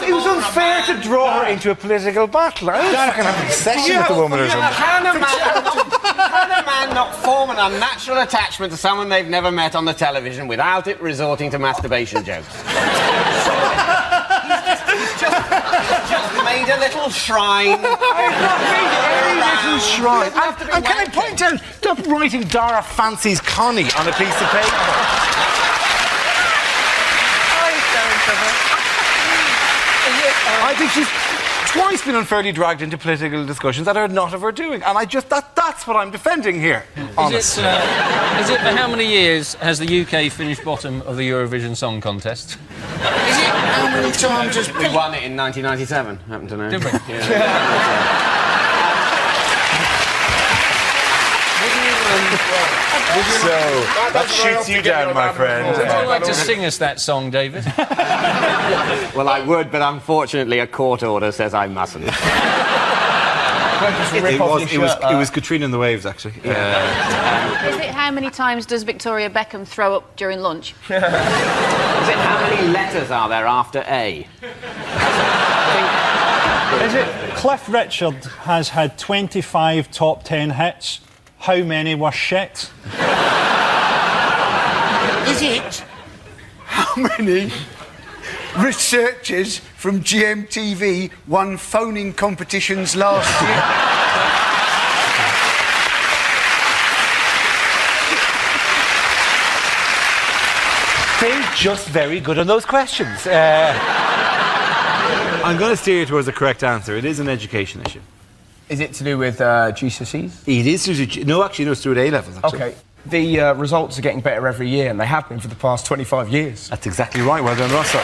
S22: It was unfair to draw her into a political battle. I was fucking having a session with the woman or something.
S3: Can a man not form an unnatural attachment to someone they've never met on the television without it resorting to masturbation jokes? He's just made a little shrine.
S22: Very little shrine. And can I point out, stop writing Dara
S20: Fancies Connie on a piece of paper. I think she's twice been unfairly dragged into political discussions that are not of her doing, and that's what I'm defending here.
S2: Is it for how many years has the UK finished bottom of the Eurovision Song Contest?
S15: Is it how many times has...
S3: We won it in 1997, happen to know.
S2: Did we?
S3: Yeah.
S20: So, that shoots you down, my friend.
S2: Would you like to sing us that song, David?
S3: Well, I would, but unfortunately a court order says I mustn't.
S20: It was Katrina and the Waves, actually.
S7: Is it how many times does Victoria Beckham throw up during lunch?
S3: Is it how many letters are there after A?
S23: Is it Cliff Richard has had 25 top 10 hits? How many were shit?
S15: Is it how many researchers from GMTV won phoning competitions last year?
S20: They're just very good on those questions. I'm going to steer you towards the correct answer. It is an education issue.
S19: Is it to do with GCSEs?
S20: It is to do... No, actually, no, it's to do with A-levels, actually.
S19: OK. The results are getting better every year, and they have been for the past 25 years.
S20: That's exactly right. Well done, Russell.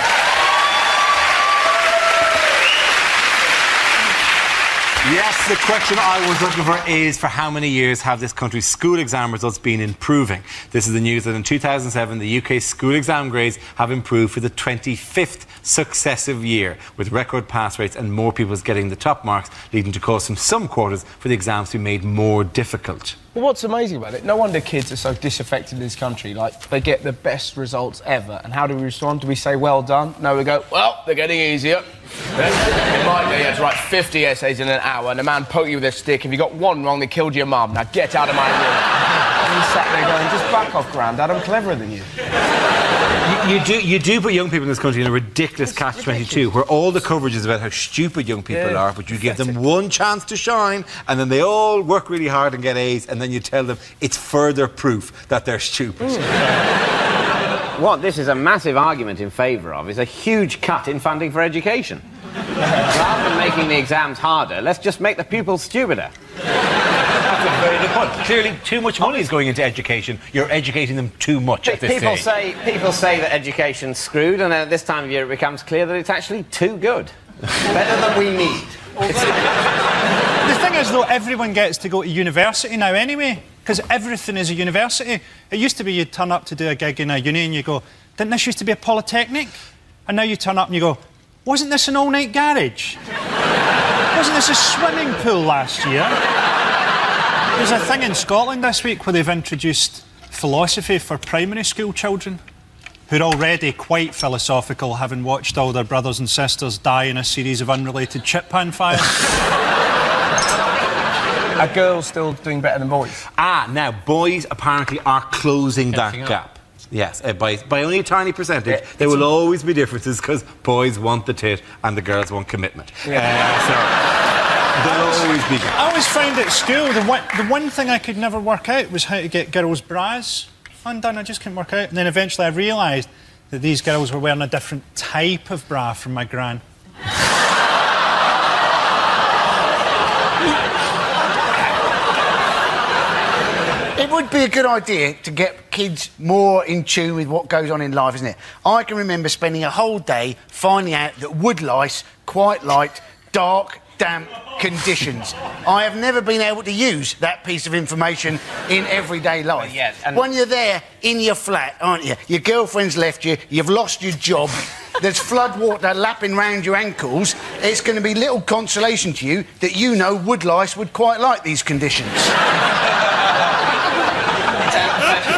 S20: Yes, the question I was looking for is for how many years have this country's school exam results been improving? This is the news that in 2007 the UK's school exam grades have improved for the 25th successive year, with record pass rates and more pupils getting the top marks, leading to calls from some quarters for the exams to be made more difficult.
S19: Well, what's amazing about it, no wonder kids are so disaffected in this country. Like, they get the best results ever. And how do we respond? Do we say, well done? No, we go, well, they're getting easier. In my day, you had to write 50 essays in an hour, and a man poked you with a stick. If you got one wrong, they killed your mum. Now get out of my room. And you sat there going, just back off, Grandad, I'm cleverer than you.
S20: You do put young people in this country in a ridiculous catch-22, where all the coverage is about how stupid young people are, but you give them one chance to shine, and then they all work really hard and get A's, and then you tell them it's further proof that they're stupid.
S3: What this is a massive argument in favour of is a huge cut in funding for education. Rather than making the exams harder, let's just make the pupils stupider.
S20: That's a very good point. Clearly, too much money is going into education. You're educating them too much at this stage.
S3: People say that education's screwed, and then at this time of year it becomes clear that it's actually too good. Better than we need.
S23: The thing is, though, everyone gets to go to university now anyway, because everything is a university. It used to be you'd turn up to do a gig in a uni and you go, didn't this used to be a polytechnic? And now you turn up and you go, Wasn't this an all-night garage? Wasn't this a swimming pool last year? There's a thing in Scotland this week where they've introduced philosophy for primary school children who are already quite philosophical, having watched all their brothers and sisters die in a series of unrelated chip pan fires.
S19: Are girls still doing better than boys?
S1: Now, boys apparently are closing that gap. Yes, by only a tiny percentage. There will always be differences because boys want the tit and the girls want commitment. So there'll always be gaps.
S23: I always found at school the one thing I could never work out was how to get girls' bras undone. I just couldn't work out. And then eventually I realised that these girls were wearing a different type of bra from my gran.
S15: It would be a good idea to get kids more in tune with what goes on in life, isn't it? I can remember spending a whole day finding out that woodlice quite liked dark, damp conditions. I have never been able to use that piece of information in everyday life. When you're there in your flat, aren't you? Your girlfriend's left you, you've lost your job, there's flood water lapping round your ankles. It's going to be little consolation to you that you know woodlice would quite like these conditions.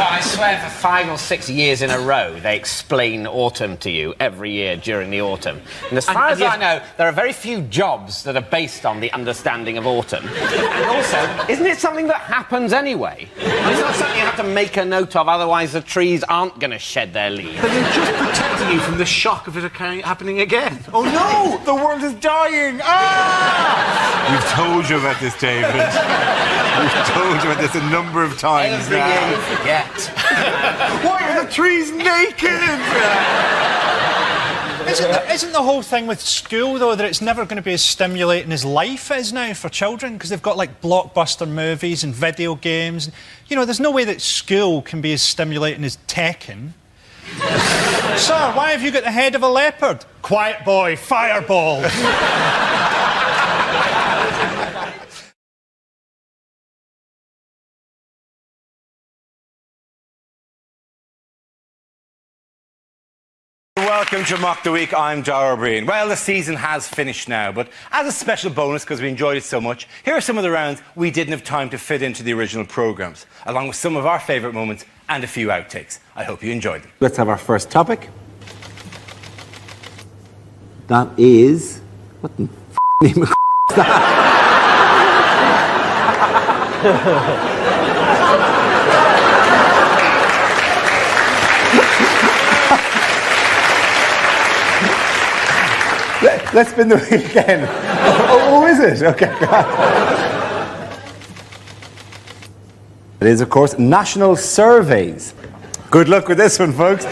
S3: I swear for 5 or 6 years in a row they explain autumn to you every year during the autumn. And as far as I know, there are very few jobs that are based on the understanding of autumn. And also, isn't it something that happens anyway? It's not something you have to make a note of, otherwise the trees aren't going to shed their leaves.
S1: But they're just protecting you from the shock of it happening again. Oh no! The world is dying! Ah! We've told you about this, David. We've told you about this a number of times
S3: every
S1: now.
S3: year you forget.
S1: Why are the trees naked?
S23: Isn't the whole thing with school, though, that it's never going to be as stimulating as life is now for children? Because they've got, like, blockbuster movies and video games. You know, there's no way that school can be as stimulating as Tekken. Sir, why have you got the head of a leopard? Quiet boy, fireball.
S1: Welcome to Mock the Week. I'm Dara Breen. Well, the season has finished now, but as a special bonus, because we enjoyed it so much, here are some of the rounds we didn't have time to fit into the original programmes, along with some of our favourite moments and a few outtakes. I hope you enjoyed them.
S20: Let's have our first topic. That is... What the name of is that? Let's spin the wheel again. Oh, is it? Okay. It is, of course, national surveys. Good luck with this one, folks.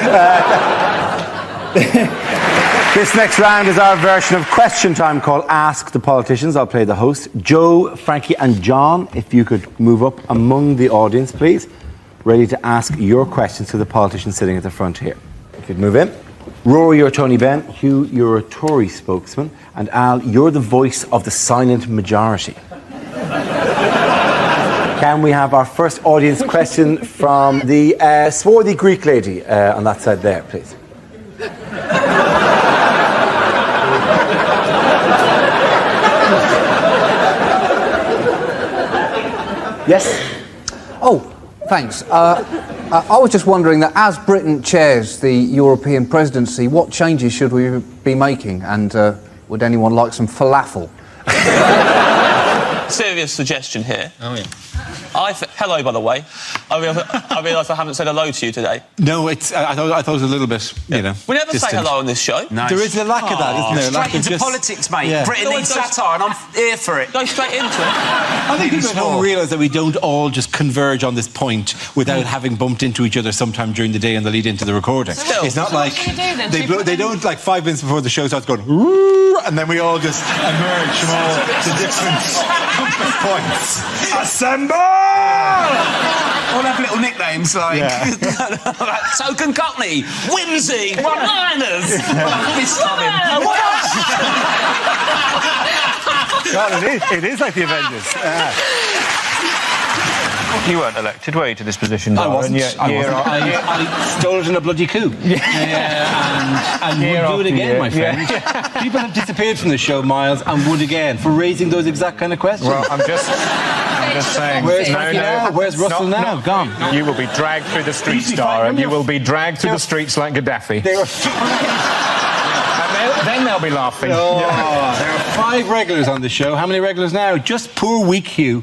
S20: This next round is our version of Question Time called Ask the Politicians. I'll play the host. Joe, Frankie and John, if you could move up among the audience, please. Ready to ask your questions to the politician sitting at the front here. If you'd move in. Rory, you're Tony Benn. Hugh, you're a Tory spokesman. And Al, you're the voice of the silent majority. Can we have our first audience question from the swarthy Greek lady on that side there, please?
S9: Yes? Oh, thanks. I was just wondering that as Britain chairs the European presidency, what changes should we be making? And would anyone like some falafel?
S10: Serious suggestion here. Oh, yeah. Hello, by the way. I realise I haven't said hello to you today.
S1: No, it's. I thought it was a little bit, you know.
S10: We never say hello on this show.
S1: Nice. There is a lack of that, isn't there?
S16: Straight into politics, mate. Yeah. Britain needs satire, and I'm here for it.
S10: Go straight into it.
S1: I think people don't realise that we don't all just converge on this point without having bumped into each other sometime during the day and the lead into the recording.
S10: Still.
S1: It's not like they don't like 5 minutes before the show starts going, and then we all just emerge from all the different points.
S16: Assemble! All have little nicknames like Token Cockney, Whimsy, One-Liners.
S1: God, it is like the Avengers.
S17: You weren't elected, were you, to this position,
S1: I
S17: Darren?
S1: wasn't. I stole it in a bloody coup. And would do it again, my friend. People have disappeared from the show, Miles, and would again, for raising those exact kind of questions.
S17: Well, I'm just saying.
S1: Where's Frankie now? Where's Russell now? Gone.
S17: You will be dragged through the streets, Darren. You will be dragged through the streets like Gaddafi. Then they'll be laughing.
S1: Oh, there are 5 regulars on the show. How many regulars now? Just poor weak Hugh.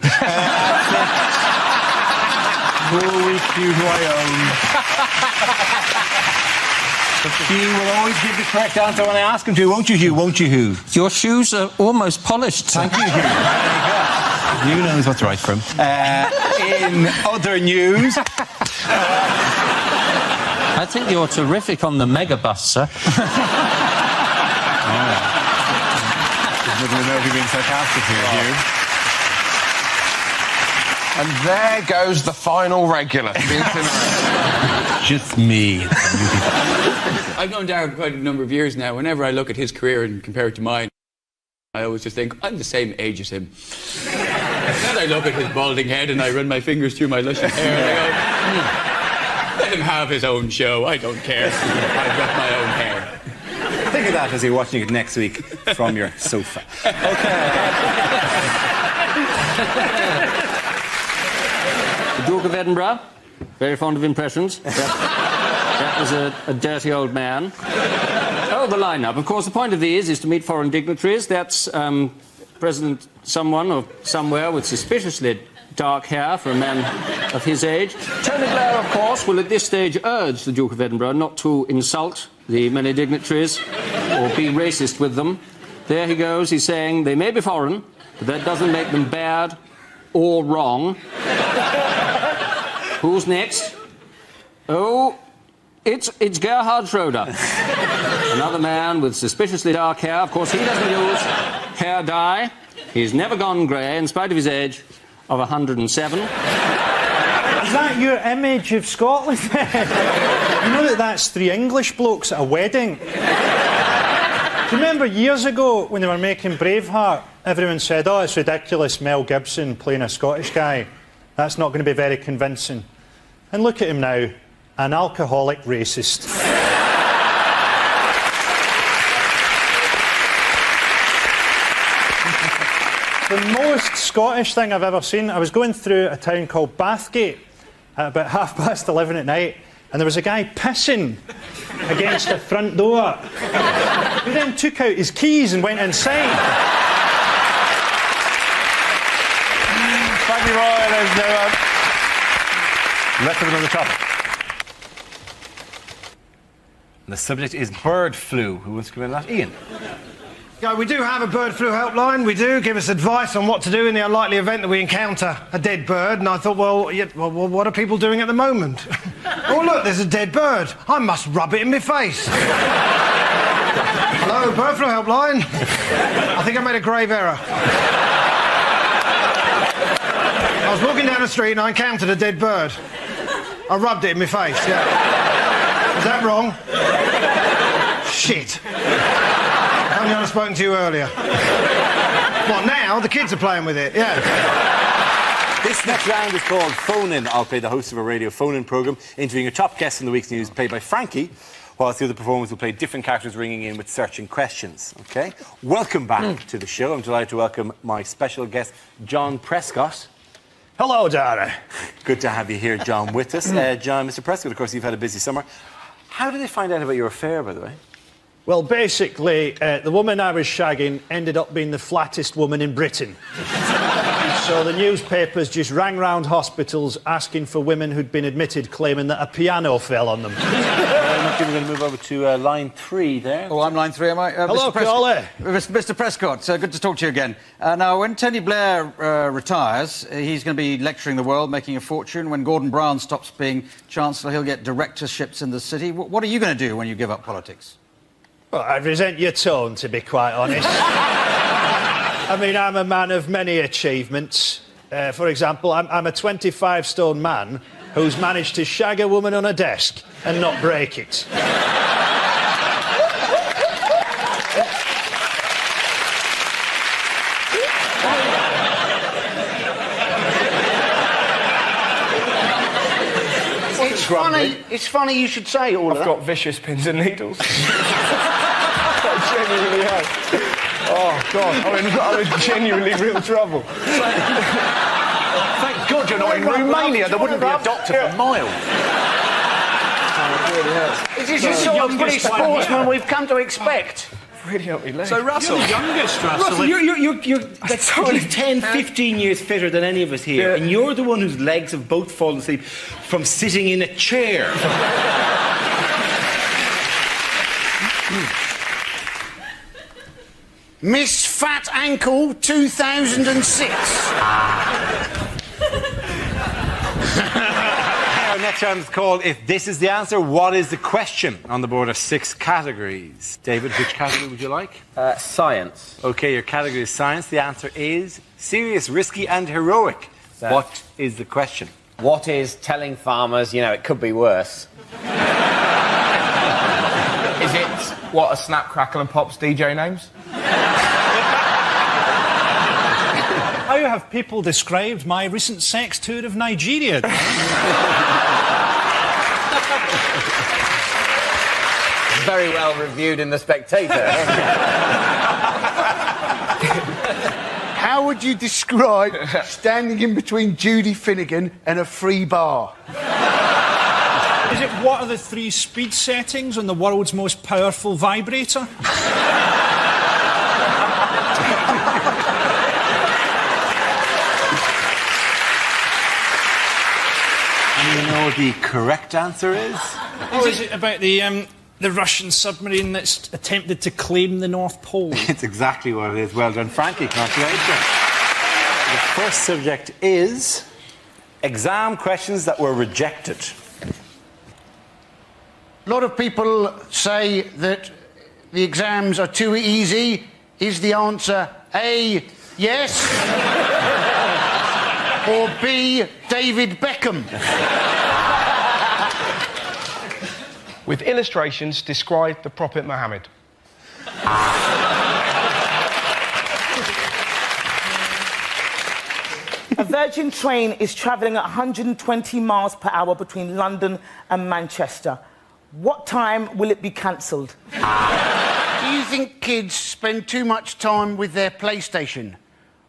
S1: Poor weak Hugh, who I own. Hugh will always give the correct answer when I ask him to, won't you, Hugh? Won't you, Hugh?
S2: Your shoes are almost polished.
S1: Thank you, Hugh. There you go. Hugh knows what's right for him. In other news...
S2: I think you're terrific on the megabus, sir.
S1: There's nothing to know if you're being sarcastic here, Hugh.
S16: And there goes the final regular.
S1: Just me.
S11: I've known Darren for quite a number of years now. Whenever I look at his career and compare it to mine, I always just think, I'm the same age as him. Then I look at his balding head and I run my fingers through my luscious hair and I go, let him have his own show. I don't care. I've got my own hair.
S1: Think of that as you're watching it next week from your sofa. Okay.
S2: The Duke of Edinburgh, very fond of impressions. That was a dirty old man. Oh, the lineup. Of course, the point of these is to meet foreign dignitaries. That's President someone or somewhere with suspiciously dark hair for a man of his age. Tony Blair, of course, will at this stage urge the Duke of Edinburgh not to insult the many dignitaries or be racist with them. There he goes. He's saying they may be foreign, but that doesn't make them bad or wrong. Who's next? Oh, it's Gerhard Schroeder. Another man with suspiciously dark hair. Of course, he doesn't use hair dye. He's never gone grey, in spite of his age of 107.
S23: Is that your image of Scotland? You know that's 3 English blokes at a wedding? Do you remember years ago when they were making Braveheart, everyone said, oh, it's ridiculous, Mel Gibson playing a Scottish guy. That's not going to be very convincing. And look at him now, an alcoholic racist. The most Scottish thing I've ever seen, I was going through a town called Bathgate at about 11:30 at night, and there was a guy pissing against the front door. He then took out his keys and went inside.
S1: Frankie Boyle, ladies and gentlemen. Let's have another topic. And the subject is bird flu. Who wants to come in on that? Ian.
S14: Yeah, we do have a bird flu helpline. We do give us advice on what to do in the unlikely event that we encounter a dead bird. And I thought, well, what are people doing at the moment? Oh, look, there's a dead bird. I must rub it in my face. Hello, bird flu helpline. I think I made a grave error. I was walking down the street and I encountered a dead bird. I rubbed it in my face, yeah. Is that wrong? Shit. Only I'd have spoken to you earlier. What, now? The kids are playing with it, yeah.
S1: This next round is called Phone In. I'll play the host of a radio phone-in programme, interviewing a top guest in the week's news, played by Frankie, whilst the other performers will play different characters ringing in with searching questions, OK? Welcome back to the show. I'm delighted to welcome my special guest, John Prescott.
S23: Hello, Dara.
S1: Good to have you here, John, with us. John, Mr. Prescott, of course, you've had a busy summer. How did they find out about your affair, by the way?
S23: Well, basically, the woman I was shagging ended up being the flattest woman in Britain. So the newspapers just rang round hospitals asking for women who'd been admitted, claiming that a piano fell on them.
S1: We're going to move over to line 3 there.
S18: Oh, I'm line 3, am I?
S23: Hello, Collie.
S18: Mr. Prescott, good to talk to you again. Now, when Tony Blair retires, he's going to be lecturing the world, making a fortune. When Gordon Brown stops being Chancellor, he'll get directorships in the city. What are you going to do when you give up politics?
S23: Well, I resent your tone, to be quite honest. I mean, I'm a man of many achievements. For example, I'm a 25-stone man who's managed to shag a woman on a desk and not break it.
S15: funny. It's funny you should say all of that.
S19: I've got vicious pins and needles. I genuinely have. Oh, God. I'm in genuinely real trouble.
S18: Thank God you're not in Romania. There wouldn't be a doctor for miles.
S15: Is this the sort of British sportsman we've come to expect?
S19: Really helped me leg.
S22: So, Russell...
S23: You're the youngest, Russell.
S22: You're that's totally 10, 15 years fitter than any of us here. And you're the one whose legs have both fallen asleep from sitting in a chair.
S15: Miss Fat Ankle 2006.
S20: Our next round is called If This Is the Answer, What is the Question? On the board of 6 categories. David, which category would you like?
S3: Science.
S20: OK, your category is science. The answer is serious, risky and heroic. What is the question?
S3: What is telling farmers, it could be worse?
S19: Is it what are Snap, Crackle and Pop's DJ names?
S23: How have people described my recent sex tour of Nigeria?
S3: Very well reviewed in The Spectator.
S15: How would you describe standing in between Judy Finnegan and a free bar?
S23: Is it what are the 3 speed settings on the world's most powerful vibrator?
S20: And you know what the correct answer is?
S23: Is it about the Russian submarine that's attempted to claim the North Pole?
S20: It's exactly what it is. Well done, Frankie. Congratulations. The first subject is exam questions that were rejected.
S15: A lot of people say that the exams are too easy. Is the answer A, yes? Or B, David Beckham?
S19: With illustrations, describe the Prophet Muhammad.
S4: A Virgin train is travelling at 120 miles per hour between London and Manchester. What time will it be cancelled?
S15: Do you think kids spend too much time with their PlayStation?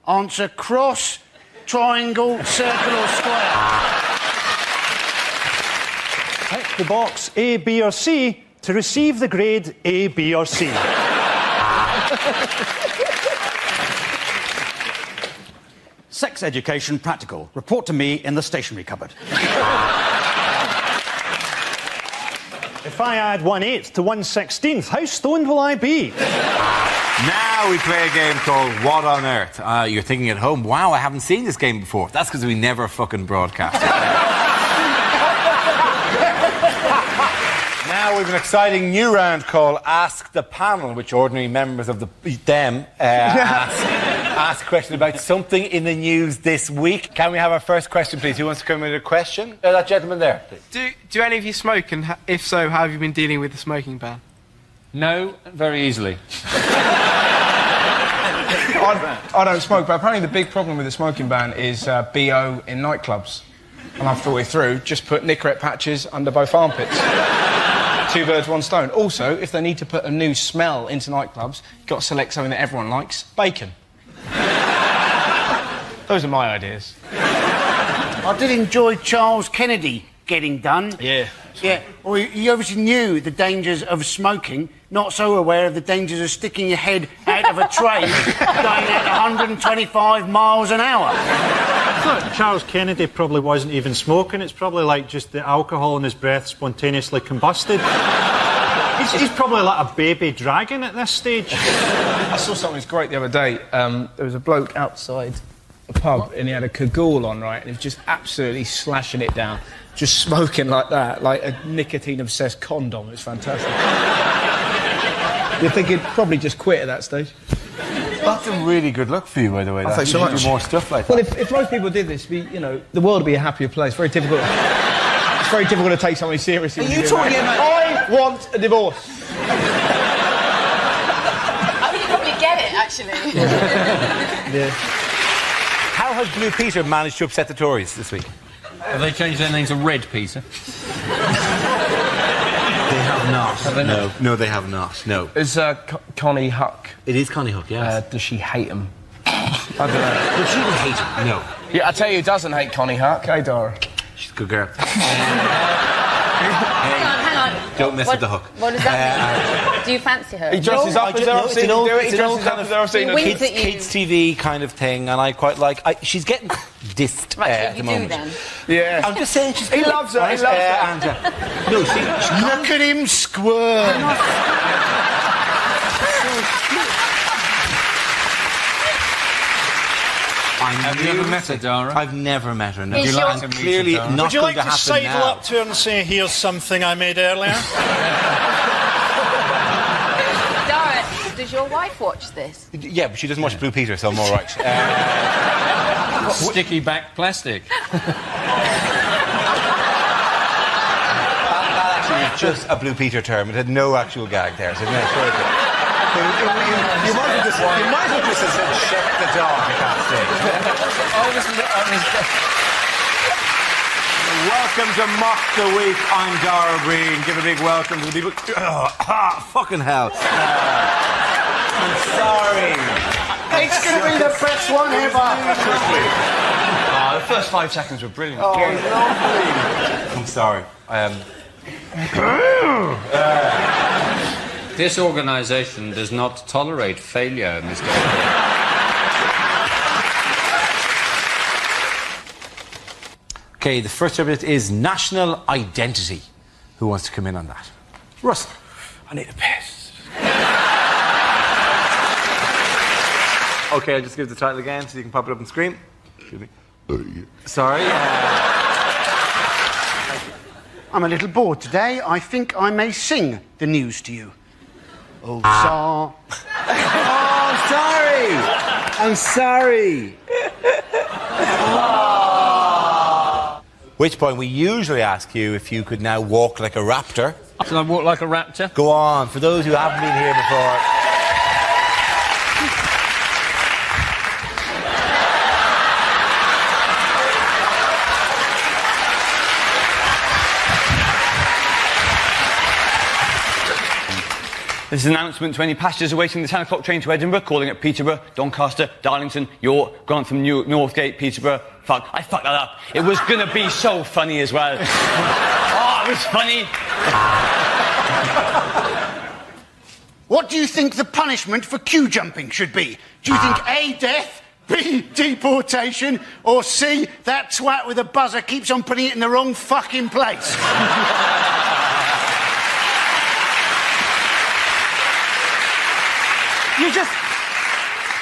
S15: Answer cross, triangle, circle or square.
S23: Tick the box A, B or C to receive the grade A, B or C.
S18: Sex education practical. Report to me in the stationery cupboard.
S23: If I add 1/8 to 1/16, how stoned will I be?
S20: Now we play a game called What on Earth? You're thinking at home, wow, I haven't seen this game before. That's because we never fucking broadcast it. Now we've an exciting new round called Ask the Panel, which ordinary members of ask a question about something in the news this week. Can we have our first question, please? Who wants to come with a question? That gentleman there, please.
S5: Do any of you smoke, and if so, how have you been dealing with the smoking ban?
S2: No, very easily.
S19: I don't smoke, but apparently the big problem with the smoking ban is BO in nightclubs. And I've thought it through, just put Nicorette patches under both armpits. 2 birds, 1 stone. Also, if they need to put a new smell into nightclubs, you've got to select something that everyone likes. Bacon. Those are my ideas.
S15: I did enjoy Charles Kennedy getting done.
S19: Yeah.
S15: Yeah. Well, you obviously knew the dangers of smoking, not so aware of the dangers of sticking your head out of a train going at 125 miles an hour.
S23: I thought Charles Kennedy probably wasn't even smoking. It's probably like just the alcohol in his breath spontaneously combusted. He's probably like a baby dragon at this stage.
S19: I saw something that's great the other day. There was a bloke outside a pub and he had a cagoule on, right, and he was just absolutely slashing it down, just smoking like that, like a nicotine-obsessed condom. It's fantastic. You'd think he'd probably just quit at that stage.
S20: That's a really good look for you, by the way.
S19: Thanks so much.
S20: Do more stuff like that.
S19: Well, if most people did this, the world would be a happier place. Very difficult. It's very difficult to take something seriously.
S4: Are you talking about...
S19: I want a divorce.
S7: I think you probably get it, actually.
S20: Yeah. How has Blue Peter managed to upset the Tories this week?
S2: Have they changed their name to Red Peter?
S17: not.
S19: Have they
S17: No, no, they have not. No.
S19: Is Connie Huck?
S17: It is Connie Huck, yes.
S19: Does she hate him? I don't know.
S17: Does she even hate him? No.
S19: Yeah, I tell you who doesn't hate Connie Huck, hey, Dora?
S17: She's a good girl.
S7: Hang on.
S17: Don't mess with the hook.
S7: What does that mean? Do you fancy her?
S19: He dresses up as I've seen him do it. He dresses up as I've seen him.
S17: Kids TV kind of thing, and I quite like... she's getting dissed at the moment.
S7: Then.
S19: Yeah.
S17: I'm just saying she's...
S19: He loves her, he loves her.
S17: And, no, she
S15: Look at him squirm.
S17: I've never met her,
S2: Dara.
S17: I've never met her. No.
S7: Is she
S17: I'm clearly not
S23: Would you
S17: going
S23: like
S17: to
S23: to
S17: happen
S23: sidle
S17: now.
S23: up to her and say, here's something I made earlier?
S7: Dara, does your wife watch this?
S1: Yeah, but she doesn't watch Blue Peter, so I'm all right.
S2: Sticky back plastic.
S1: That actually was just a Blue Peter term. It had no actual gag there, so no, sure it did. You might have just said, shut the dog at that stage. Welcome to Mock the Week. I'm Dara Breen. Give a big welcome to the people... fucking hell. I'm sorry.
S15: It's going to be the best one ever.
S19: The first 5 seconds were brilliant.
S15: Oh, lovely.
S1: I'm sorry.
S2: This organisation does not tolerate failure, Mr.
S1: Okay, the first subject is national identity. Who wants to come in on that? Russell.
S19: I need a piss.
S1: Okay, I'll just give the title again so you can pop it up on screen. Excuse me. Sorry.
S15: I'm a little bored today. I think I may sing the news to you. Oh,
S1: sorry. I'm sorry. Which point we usually ask you if you could now walk like a raptor.
S2: Should I walk like a raptor?
S1: Go on, for those who haven't been here before.
S16: This is an announcement to any passengers awaiting the 10 o'clock train to Edinburgh, calling at Peterborough, Doncaster, Darlington, York, Grantham, Northgate, Peterborough. Fuck, I fucked that up. It was going to be so funny as well. Oh, it was funny.
S15: What do you think the punishment for queue jumping should be? Do you think A, death, B, deportation, or C, that twat with a buzzer keeps on putting it in the wrong fucking place?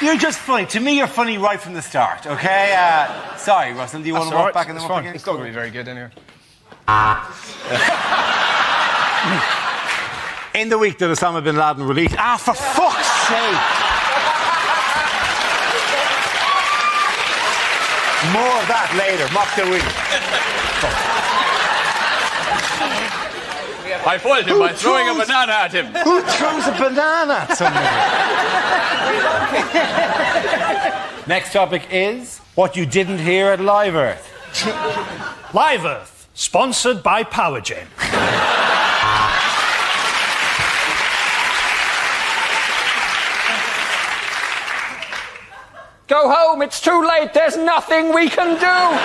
S1: You're just funny. To me, you're funny right from the start, okay? Sorry, Russell, do you want to walk back in the walk again?
S19: It's not going to be very good anyway.
S1: In the week that Osama bin Laden released... for fuck's sake! More of that later. Mock the week.
S11: I foiled him by throwing a banana at him.
S1: Who throws a banana at somebody? Next topic is what you didn't hear at Live Earth.
S23: Live Earth, sponsored by Powergen.
S22: Go home, it's too late, there's nothing we can do.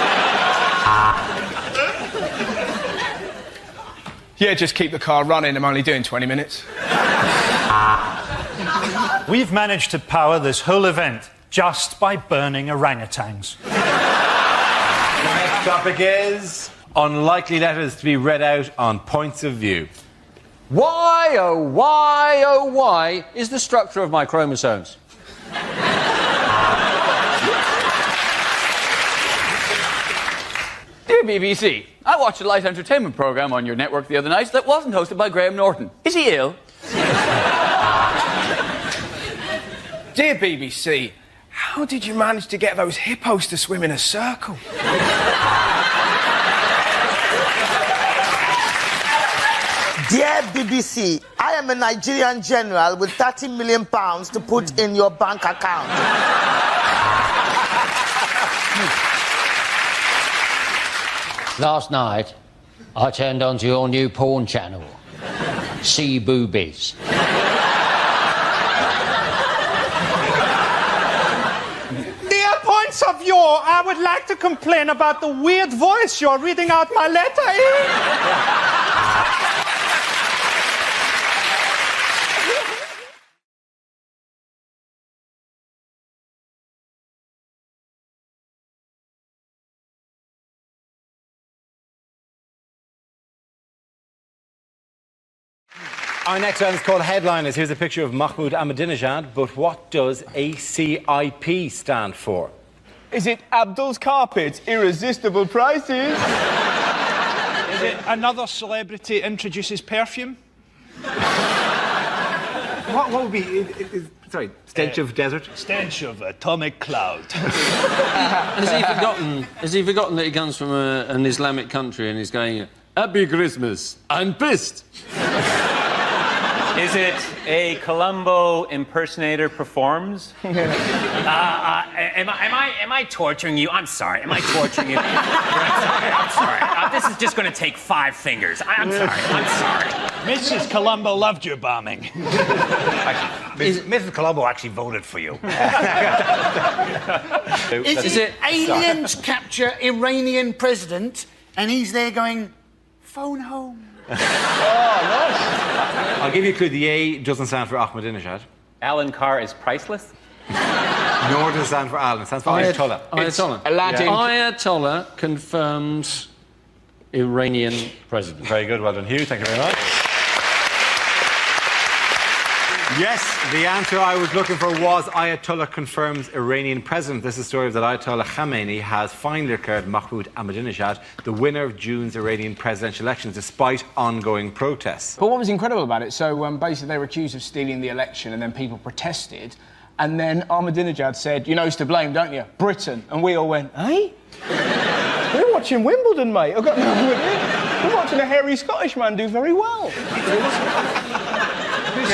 S19: Yeah, just keep the car running. I'm only doing 20 minutes.
S23: We've managed to power this whole event just by burning orangutans.
S1: The next topic is unlikely letters to be read out on points of view.
S2: Why, oh why is the structure of my chromosomes?
S11: Dear BBC, I watched a light entertainment programme on your network the other night that wasn't hosted by Graham Norton. Is he ill?
S19: Dear BBC, how did you manage to get those hippos to swim in a circle?
S4: Dear BBC, I am a Nigerian general with £30 million to put in your bank account.
S6: Last night, I turned onto your new porn channel.
S2: Sea boobies.
S23: Dear Points of View, I would like to complain about the weird voice you're reading out my letter in.
S1: Our next round is called Headliners. Here's a picture of Mahmoud Ahmadinejad, but what does ACIP stand for?
S19: Is it Abdul's Carpets, Irresistible Prices?
S23: Is it another celebrity introduces perfume?
S1: What would be... sorry, stench of desert?
S23: Stench of atomic cloud.
S2: And has he forgotten that he comes from an Islamic country and he's going, Happy Christmas, I'm pissed.
S6: Is it a Columbo impersonator performs?
S12: Am I torturing you? I'm sorry. Am I torturing you? I'm sorry. This is just going to take 5 fingers. I'm sorry.
S23: Mrs. Columbo loved your bombing.
S12: Mrs. Columbo actually voted for you.
S15: Is it aliens capture Iranian president and he's there going, phone home?
S19: Oh, nice.
S1: I'll give you a clue. The A doesn't stand for Ahmadinejad.
S6: Alan Carr is priceless?
S1: Nor does it stand for Alan. It stands for Ayatollah.
S2: Ayatollah.
S19: Aladdin.
S2: Ayatollah confirms Iranian president.
S1: Very good. Well done, Hugh. Thank you very much. Yes, the answer I was looking for was Ayatollah confirms Iranian president. This is the story that Ayatollah Khamenei has finally declared Mahmoud Ahmadinejad the winner of June's Iranian presidential elections, despite ongoing protests.
S19: But what was incredible about it, so basically they were accused of stealing the election and then people protested, and then Ahmadinejad said, you know who's to blame, don't you? Britain. And we all went, eh? We're watching Wimbledon, mate. I've got no idea. We're watching a hairy Scottish man do very well.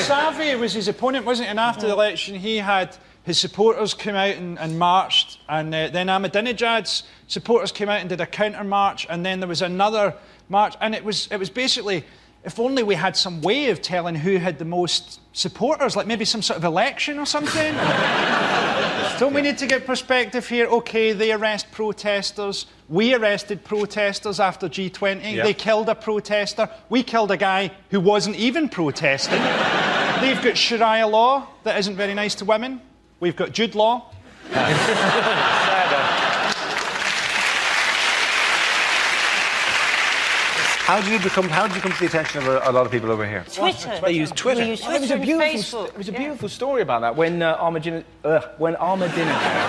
S23: Savvy was his opponent, wasn't he? And after the election, he had his supporters come out and marched, and then Ahmadinejad's supporters came out and did a counter-march, and then there was another march, and it was basically, if only we had some way of telling who had the most supporters, like maybe some sort of election or something. Don't we need to get perspective here? OK, they arrest protesters. We arrested protesters after G20.
S1: Yep.
S23: They killed a protester. We killed a guy who wasn't even protesting. They've got Sharia law that isn't very nice to women. We've got Jude law.
S1: How did you come to the attention of a lot of people over here?
S7: Twitter.
S1: They use Twitter.
S7: We use
S19: It was
S7: Twitter
S19: a
S7: and
S19: beautiful,
S7: Facebook.
S19: it was a beautiful story about that when Ahmadinejad.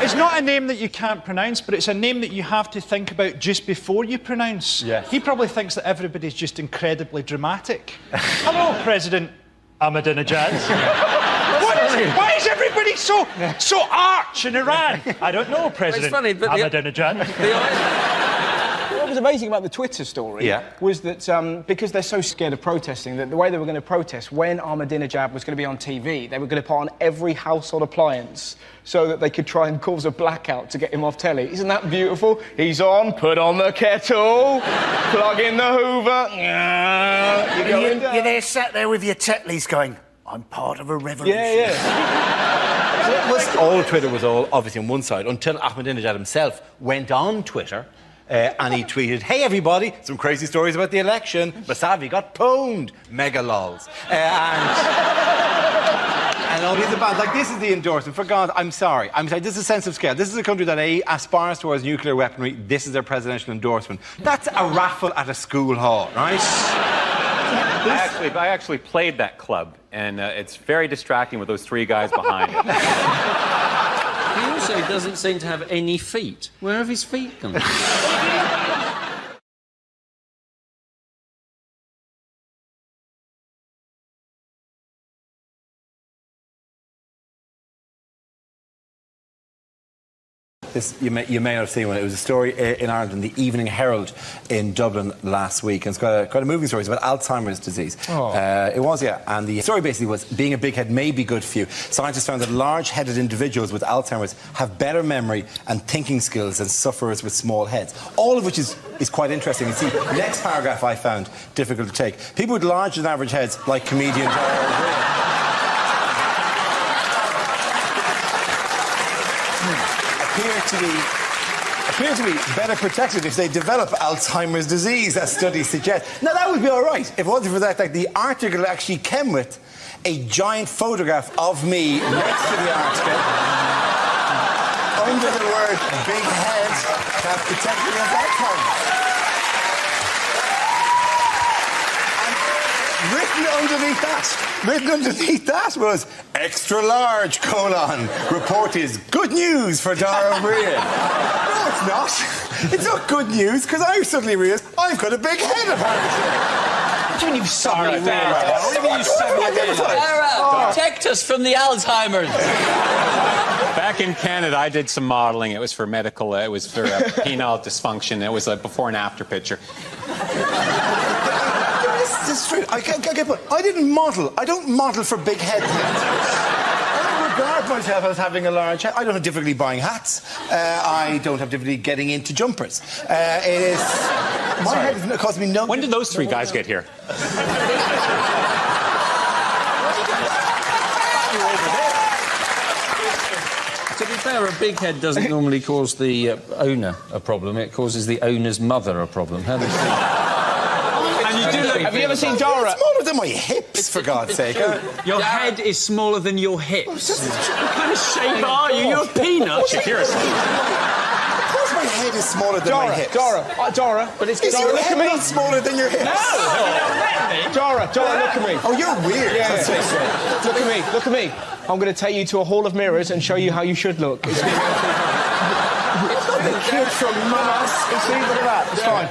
S23: It's not a name that you can't pronounce, but it's a name that you have to think about just before you pronounce.
S1: Yes.
S23: He probably thinks that everybody's just incredibly dramatic. Hello, President Ahmadinejad. Why is everybody so arch in Iran? I don't know, President
S2: funny, but
S23: Ahmadinejad.
S19: What was amazing about the Twitter story was that because they're so scared of protesting, that the way they were going to protest, when Ahmadinejad was going to be on TV, they were going to put on every household appliance so that they could try and cause a blackout to get him off telly. Isn't that beautiful? He's on, put on the kettle, plug in the Hoover.
S15: You're there sat there with your Tetleys going, I'm part of a revolution.
S1: All Twitter was all obviously on one side until Ahmadinejad himself went on Twitter and he tweeted, hey everybody, some crazy stories about the election. Basavi got pwned. Mega lols. And all these are bad. Like, this is the endorsement. For God, I'm sorry. This is a sense of scale. This is a country that aspires towards nuclear weaponry. This is their presidential endorsement. That's a raffle at a school hall, right?
S6: I actually played that club, and it's very distracting with those 3 guys behind it.
S2: He also doesn't seem to have any feet. Where have his feet gone?
S20: This, you may not have seen one. It was a story in Ireland in the Evening Herald in Dublin last week. And it's quite a moving story. It's about Alzheimer's disease.
S19: Oh.
S20: It was, yeah. And the story basically was being a big head may be good for you. Scientists found that large-headed individuals with Alzheimer's have better memory and thinking skills than sufferers with small heads. All of which is quite interesting. You see, the next paragraph I found difficult to take. People with larger than average heads, like comedian appear to be better protected if they develop Alzheimer's disease, as studies suggest. Now, that would be all right if it wasn't for that. Like, the article actually came with a giant photograph of me next to the article, under the word big head, that protected me at that time. Written underneath that was extra large : report is good news for Dara O'Brien. No, it's not. It's not good news, because I suddenly realised I've got a big head apparently.
S12: What do you mean you've suddenly realised? Dara, protect us from the Alzheimer's.
S6: Back in Canada, I did some modelling. It was for medical, it was for penile dysfunction. It was a before and after picture.
S20: This is true. I didn't model. I don't model for big heads yet. I don't regard myself as having a large head. I don't have difficulty buying hats. I don't have difficulty getting into jumpers. My head is causing me no...
S6: When did those three guys get here?
S2: To be fair, a big head doesn't normally cause the owner a problem. It causes the owner's mother a problem. How does
S19: Have you ever seen Dara?
S20: It's smaller than my hips, for God's sake.
S12: Your head is smaller than your hips. What kind of shape are you? You're a peanut.
S20: Shakira's. Of course my head is smaller than my hips.
S19: Dara, but it's...
S20: Is
S19: Dara,
S20: your
S19: look
S20: head
S19: at me.
S20: not smaller than your hips?
S19: No! Dara, look at me.
S20: Oh, you're weird.
S19: Yeah. Look at me. I'm going to take you to a hall of mirrors and show you how you should look. It's the kid from Mars. See, look at that. It's fine.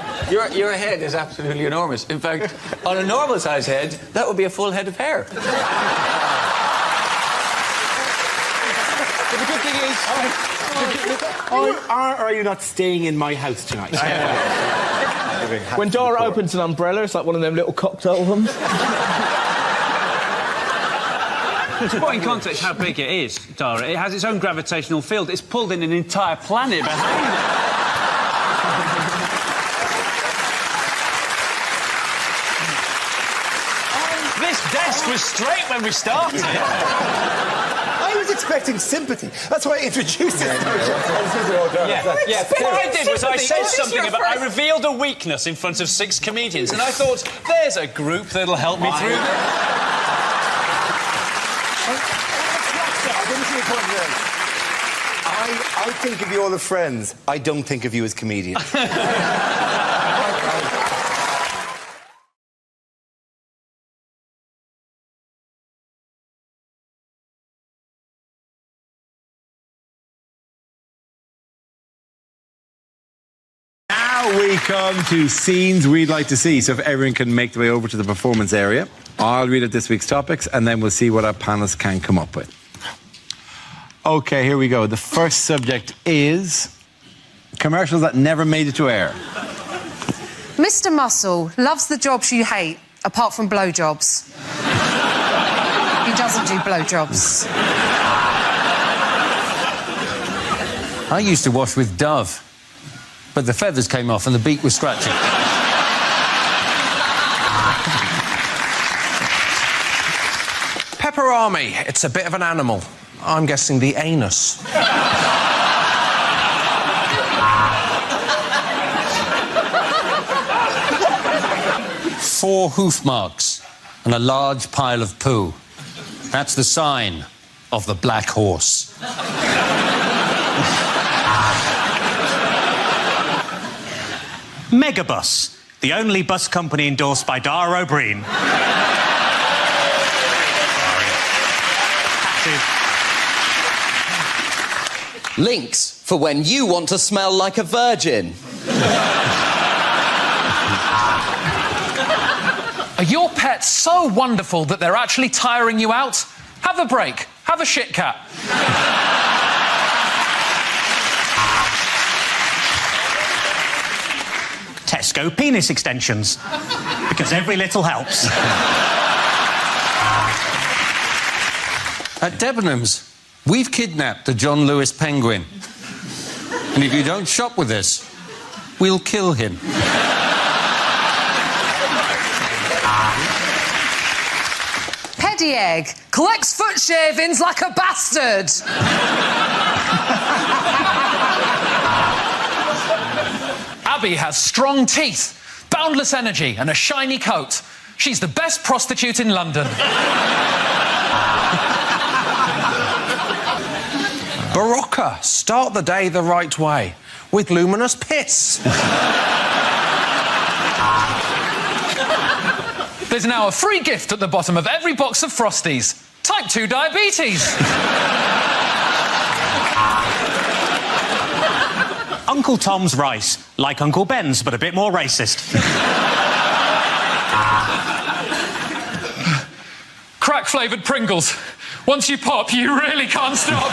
S12: Your head is absolutely enormous. In fact, on a normal-sized head, that would be a full head of hair.
S19: But the good thing is...
S20: Are you not staying in my house tonight?
S19: When Dara opens an umbrella, it's like one of them little cocktail ones.
S12: To put in context how big it is, Dara, it has its own gravitational field. It's pulled in an entire planet behind it. This desk was straight when we started.
S20: I was expecting sympathy. That's why I introduced it.
S12: What I did was I said something about... I revealed a weakness in front of 6 comedians, and I thought, there's a group that'll help me through this.
S20: I think of you all as friends. I don't think of you as comedians.
S1: Now we come to scenes we'd like to see. So if everyone can make their way over to the performance area, I'll read out this week's topics and then we'll see what our panelists can come up with. Okay, here we go. The first subject is commercials that never made it to air.
S8: Mr. Muscle loves the jobs you hate, apart from blowjobs. He doesn't do blowjobs.
S2: I used to wash with Dove, but the feathers came off and the beak was scratchy.
S13: Pepperami, it's a bit of an animal. I'm guessing the anus.
S2: 4 hoof marks and a large pile of poo. That's the sign of the black horse.
S21: Megabus, the only bus company endorsed by Dara O'Brien.
S24: Links for when you want to smell like a virgin.
S25: Are your pets so wonderful that they're actually tiring you out? Have a break. Have a shit cat.
S21: Tesco penis extensions. Because every little helps.
S2: At Debenhams, we've kidnapped the John Lewis penguin. And if you don't shop with us, we'll kill him.
S8: Peddy Egg collects foot shavings like a bastard.
S25: Abby has strong teeth, boundless energy, and a shiny coat. She's the best prostitute in London.
S13: Barocca, start the day the right way with luminous piss.
S25: There's now a free gift at the bottom of every box of Frosties. Type 2 diabetes.
S21: Uncle Tom's rice, like Uncle Ben's, but a bit more racist.
S25: Crack-flavoured Pringles. Once you pop, you really can't stop.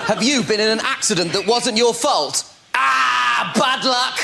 S24: Have you been in an accident that wasn't your fault? Ah, bad luck!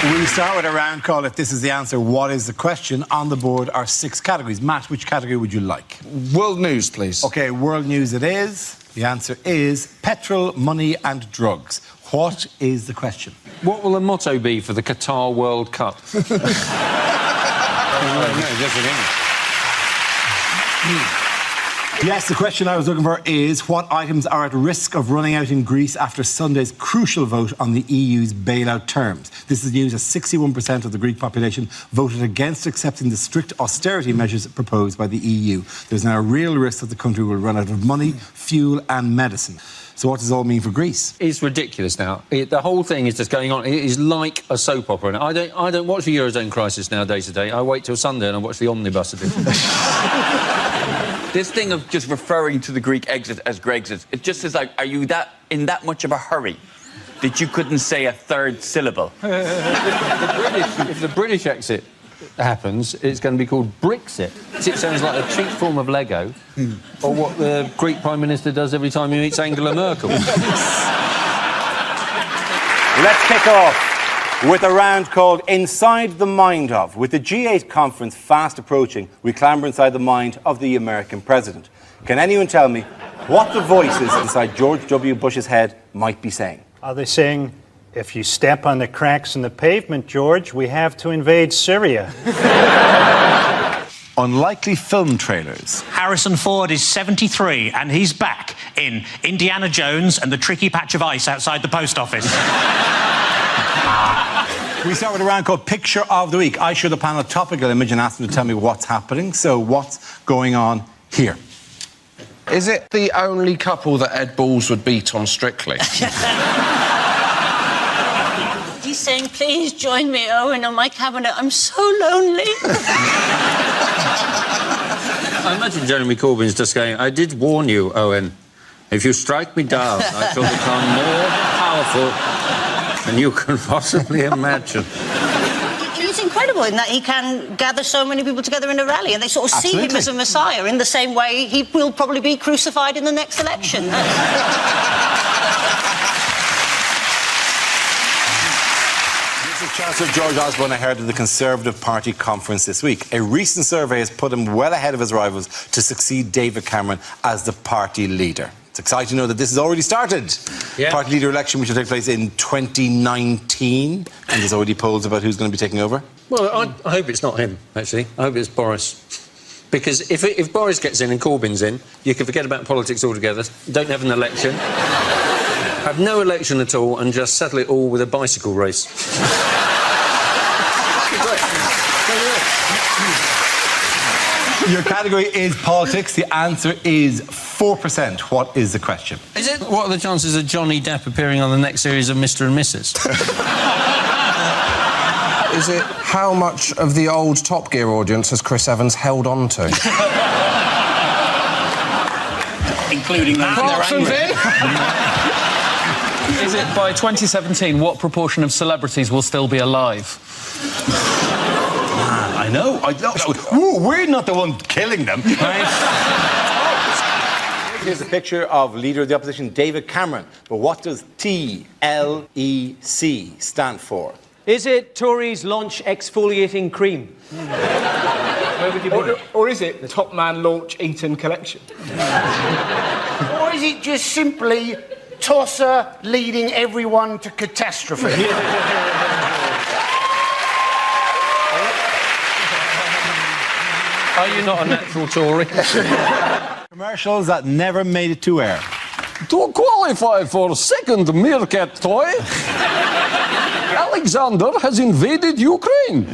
S1: We start with a round call. If this is the answer, what is the question? On the board are 6 categories. Matt, which category would you like?
S13: World news, please.
S1: OK, world news it is. The answer is petrol, money and drugs. What is the question?
S2: What will the motto be for the Qatar World Cup?
S1: No, just in English. Yes, the question I was looking for is what items are at risk of running out in Greece after Sunday's crucial vote on the EU's bailout terms. This is news as 61% of the Greek population voted against accepting the strict austerity measures proposed by the EU. There's now a real risk that the country will run out of money, fuel and medicine. So what does it all mean for Greece?
S2: It's ridiculous now. The whole thing is just going on. It is like a soap opera. And I don't watch the Eurozone crisis now day to day. I wait till Sunday and I watch the Omnibus edition.
S11: This thing of just referring to the Greek exit as Gregxit, it just is like, are you in that much of a hurry that you couldn't say a third syllable?
S2: If the British exit happens, it's going to be called Brexit. It sounds like a cheap form of Lego, or what the Greek Prime Minister does every time he meets Angela Merkel.
S1: Let's kick off with a round called Inside the Mind of. With the G8 conference fast approaching, we clamber inside the mind of the American president. Can anyone tell me what the voices inside George W. Bush's head might be saying?
S23: Are they saying, if you step on the cracks in the pavement, George, we have to invade Syria?
S1: Unlikely film trailers.
S21: Harrison Ford is 73 and he's back in Indiana Jones and the tricky patch of ice outside the post office.
S1: We start with a round called Picture of the Week. I show the panel a topical image and ask them to tell me what's happening. So what's going on here?
S13: Is it the only couple that Ed Balls would beat on Strictly?
S3: He's saying, please join me, Owen, on my cabinet. I'm so lonely.
S2: I imagine Jeremy Corbyn's just going, I did warn you, Owen. If you strike me down, I shall become more powerful than you can possibly imagine.
S3: He's incredible in that he can gather so many people together in a rally and they sort of see him as a messiah in the same way he will probably be crucified in the next election.
S1: Chancellor George Osborne ahead of the Conservative Party conference this week. A recent survey has put him well ahead of his rivals to succeed David Cameron as the party leader. It's exciting to know that this has already started.
S2: Yeah.
S1: Party leader election, which will take place in 2019. And there's already polls about who's going to be taking over.
S2: Well, I hope it's not him, actually. I hope it's Boris. Because if Boris gets in and Corbyn's in, you can forget about politics altogether. Don't have an election. Have no election at all and just settle it all with a bicycle race.
S1: Your category is politics. The answer is 4%. What is the question?
S2: Is it? What are the chances of Johnny Depp appearing on the next series of Mr. and Mrs?
S13: Is it how much of the old Top Gear audience has Chris Evans held on to?
S12: including that.
S19: Clarkson's in. Is it by 2017? What proportion of celebrities will still be alive?
S1: I know. Ooh, we're not the one killing them. Here's a picture of Leader of the Opposition, David Cameron. But what does TLEC stand for?
S5: Is it Tories launch exfoliating cream?
S19: Where would you put it? Or is it Top Man launch Eton collection?
S15: Or is it just simply Tosser leading everyone to catastrophe?
S2: Are you not a natural Tory?
S1: Commercials that never made it to air.
S9: To qualify for second meerkat toy, Alexander has invaded Ukraine.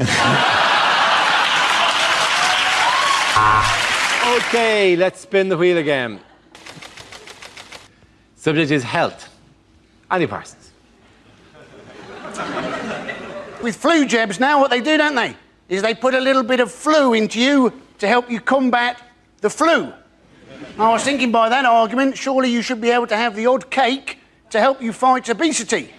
S1: OK, let's spin the wheel again. Subject is health. Annie Parsons.
S15: With flu jabs now, what they do, don't they, is they put a little bit of flu into you to help you combat the flu. I was thinking by that argument, surely you should be able to have the odd cake to help you fight obesity.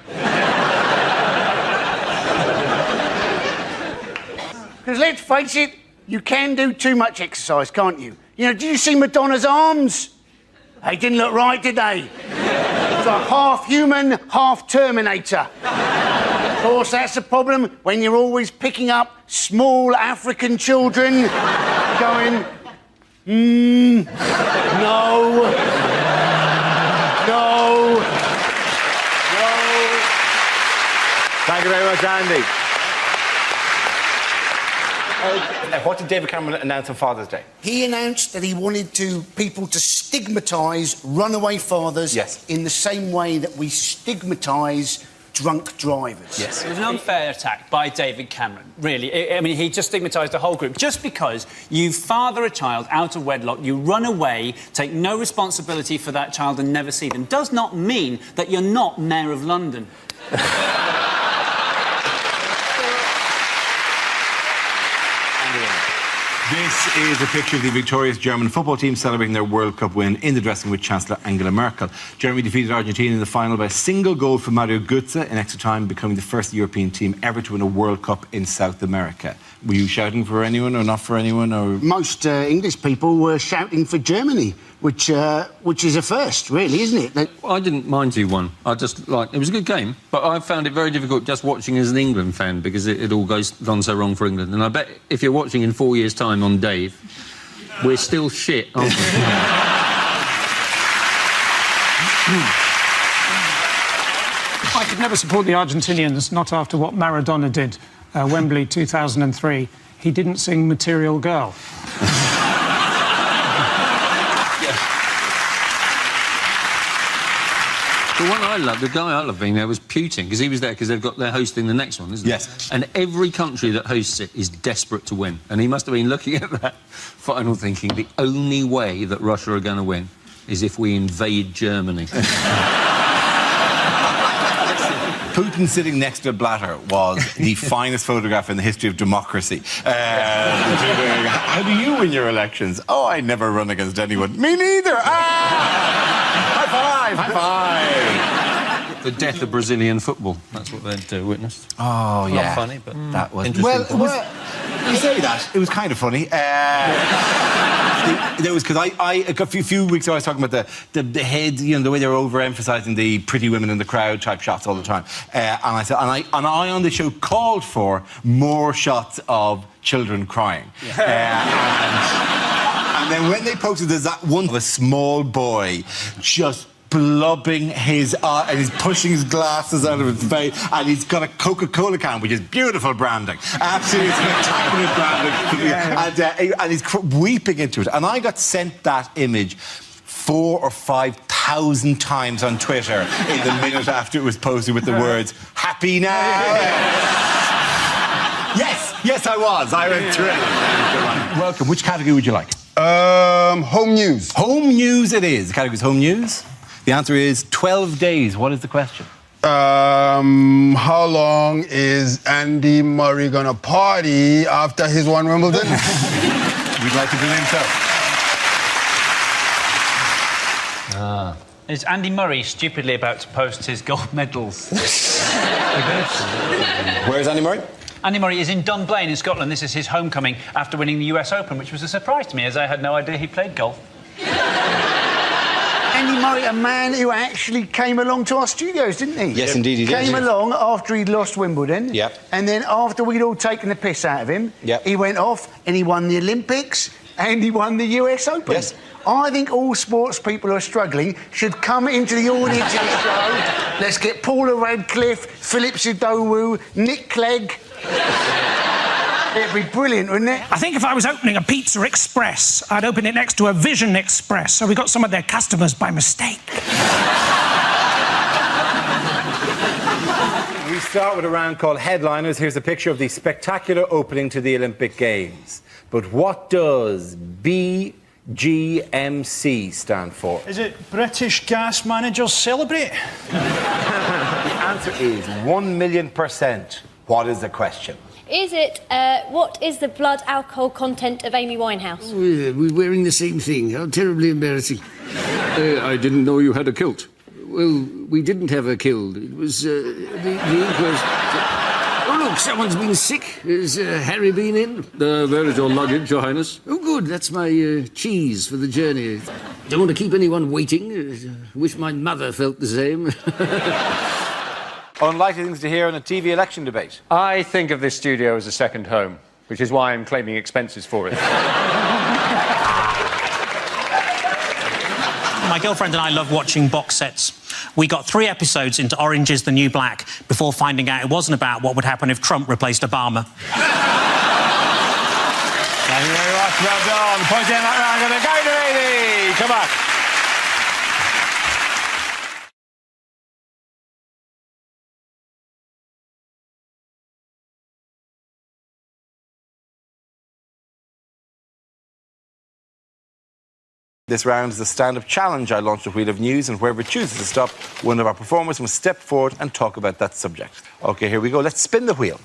S15: Because let's face it, you can do too much exercise, can't you? You know, did you see Madonna's arms? They didn't look right, did they? It's like half human, half Terminator. Of course, that's the problem when you're always picking up small African children going, no, no, no.
S1: Thank you very much, Andy. What did David Cameron announce on Father's Day?
S15: He announced that he wanted people to stigmatise runaway fathers in the same way that we stigmatise drunk drivers.
S12: Yes. It was an unfair attack by David Cameron, really. I mean, he just stigmatised the whole group. Just because you father a child out of wedlock, you run away, take no responsibility for that child and never see them, does not mean that you're not Mayor of London.
S1: This is a picture of the victorious German football team celebrating their World Cup win in the dressing with Chancellor Angela Merkel. Germany defeated Argentina in the final by a single goal from Mario Götze in extra time, becoming the first European team ever to win a World Cup in South America. Were you shouting for anyone or not for anyone? Or
S15: most English people were shouting for Germany, which is a first, really, isn't it?
S2: I didn't mind 2-1. I just it was a good game, but I found it very difficult just watching as an England fan because it all gone so wrong for England. And I bet if you're watching in 4 years' time on Dave, we're still shit, aren't we?
S10: I could never support the Argentinians, not after what Maradona did. Wembley 2003, he didn't sing Material Girl.
S2: The guy I love being there was Putin, because he was there because they're hosting the next one, isn't it?
S1: Yes.
S2: And every country that hosts it is desperate to win. And he must have been looking at that final thinking, the only way that Russia are going to win is if we invade Germany.
S1: Putin sitting next to Blatter was the finest photograph in the history of democracy. How do you win your elections? Oh, I never run against anyone. Me neither. High five! High five!
S2: The death of Brazilian football. That's what they'd witnessed.
S1: Oh, yeah.
S2: Not funny, but
S1: that was...
S2: interesting.
S1: Well, you say that. It was kind of funny. There was, because a few weeks ago I was talking about the head, you know, the way they were overemphasising the pretty women in the crowd type shots all the time. And I said, and I on the show called for more shots of children crying. And then when they posted, there's that one of a small boy just blubbing his eye, and he's pushing his glasses out of his face, and he's got a Coca-Cola can, which is beautiful branding, absolutely spectacular branding, and he's weeping into it. And I got sent that image 4,000 or 5,000 times on Twitter in the minute after it was posted with the words "Happy now." Yes, I was. I went through it. Welcome. Which category would you like?
S14: Home news.
S1: Home news it is. The category is home news. The answer is 12 days. What is the question?
S14: How long is Andy Murray gonna party after his won Wimbledon?
S1: We'd like to believe so.
S12: Is Andy Murray stupidly about to post his gold medals?
S1: Where's Andy Murray?
S12: Andy Murray is in Dunblane in Scotland. This is his homecoming after winning the US Open, which was a surprise to me, as I had no idea he played golf.
S15: Andy Murray, a man who actually came along to our studios, didn't he?
S1: Yes, indeed he did.
S15: Came along after he'd lost Wimbledon.
S1: Yep.
S15: And then after we'd all taken the piss out of him, he went off and he won the Olympics and he won the US Open.
S1: Yes.
S15: I think all sports people who are struggling should come into the audience of the show. Let's get Paula Radcliffe, Philip Sidowu, Nick Clegg. It'd be brilliant, wouldn't it?
S10: I think if I was opening a Pizza Express, I'd open it next to a Vision Express, so we got some of their customers by mistake.
S20: We start with a round called Headliners. Here's a picture of the spectacular opening to the Olympic Games. But what does BGMC stand for?
S23: Is it British Gas Managers Celebrate?
S20: The answer is 1,000,000%. What is the question?
S4: Is it, what is the blood alcohol content of Amy Winehouse?
S16: We're wearing the same thing. How terribly embarrassing. I didn't know you had a kilt. Well, we didn't have a kilt. It was, the inquest... Oh, look, someone's been sick. Has Harry been in? There is your luggage, Your Highness. Oh, good. That's my cheese for the journey. Don't want to keep anyone waiting. Wish my mother felt the same.
S20: Unlikely things to hear in a TV election debate.
S6: I think of this studio as a second home, which is why I'm claiming expenses for it.
S21: My girlfriend and I love watching box sets. We got 3 episodes into Orange is the New Black before finding out it wasn't about what would happen if Trump replaced Obama.
S20: Thank you very much. Well done. Point in that round. Gonna go to lady. Come on. This round is a stand-up challenge. I launched a wheel of news, and wherever it chooses to stop, one of our performers must step forward and talk about that subject. OK, here we go. Let's spin the wheel.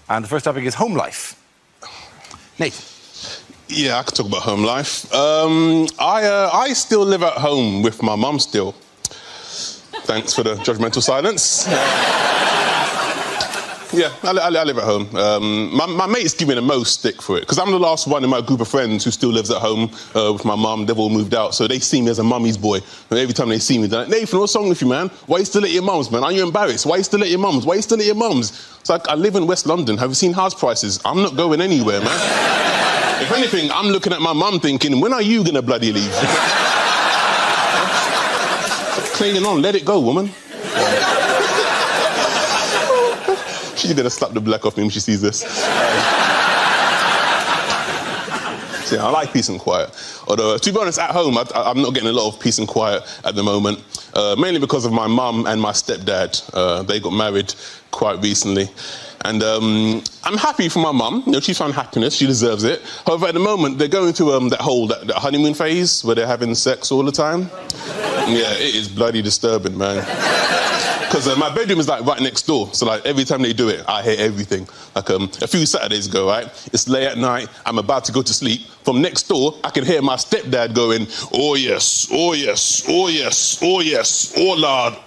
S20: And the first topic is home life. Nate.
S17: Yeah, I could talk about home life. I still live at home with my mum still. Thanks for the judgmental silence. Yeah, I live at home. My mates give me the most stick for it, because I'm the last one in my group of friends who still lives at home with my mum. They've all moved out, so they see me as a mummy's boy. And every time they see me, they're like, Nathan, what's wrong with you, man? Why are you still at your mum's, man? Are you embarrassed? Why are you still at your mum's? Why are you still at your mum's? It's like, I live in West London. Have you seen house prices? I'm not going anywhere, man. If anything, I'm looking at my mum thinking, when are you going to bloody leave? Clinging on, let it go, woman. She's gonna slap the black off me when she sees this. So yeah, I like peace and quiet. Although, to be honest, at home, I'm not getting a lot of peace and quiet at the moment. Mainly because of my mum and my stepdad. They got married quite recently. And I'm happy for my mum. You know, she's found happiness. She deserves it. However, at the moment, they're going through that honeymoon phase where they're having sex all the time. Yeah, it is bloody disturbing, man. Because my bedroom is like right next door, so like every time they do it, I hear everything. Like a few Saturdays ago, right? It's late at night, I'm about to go to sleep. From next door, I can hear my stepdad going, oh yes, oh yes, oh yes, oh yes, oh lord,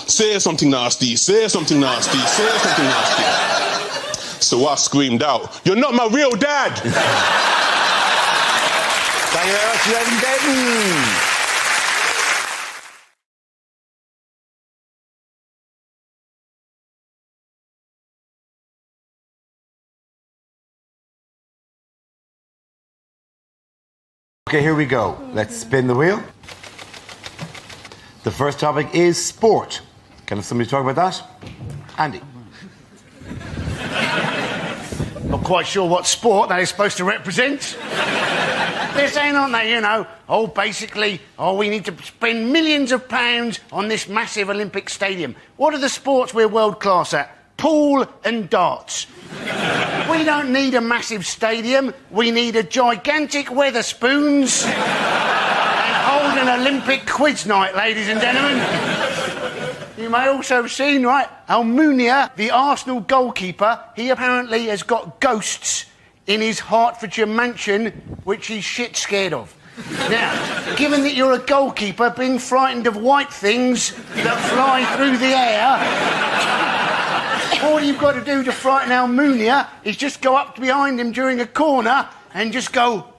S17: say something nasty, say something nasty, say something nasty. So I screamed out, you're not my real dad!
S20: Thank you very much, Lady Dayton. OK, here we go. Let's spin the wheel. The first topic is sport. Can somebody talk about that? Andy.
S15: Not quite sure what sport that is supposed to represent. They're saying, aren't they, you know, basically, we need to spend millions of pounds on this massive Olympic stadium. What are the sports we're world class at? Pool and darts. We don't need a massive stadium. We need a gigantic Weatherspoons and hold an Olympic quiz night, ladies and gentlemen. You may also have seen, right, Almunia, the Arsenal goalkeeper, he apparently has got ghosts in his Hertfordshire mansion, which he's shit scared of. Now, given that you're a goalkeeper, being frightened of white things that fly through the air, all you've got to do to frighten Almunia is just go up behind him during a corner and just go...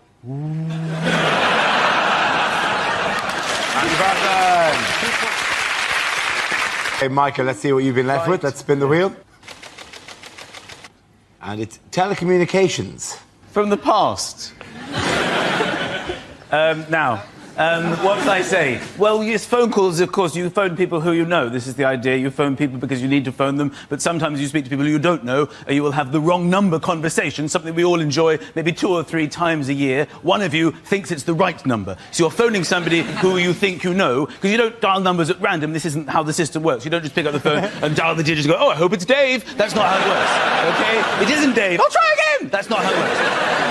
S1: Hey, Michael, let's see what you've been left with. Let's spin the wheel. And it's telecommunications.
S7: From the past. What did I say? Well, yes, phone calls, of course, you phone people who you know. This is the idea. You phone people because you need to phone them, but sometimes you speak to people you don't know, and you will have the wrong number conversation, something we all enjoy maybe 2 or 3 times a year. One of you thinks it's the right number. So you're phoning somebody who you think you know, because you don't dial numbers at random. This isn't how the system works. You don't just pick up the phone and dial the digits and go, oh, I hope it's Dave. That's not how it works, OK? It isn't Dave. I'll try again. That's not how it works.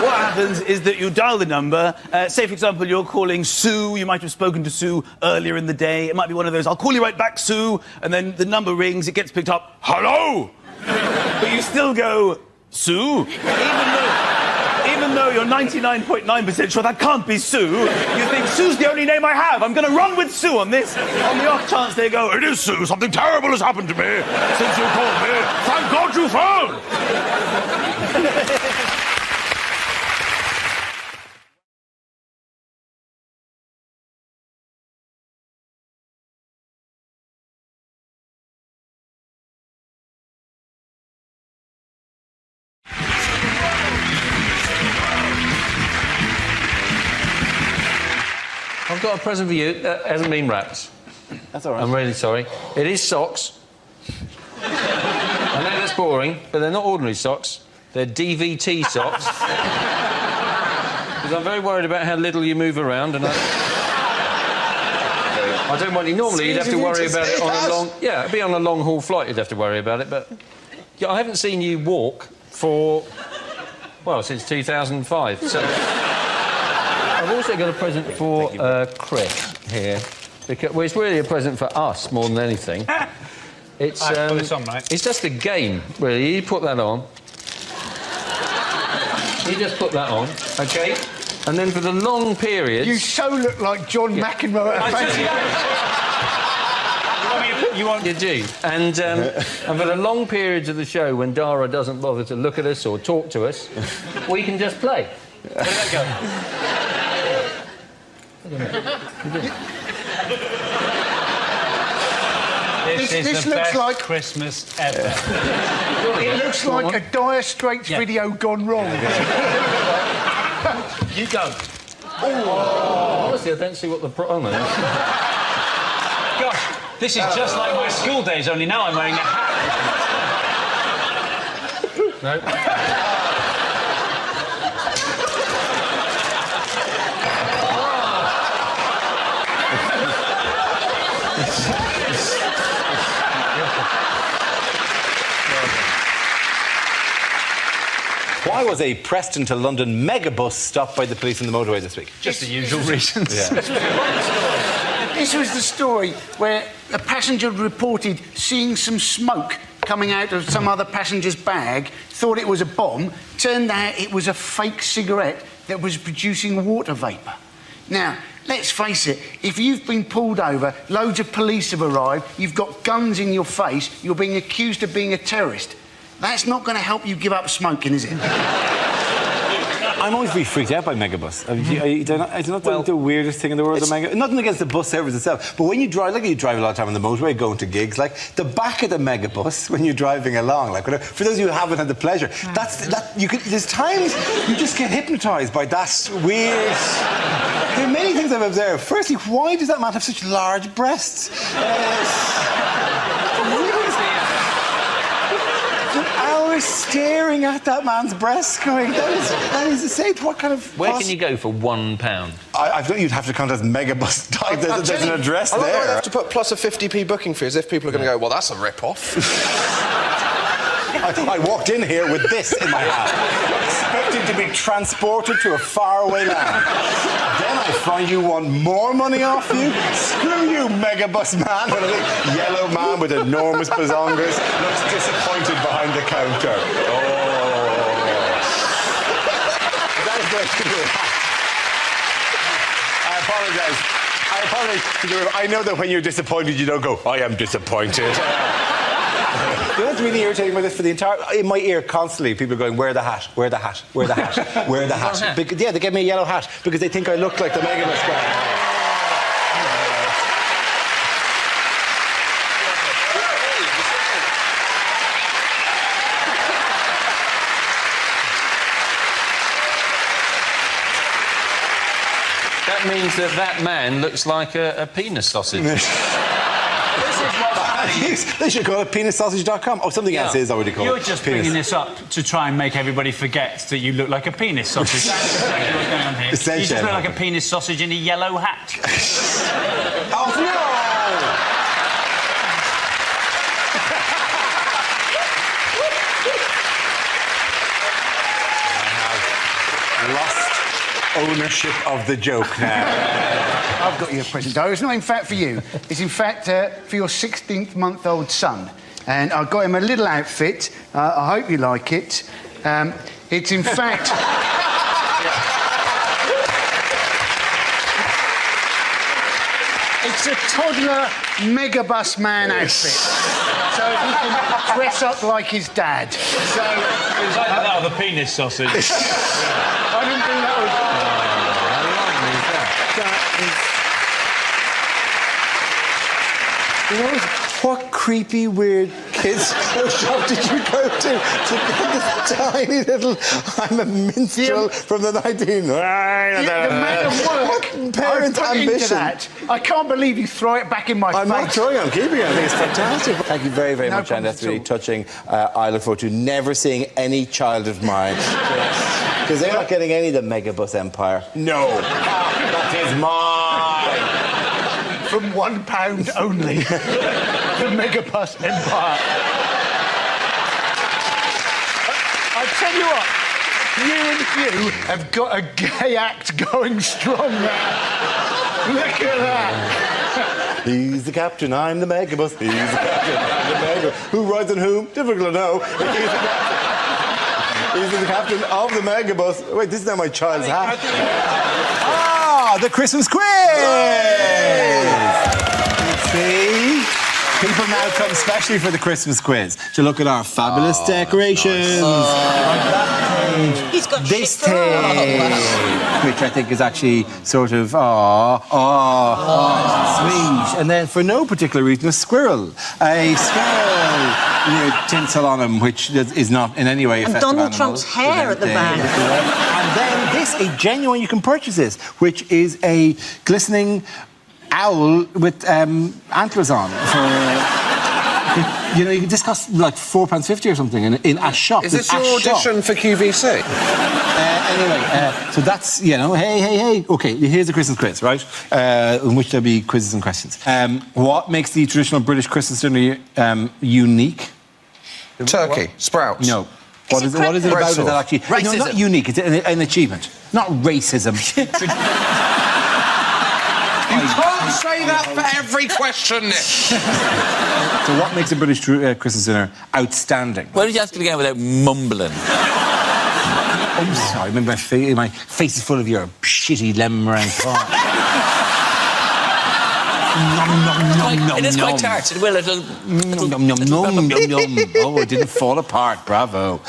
S7: What happens is that you dial the number. Say, for example, you're calling Sue. You might have spoken to Sue earlier in the day. It might be one of those, I'll call you right back, Sue, and then the number rings, it gets picked up, hello! But you still go, Sue? Even though you're 99.9% sure that can't be Sue, you think, Sue's the only name I have. I'm going to run with Sue on this. On the off chance they go, it is Sue. Something terrible has happened to me since you called me. Thank God you phoned!
S2: I've got a present for you that hasn't been wrapped.
S1: That's all right.
S2: I'm really sorry. It is socks. I know that's boring, but they're not ordinary socks. They're DVT socks. Because I'm very worried about how little you move around, and I don't want you... Normally, you'd have to worry about it on a long... Yeah, it'd be on a long-haul flight, you'd have to worry about it, but... Yeah, I haven't seen you walk for... Well, since 2005, so... I've also got a present for Chris here. Because, well, it's really a present for us more than anything. It's
S23: put this on, mate.
S2: It's just a game, really. You put that on. You just put that on, OK? And then for the long periods...
S15: You so look like John McEnroe at a
S2: You do. And for the long periods of the show when Dara doesn't bother to look at us or talk to us, we can just play. Where did that go?
S23: This looks like Christmas ever.
S15: It looks like a Dire Straits video gone wrong.
S2: You go. Oh. Honestly, I don't see what the problem is.
S12: Gosh, this is just like my school days, only now I'm wearing a hat.
S2: No.
S1: Why was a Preston to London megabus stopped by the police on the motorway this week?
S12: Just the usual reasons.
S1: Yeah.
S15: This was the story where a passenger reported seeing some smoke coming out of some other passenger's bag, thought it was a bomb, turned out it was a fake cigarette that was producing water vapour. Now, let's face it, if you've been pulled over, loads of police have arrived, you've got guns in your face, you're being accused of being a terrorist. That's not going to help you give up smoking, is it?
S1: I'm always really freaked out by megabus. I do not think the weirdest thing in the world is megabus. Nothing against the bus service itself, but when you drive, like you drive a lot of time on the motorway, going to gigs, like the back of the megabus when you're driving along, like for those of you who haven't had the pleasure, there's times you just get hypnotised by that weird. There are many things I've observed. Firstly, why does that man have such large breasts? Staring at that man's breasts, going, that is insane. What kind of...
S2: Where can you go for £1?
S1: I thought you'd have to contact Megabus. There's an address there.
S13: I'd have to put plus a 50p booking fee, as if people are going to go, well, that's a rip-off.
S1: I walked in here with this in my hand, expecting to be transported to a faraway land. Then I find you want more money off you? Screw you, Megabus man. And a big yellow man with enormous bazongas looks disappointed behind the counter. Oh. That is going to be apologise. I apologise to the room. I know that when you're disappointed, you don't go, I am disappointed. You know what's really irritating about this? For the entire... In my ear, constantly, people are going, wear the hat, wear the hat, wear the hat, wear the hat. Because, yeah, they give me a yellow hat because they think I look like the Megabus guy.
S2: That means that man looks like a penis sausage.
S1: They should call it penissausage.com. Oh, something else is already called.
S12: You're just bringing this up to try and make everybody forget that you look like a penis sausage. That's exactly what's going on here. You just look like a penis sausage in a yellow hat.
S1: Oh, no! I have lost ownership of the joke now.
S15: I've got you a present, though. It's not, in fact, for you. It's, in fact, for your 16th-month-old son. And I got him a little outfit. I hope you like it. It's, in fact... It's a toddler Megabus man outfit. So he can dress up like his dad. So...
S12: It's like that of a penis sausage.
S15: I didn't think that was...
S1: You know, what creepy, weird kids' shop did you go to get this tiny little... I'm a minstrel from the 19...
S15: The man of work.
S1: What parent ambition?
S15: That. I can't believe you throw it back in my face.
S1: I'm not throwing it, I'm keeping it. I think it's fantastic. Thank you very, very much, and that's really touching. I look forward to never seeing any child of mine. Because they're not getting any of the Megabus empire. No. That is mine.
S15: From £1 only. The Megabus empire. I tell you what, you and Hugh have got a gay act going strong now. Look at that.
S1: He's the captain, I'm the Megabus. He's the captain, I'm the Megabus. Who rides on whom? Difficult to know. He's the captain of the Megabus. Wait, this is not my child's hat. The Christmas quiz! See? People now come specially for the Christmas quiz to look at our fabulous decorations. Nice.
S3: He's got
S1: this tape, which I think is actually sort of sweet. And then, for no particular reason, a squirrel. A squirrel with tinsel on him, which is not in any way a festive
S3: Donald
S1: animal.
S3: Trump's hair at the back.
S1: And then this, a genuine, you can purchase this, which is a glistening owl with antlers on. You know, this costs like £4.50 or something in a shop.
S13: Is this your audition for QVC?
S1: Anyway, so that's, you know, hey. OK, here's the Christmas quiz, right? In which there'll be quizzes and questions. What makes the traditional British Christmas dinner unique?
S13: Turkey, sprouts.
S1: No. What is it about it that actually...
S13: Racism.
S1: No, not unique, it's an achievement. Not racism.
S13: You can't say that for every question, Nick.
S1: So what makes a British Christmas dinner outstanding?
S8: Why did you ask it again without mumbling?
S1: I'm sorry, my face is full of your shitty lemon meringue pie.
S8: It is quite tart. It will. It'll...
S1: Oh, it didn't fall apart. Bravo.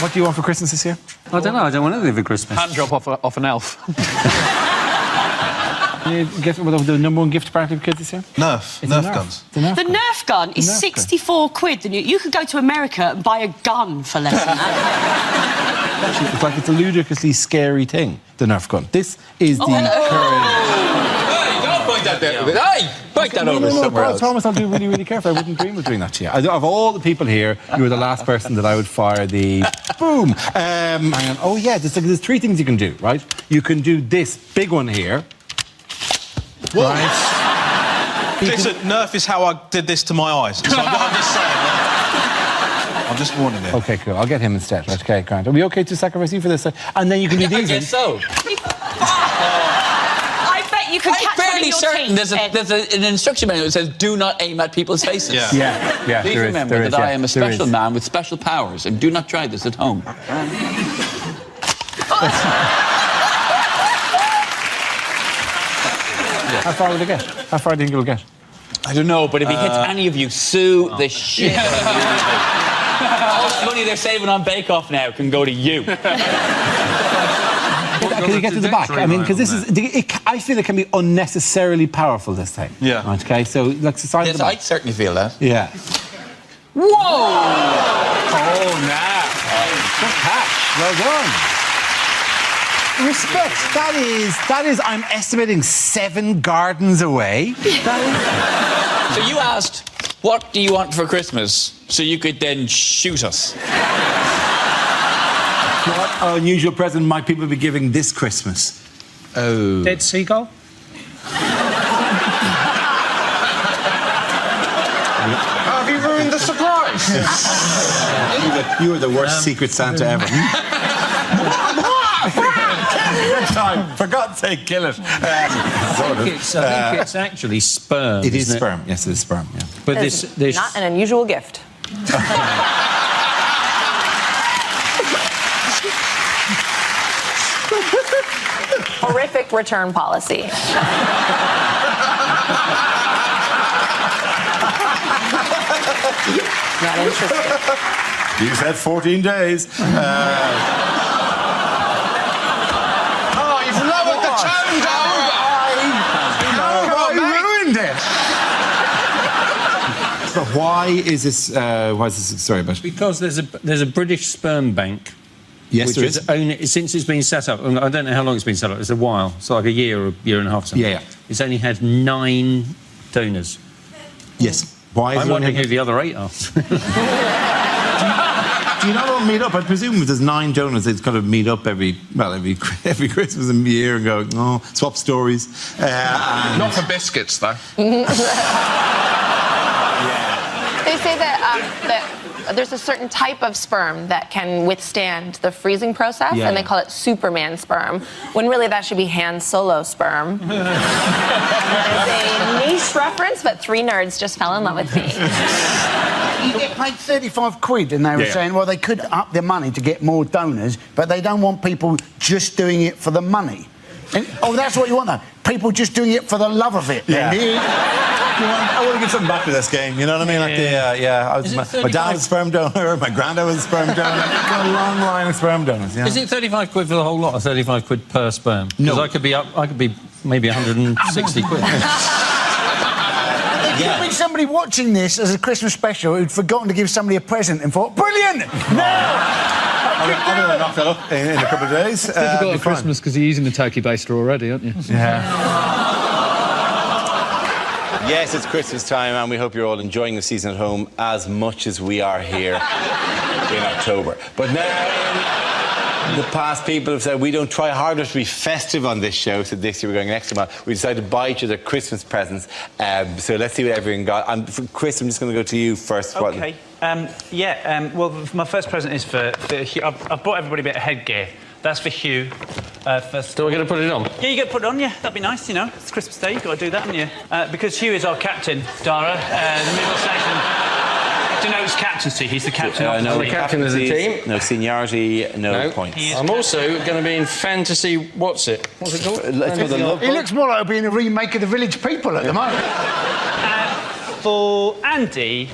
S1: What do you want for Christmas this year?
S2: I don't know. I don't want anything for Christmas.
S19: Hand drop off an elf.
S1: You get the number one gift party for kids this year?
S18: Nerf guns.
S22: The Nerf gun is 64 quid. You could go to America and buy a gun for less than that.
S1: Actually, it's like it's a ludicrously scary thing, the Nerf gun. This is the current...
S8: Hey, don't point that there. Hey, point that over somewhere else.
S1: I promise I'll do really, really careful. I wouldn't dream of doing that to you. Of all the people here, you were the last person that I would fire the... Boom! Hang on. Oh, yeah, there's three things you can do, right? You can do this big one here.
S18: What?
S1: Right.
S18: Listen, Nerf is how I did this to my eyes. So I'm just saying. I'm just warning you.
S1: OK, cool. I'll get him instead. Right, OK, Grant. Are we OK to sacrifice you for this? And then you can do these.
S8: I guess so.
S22: I bet you could catch one in your
S8: certain
S22: teeth.
S8: there's an instruction manual that says do not aim at people's faces.
S1: Yeah.
S8: Please remember that I am a special man with special powers and do not try this at home.
S20: How far will it get? How far do you think it'll get?
S8: I don't know, but if he hits any of you, sue the shit out of you. All that money they're saving on Bake Off now can go to you.
S20: Can you get to the back? I mean, because this is... I feel it can be unnecessarily powerful, this thing.
S18: Yeah.
S20: Right, OK, so let's decide
S8: Yes,
S20: the back.
S8: I certainly feel that.
S20: Yeah.
S8: Whoa!
S20: Oh, nah. Good catch. Well done. Respect. That is, I'm estimating 7 gardens away.
S8: So you asked, what do you want for Christmas? So you could then shoot us.
S20: What unusual present might people be giving this Christmas? Oh.
S10: Dead seagull?
S14: Have you ruined the surprise?
S20: You were the worst Secret Santa ever. Time. For God's sake, kill it.
S2: I think it's actually sperm.
S20: It is
S2: isn't
S20: sperm. Yes, it is sperm. Yeah.
S2: But this
S5: Not an unusual gift. Horrific return policy. Not interested.
S20: You said 14 days.
S14: Oh, you've lowered the tone down!
S20: You ruined it! But why is this a story about?
S2: Because there's a British sperm bank.
S20: Yes,
S2: which
S20: there
S2: is. Only, since it's been set up, I don't know how long it's been set up. It's a while. It's like a year or a year and a half. Something.
S20: Yeah.
S2: It's only had 9 donors.
S20: Yes. Why?
S2: I'm wondering who the other 8 are.
S20: Do you not all meet up? I presume if there's 9 donors, they've got to meet up every Christmas and year and go, swap stories.
S13: Not for biscuits, though.
S5: They say that there's a certain type of sperm that can withstand the freezing process, and they call it Superman sperm, when really that should be Han Solo sperm. It's a niche reference, but 3 nerds just fell in love with me.
S15: You get paid 35 quid, and they were saying, well, they could up their money to get more donors, but they don't want people just doing it for the money. And, that's what you want, though. People just doing it for the love of it.
S20: Yeah. I want to give something back to this game, you know what I mean? Like my dad was a sperm donor, my granddad was a sperm donor. Got a long line of sperm donors. Yeah.
S2: Is it 35 quid for the whole lot, or 35 quid per sperm?
S20: No.
S2: Because I could be maybe 160 quid.
S15: There could be somebody watching this as a Christmas special who'd forgotten to give somebody a present and thought, brilliant! No!
S20: I'm going to knock that up in a couple of days.
S9: It's difficult at Christmas because you're using a turkey baster already, aren't you?
S20: Yeah.
S1: Yes, it's Christmas time, and we hope you're all enjoying the season at home as much as we are here in October. But now, in the past, people have said we don't try harder to be festive on this show, so this year we're going an extra mile. We decided to buy each other Christmas presents, so let's see what everyone got. For Chris, I'm just going to go to you first.
S12: OK. Well, my first present is for Hugh. I've bought everybody a bit of headgear. That's for Hugh. First.
S2: So we're going to put it on?
S12: Yeah, you got to put it on, yeah. That'd be nice, you know. It's Christmas Day, you've got to do that, haven't you? Because Hugh is our captain, Dara. The middle section denotes captaincy. He's the captain of
S2: no, the captain of the team.
S1: No seniority, no points.
S2: I'm also going to be in fantasy... What's it called?
S15: He looks more like being a remake of The Village People at the moment.
S12: For Andy,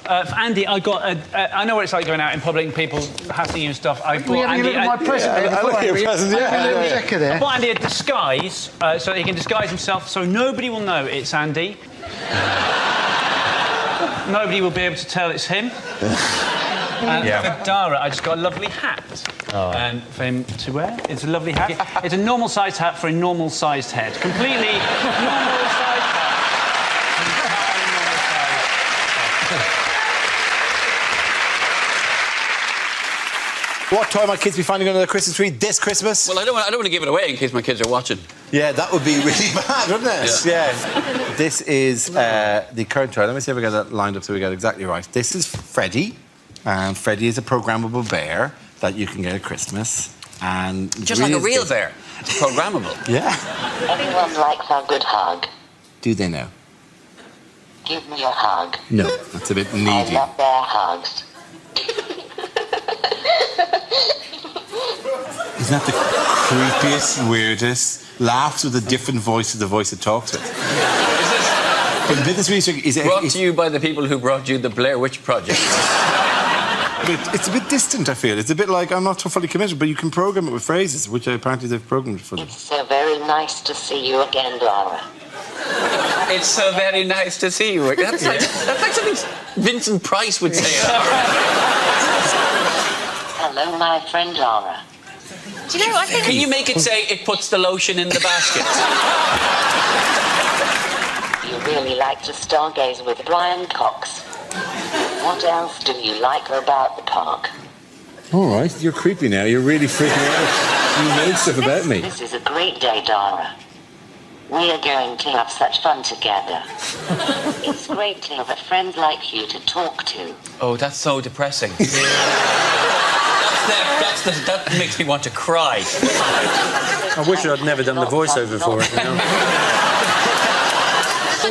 S12: I got I know what it's like going out in public and people hassling you and stuff. I bought Andy...
S15: my present.
S1: I like your present,
S12: I bought Andy a disguise so that he can disguise himself so nobody will know it's Andy. Nobody will be able to tell it's him. For Dara, I just got a lovely hat for him to wear. It's a lovely hat. It's a normal-sized hat for a normal-sized head. Completely normal-sized hat.
S1: What toy might kids be finding under the Christmas tree this Christmas?
S8: Well, I don't want to give it away in case my kids are watching.
S1: Yeah, that would be really bad, wouldn't it? Yeah. This is the current toy. Let me see if I get that lined up so we get it exactly right. This is Freddie. And Freddie is a programmable bear that you can get at Christmas. And
S8: just like a real bear. It's programmable.
S1: Yeah.
S11: Everyone likes a good hug.
S1: Do they know?
S11: Give me a hug.
S1: No, that's a bit needy.
S11: I love bear hugs.
S1: Isn't that the... creepiest, weirdest, laughs with a different voice to the voice it talks with. But the bit that's really strange is...
S8: Brought to you by the people who brought you the Blair Witch Project.
S1: It's a bit distant, I feel. It's a bit like, I'm not so fully committed, but you can program it with phrases, which apparently they've programmed for them.
S11: It's so very nice to see you again, Dora.
S8: It's so very nice to see you. That's like something Vincent Price would say.
S11: Hello, my friend Dora.
S5: Do you know, I think...
S8: Can you make it say, it puts the lotion in the basket?
S11: You really like to stargaze with Brian Cox. What else do you like about the park?
S1: All right, you're creepy now. You're really freaking out. You know stuff about me.
S11: This is a great day, Dora. We are going to have such fun together. It's great to have a friend like you to talk to.
S8: Oh, that's so depressing. That makes me want to cry.
S2: I wish I'd never done the voiceover for it. You know?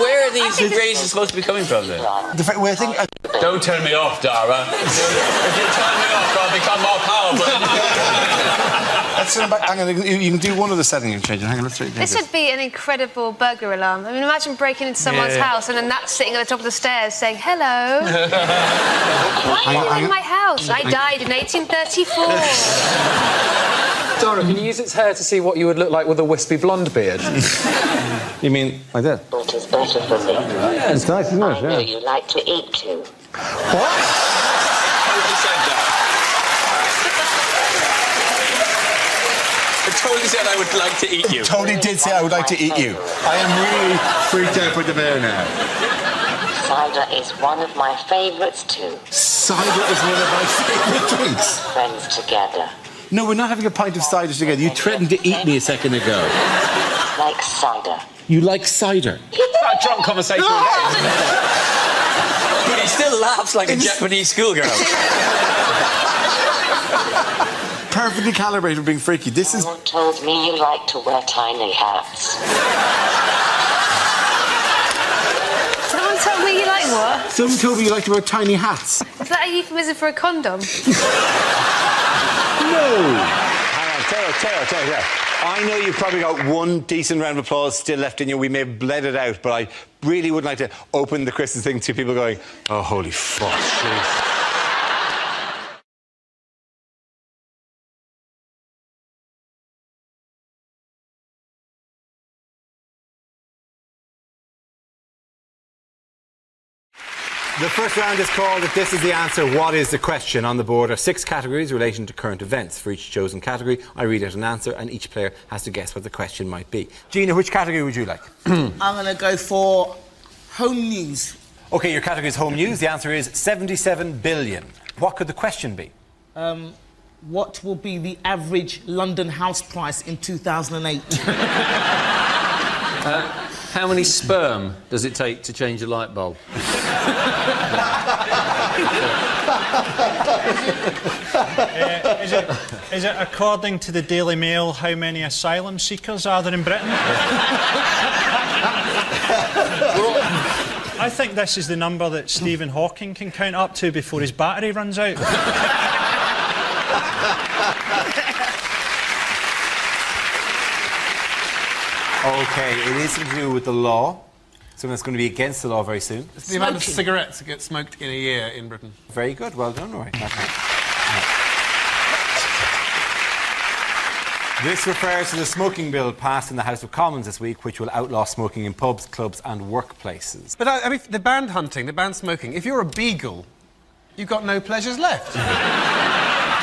S8: Where are these phrases supposed to be coming from, then?
S17: Don't turn me off, Dara. If you turn me off, I'll become more powerful.
S1: Hang on, you can do one of the settings you can change. Hang on, let's try it.
S4: This would be an incredible burglar alarm. I mean, imagine breaking into someone's house and then that's sitting at the top of the stairs saying, hello. Why are you in my house? I died in 1834.
S19: Dora, can you use its hair to see what you would look like with a wispy blonde beard?
S1: You mean like that?
S11: What is better for me?
S1: Yeah, it's nice, isn't it?
S11: I know you like to eat too.
S1: What?
S8: I totally said I would like to eat you.
S1: Totally did say I would like to eat you. I am really freaked out with the bear now.
S11: Cider is one of my favourites too.
S1: Cider is one of my favourite drinks.
S11: Friends together.
S1: No, we're not having a pint of cider together. You threatened to eat me a second ago.
S11: Like cider.
S1: You like cider?
S19: It's that drunk conversation again.
S8: But he still laughs like a Japanese schoolgirl.
S1: Perfectly calibrated for being freaky. This is...
S11: Someone told me you like to wear tiny hats.
S4: Someone told me you like what?
S1: Someone told me you like to wear tiny hats.
S4: Is that a euphemism for a condom?
S1: No! Hang on, tell you. I know you've probably got one decent round of applause still left in you. We may have bled it out, but I really would like to open the Christmas thing to people going, oh, holy fuck, jeez. The first round is called If This Is the Answer, What Is the Question? On the board are 6 categories relating to current events. For each chosen category, I read out an answer and each player has to guess what the question might be. Gina, which category would you like?
S6: I'm going to go for home news.
S1: OK, your category is home news. The answer is 77 billion. What could the question be?
S6: What will be the average London house price in 2008?
S2: How many sperm does it take to change a light bulb?
S23: Is it according to the Daily Mail how many asylum seekers are there in Britain? I think this is the number that Stephen Hawking can count up to before his battery runs out.
S1: OK, it is something to do with the law. Something that's going to be against the law very soon.
S13: It's the amount of cigarettes that get smoked in a year in Britain.
S1: Very good, well done, Roy. This refers to the smoking bill passed in the House of Commons this week, which will outlaw smoking in pubs, clubs and workplaces.
S13: But I mean, the banned hunting, the banned smoking. If you're a beagle, you've got no pleasures left.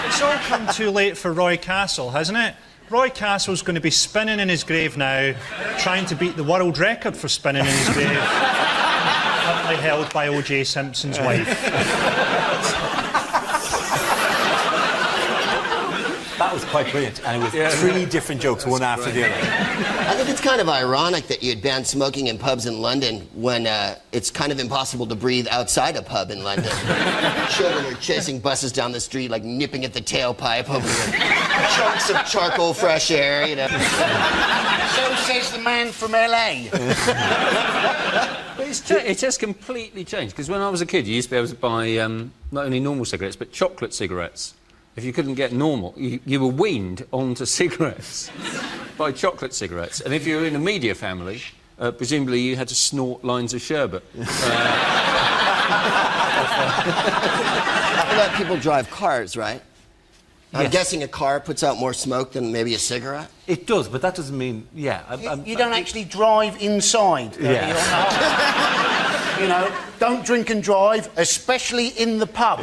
S23: It's all come too late for Roy Castle, hasn't it? Roy Castle's going to be spinning in his grave now, trying to beat the world record for spinning in his grave, currently held by O.J. Simpson's wife.
S1: That was quite brilliant, and it was 3 different jokes, one after the other.
S16: I think it's kind of ironic that you'd ban smoking in pubs in London when it's kind of impossible to breathe outside a pub in London. Children are chasing buses down the street, like nipping at the tailpipe, hoping to chunks of charcoal fresh air, you know.
S15: So says the man from LA.
S2: But it has completely changed, because when I was a kid, you used to be able to buy not only normal cigarettes, but chocolate cigarettes. if you couldn't get normal, you were weaned onto cigarettes by chocolate cigarettes. And if you were in a media family, presumably you had to snort lines of sherbet.
S16: You let people drive cars, right? I'm
S20: Yes.
S16: guessing a car puts out more smoke than maybe a cigarette?
S20: It does, but that doesn't mean... Yeah.
S15: You don't actually drive inside.
S20: Yeah.
S15: You know, don't drink and drive, especially in the pub.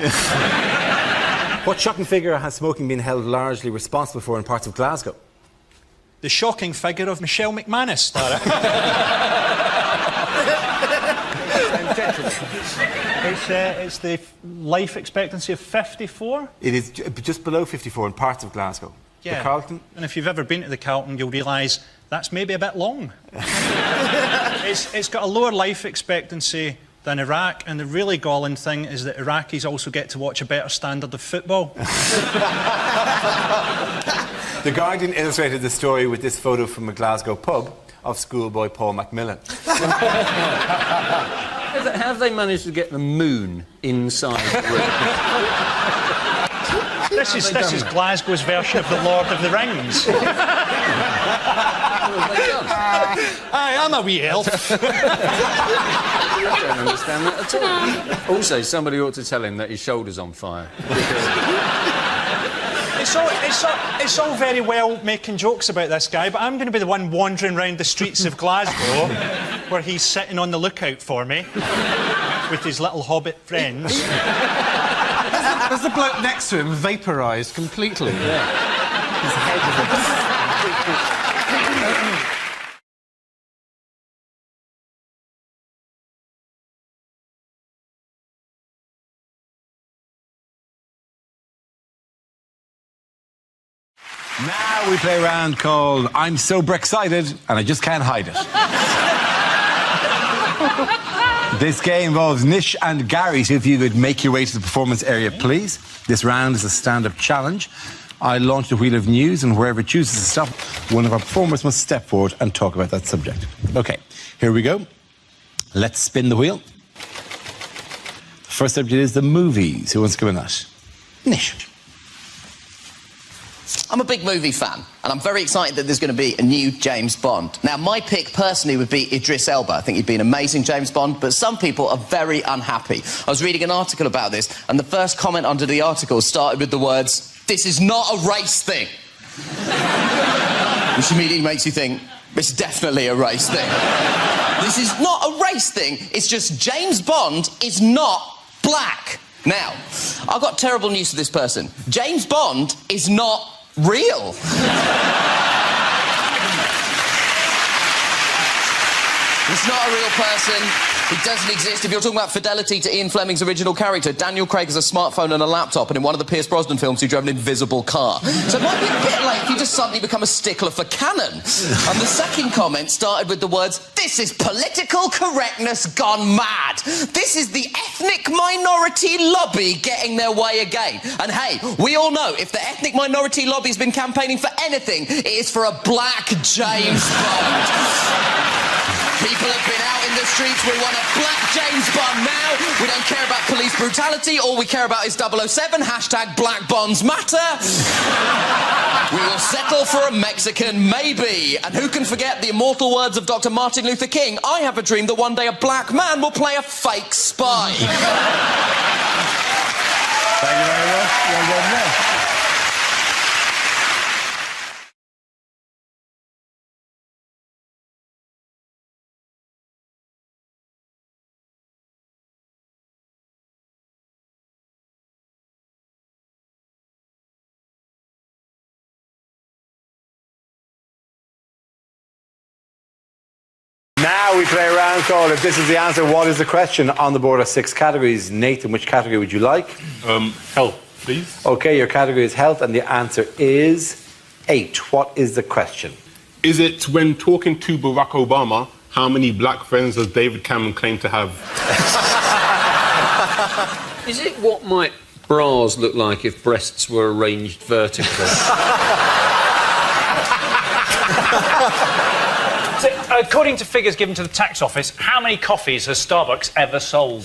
S20: What shocking figure has smoking been held largely responsible for in parts of Glasgow?
S23: The shocking figure of Michelle McManus, Tara. It's the life expectancy of 54.
S20: It is just below 54 in parts of Glasgow.
S23: Yeah.
S20: The Carlton?
S23: And if you've ever been to the Carlton, you'll realise that's maybe a bit long. It's got a lower life expectancy than Iraq, and the really galling thing is that Iraqis also get to watch a better standard of football.
S20: The Guardian illustrated the story with this photo from a Glasgow pub of schoolboy Paul Macmillan.
S2: How have they managed to get the moon inside the room?
S23: This is Glasgow's version of the Lord of the Rings. Aye, I'm a wee elf.
S2: I don't understand that at all. Also, somebody ought to tell him that his shoulder's on fire.
S23: It's all very well making jokes about this guy, but I'm going to be the one wandering around the streets of Glasgow where he's sitting on the lookout for me with his little hobbit friends.
S13: Has the bloke next to him vaporised completely?
S20: Yeah. His head is... Now we play a round called I'm So Brexcited and I Just Can't Hide It. This game involves Nish and Gary, so if you could make your way to the performance area, please. This round is a stand-up challenge. I launch the wheel of news, and wherever it chooses to stop, one of our performers must step forward and talk about that subject. OK, here we go. Let's spin the wheel. The first subject is the movies. Who wants to go in that? Nish.
S3: I'm a big movie fan, and I'm very excited that there's going to be a new James Bond. Now, my pick personally would be Idris Elba. I think he'd be an amazing James Bond, but some people are very unhappy. I was reading an article about this, and the first comment under the article started with the words, "This is not a race thing." Which immediately makes you think, it's definitely a race thing. This is not a race thing, it's just James Bond is not black. Now, I've got terrible news for this person. James Bond is not real. He's not a real person. He doesn't exist. If you're talking about fidelity to Ian Fleming's original character, Daniel Craig has a smartphone and a laptop, and in one of the Pierce Brosnan films, he drove an invisible car. So it might be a bit like if you just suddenly become a stickler for canon. And the second comment started with the words, "This is political correctness gone mad. This is the ethnic minority lobby getting their way again." And hey, we all know if the ethnic minority lobby has been campaigning for anything, it is for a black James Bond. People have been out in the streets. We want a black James Bond now. We don't care about police brutality. All we care about is 007. Hashtag Black Bonds Matter. We will settle for a Mexican, maybe. And who can forget the immortal words of Dr. Martin Luther King? I have a dream that one day a black man will play a fake spy.
S20: Thank you very much. Well done there. Now we play a round called If This Is the Answer, What is the Question? On the board are 6 categories. Nathan, which category would you like?
S17: Health, please.
S20: OK, your category is health, and the answer is 8. What is the question?
S17: Is it when talking to Barack Obama, how many black friends does David Cameron claim to have?
S2: Is it what might bras look like if breasts were arranged vertically?
S12: So, according to figures given to the tax office, how many coffees has Starbucks ever sold?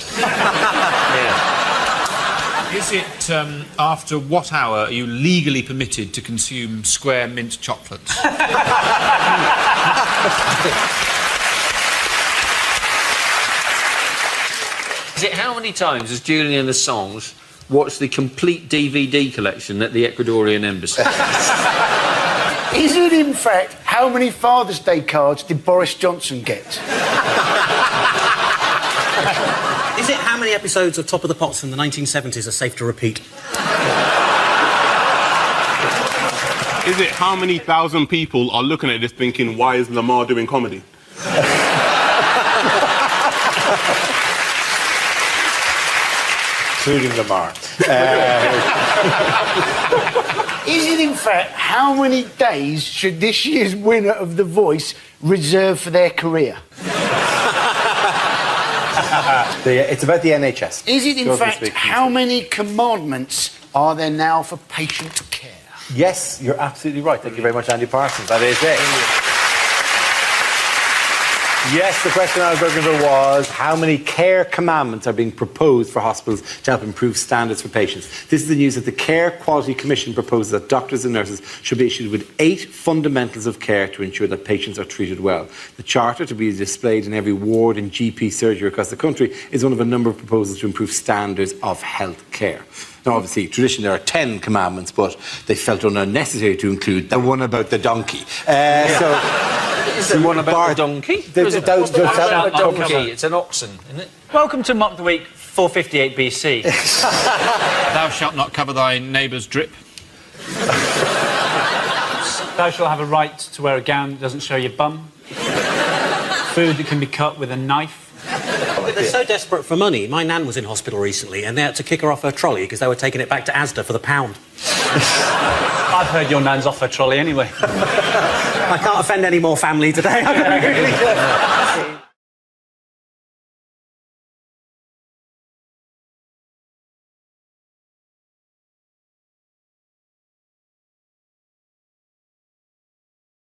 S7: Is it, after what hour are you legally permitted to consume square mint chocolates?
S2: Is it how many times has Julian Assange watched the complete DVD collection at the Ecuadorian embassy?
S15: Is it, in fact, how many Father's Day cards did Boris Johnson get?
S21: Is it how many episodes of Top of the Pops from the 1970s are safe to repeat?
S17: Is it how many thousand people are looking at this thinking, why is Lamar doing comedy?
S20: Including Lamar.
S15: Is it, in fact, how many days should this year's winner of The Voice reserve for their career?
S20: It's about the NHS.
S15: Is it, in fact, how many commandments are there now for patient care?
S20: Yes, you're absolutely right. Thank you very much, Andy Parsons. That is it. Yes, the question I was looking for was how many care commandments are being proposed for hospitals to help improve standards for patients. This is the news that the Care Quality Commission proposes that doctors and nurses should be issued with 8 fundamentals of care to ensure that patients are treated well. The charter, to be displayed in every ward and GP surgery across the country, is one of a number of proposals to improve standards of health care. Now, obviously, traditionally there are 10 commandments, but they felt unnecessary to include the one about the donkey.
S2: Is there one about the donkey?
S21: It's
S2: an oxen, isn't it?
S12: Welcome to Mock the Week 458 BC.
S7: Thou shalt not cover thy neighbour's drip.
S12: Thou shalt have a right to wear a gown that doesn't show your bum. Food that can be cut with a knife.
S21: They're so desperate for money. My nan was in hospital recently and they had to kick her off her trolley because they were taking it back to Asda for the pound.
S12: I've heard your nan's off her trolley anyway.
S21: I can't offend any more family today.